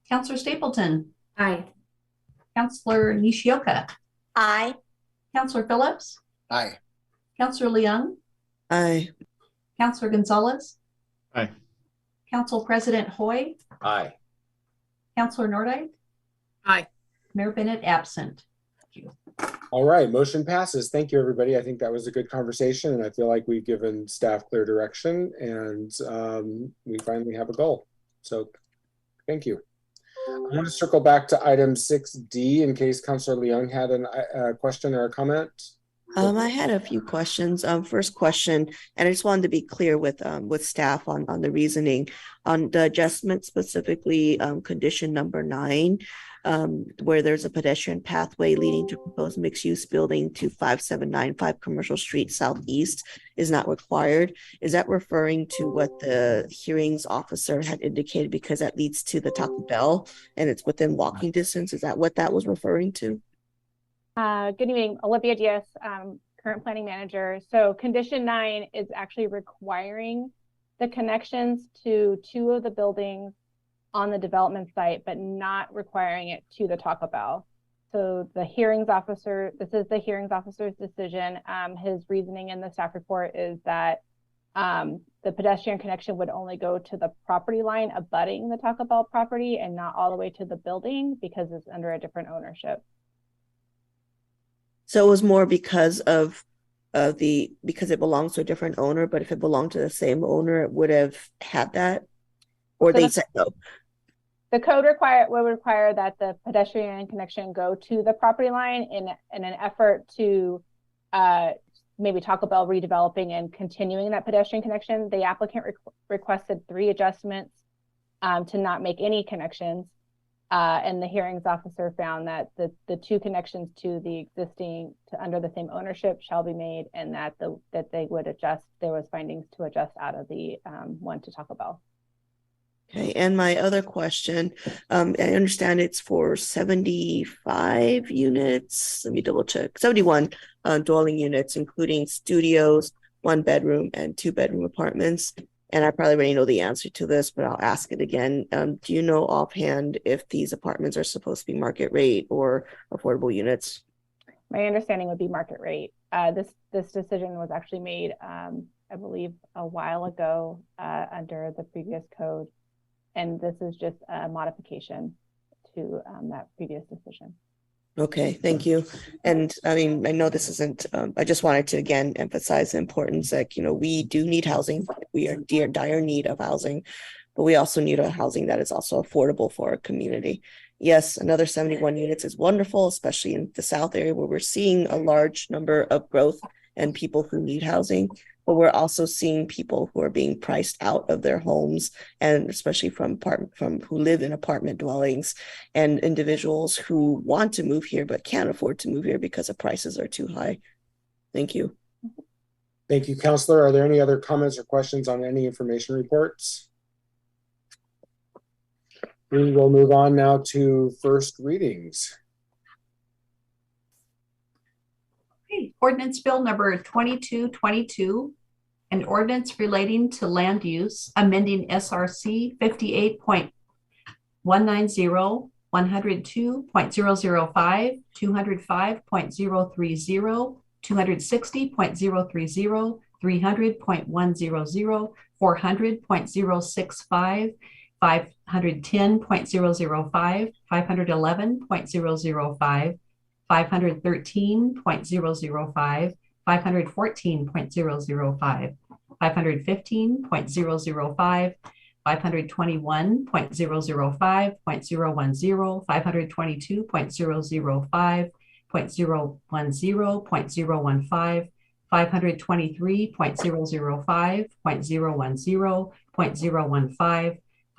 Councilor Stapleton. Aye. Councilor Nishioka. Aye. Councilor Phillips. Aye. Councilor Leung. Aye. Councilor Gonzalez. Aye. Council President Hoy. Aye. Councilor Nordyke. Aye. Mayor Bennett absent. Thank you. All right, motion passes. Thank you, everybody. I think that was a good conversation, and I feel like we've given staff clear direction, and we finally have a goal. So thank you. I want to circle back to item 6D in case Councilor Leung had a question or a comment. I had a few questions. First question, and I just wanted to be clear with staff on the reasoning on the adjustment, specifically condition number 9, where there's a pedestrian pathway leading to proposed mixed-use building to 5795 Commercial Street Southeast is not required. Is that referring to what the hearings officer had indicated, because that leads to the Taco Bell and it's within walking distance? Is that what that was referring to? Good evening, Olivia Diaz, current planning manager. So condition 9 is actually requiring the connections to 2 of the buildings on the development site, but not requiring it to the Taco Bell. So the hearings officer, this is the hearings officer's decision. His reasoning in the staff report is that the pedestrian connection would only go to the property line abutting the Taco Bell property and not all the way to the building because it's under a different ownership. So it was more because of because it belongs to a different owner, but if it belonged to the same owner, it would have had that, or So they said no. The code would require that the pedestrian connection go to the property line in an effort to maybe Taco Bell redeveloping and continuing that pedestrian connection. The applicant requested 3 adjustments to not make any connections. And the hearings officer found that the 2 connections to the existing under the same ownership shall be made, and that they would adjust. There was findings to adjust out of the one to Taco Bell. Okay, and my other question, I understand it's for 75 units. Let me double check. 71 dwelling units, including studios, 1 bedroom and 2 bedroom apartments. And I probably already know the answer to this, but I'll ask it again. Do you know offhand if these apartments are supposed to be market rate or affordable units? My understanding would be market rate. This decision was actually made, I believe, a while ago under the previous code. And this is just a modification to that previous decision. Okay, thank you. And I mean, I know this isn't, I just wanted to again emphasize the importance that, we do need housing. We are in dire need of housing, but we also need a housing that is also affordable for our community. Yes, another 71 units is wonderful, especially in the South area where we're seeing a large number of growth and people who need housing. But we're also seeing people who are being priced out of their homes, and especially from who live in apartment dwellings, and individuals who want to move here but can't afford to move here because the prices are too high. Thank you. Thank you, Councilor. Are there any other comments or questions on any information reports? We will move on now to first readings. Ordinance Bill number 2222, an ordinance relating to land use, amending SRC 58.190, 102.005, 205.030, 260.030, 300.100, 400.065, 510.005, 511.005, 513.005, 514.005, 515.005, 521.005.010, 522.005.010.015, 523.005.010,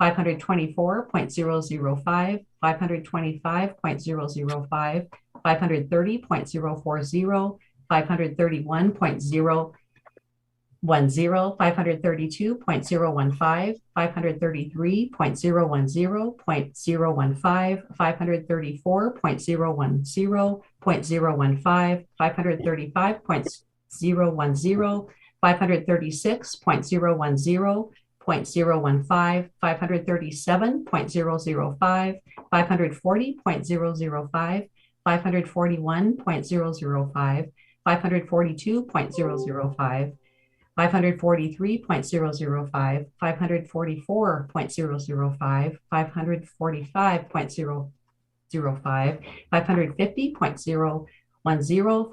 524.005, 525.005, 525.005, 530.040, 531.010, 532.015, 533.010.015, 534.010.015, 535.010, 536.010, 0.015, 537.005, 540.005, 541.005, 542.005, 543.005, 544.005, 545.005, 550.010,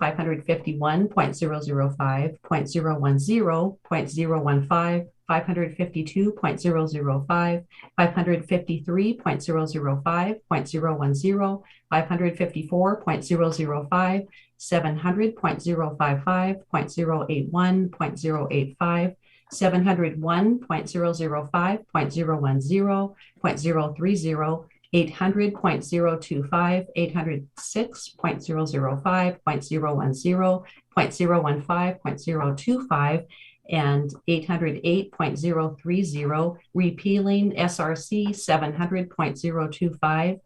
551.005, 0.010.015, 552.005, 553.005, 0.010, 554.005, 700.055, 0.081, 701.005, 0.010, 0.030, 800.025, 806.005, 0.010, 0.015, and 808.030, repealing SRC 700.025,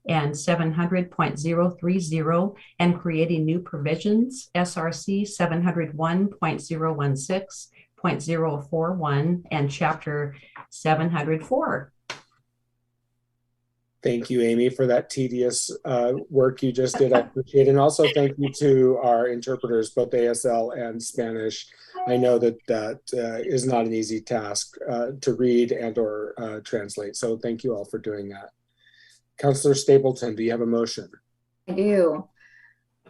and 700.030 and creating new provisions, SRC 701.016.041 and Chapter 704. Thank you, Amy, for that tedious work you just did. I appreciate it. And also thank you to our interpreters, both ASL and Spanish. I know that that is not an easy task to read and or translate. So thank you all for doing that. Councillor Stapleton, do you have a motion? I do.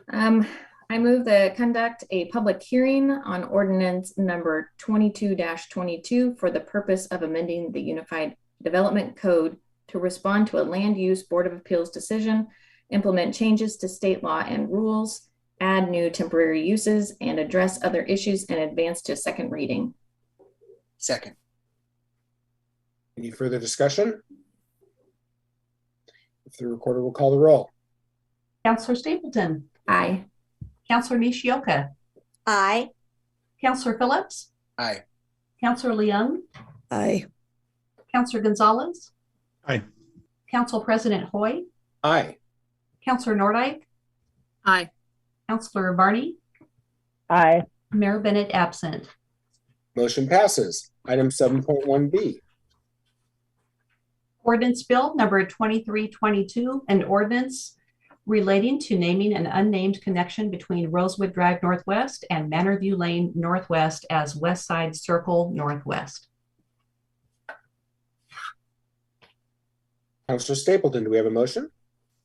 I move to conduct a public hearing on ordinance number 22-22 for the purpose of amending the Unified Development Code to respond to a Land Use Board of Appeals decision, implement changes to state law and rules, add new temporary uses, and address other issues and advance to second reading. Second. Any further discussion? If the recorder will call the roll. Councillor Stapleton. Aye. Councillor Nishioka. Aye. Councillor Phillips. Aye. Councillor Leung. Aye. Councillor Gonzalez. Aye. Council President Hoy. Aye. Councillor Nordyke. Aye. Councillor Varney. Aye. Mayor Bennett absent. Motion passes. Item 7.1B. Ordinance Bill number 2322, an ordinance relating to naming an unnamed connection between Rosewood Drive Northwest and Manorview Lane Northwest as Westside Circle Northwest. Councillor Stapleton, do we have a motion?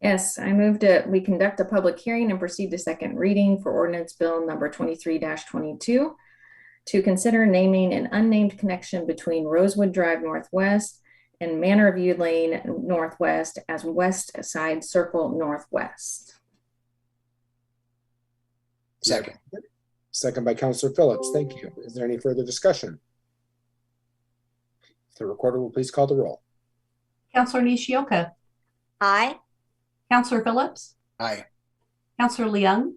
Yes, I move that we conduct a public hearing and proceed to second reading for ordinance bill number 23-22 to consider naming an unnamed connection between Rosewood Drive Northwest and Manorview Lane Northwest as Westside Circle Northwest. Second. Second by Councillor Phillips. Thank you. Is there any further discussion? If the recorder will please call the roll. Councillor Nishioka. Aye. Councillor Phillips. Aye. Councillor Leung.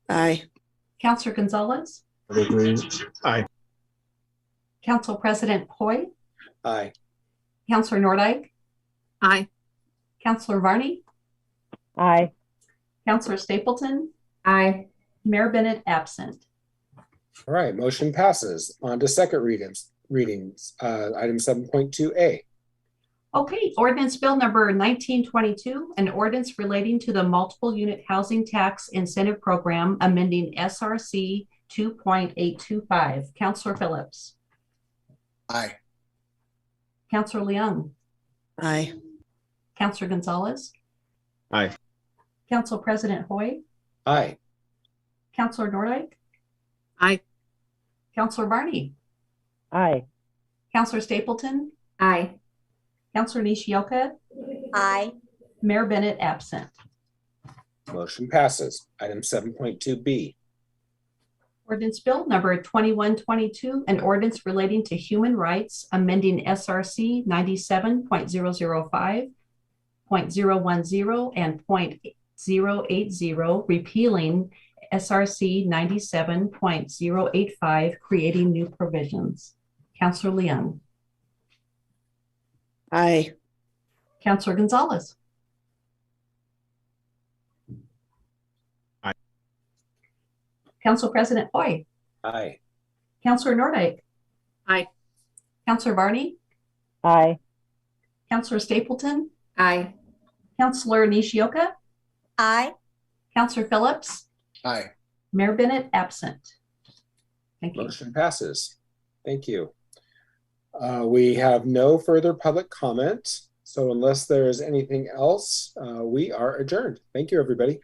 Aye. Councillor Gonzalez. Aye. Council President Hoy. Aye. Councillor Nordyke. Aye. Councillor Varney. Aye. Councillor Stapleton. Aye. Mayor Bennett absent. All right, motion passes. On to second readings. Item 7.2A. Okay, ordinance bill number 1922, an ordinance relating to the multiple unit housing tax incentive program amending SRC 2.825. Councillor Phillips. Aye. Councillor Leung. Aye. Councillor Gonzalez. Aye. Council President Hoy. Aye. Councillor Nordyke. Aye. Councillor Varney. Aye. Councillor Stapleton. Aye. Councillor Nishioka. Aye. Mayor Bennett absent. Motion passes. Item 7.2B. Ordinance bill number 2122, an ordinance relating to human rights, amending SRC 97.005, .010, and .080, repealing SRC 97.085, creating new provisions. Councillor Leung. Aye. Councillor Gonzalez. Aye. Council President Hoy. Aye. Councillor Nordyke. Aye. Councillor Varney. Aye. Councillor Stapleton. Aye. Councillor Nishioka. Aye. Councillor Phillips. Aye. Mayor Bennett absent. Thank you. Motion passes. Thank you. We have no further public comment. So unless there is anything else, we are adjourned. Thank you, everybody.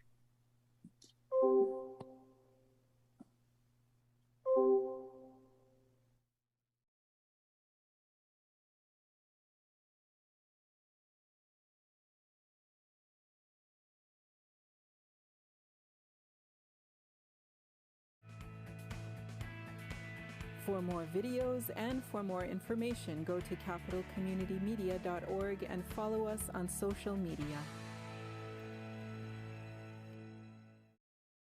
For more videos and for more information, go to capitalcommunitymedia.org and follow us on social media.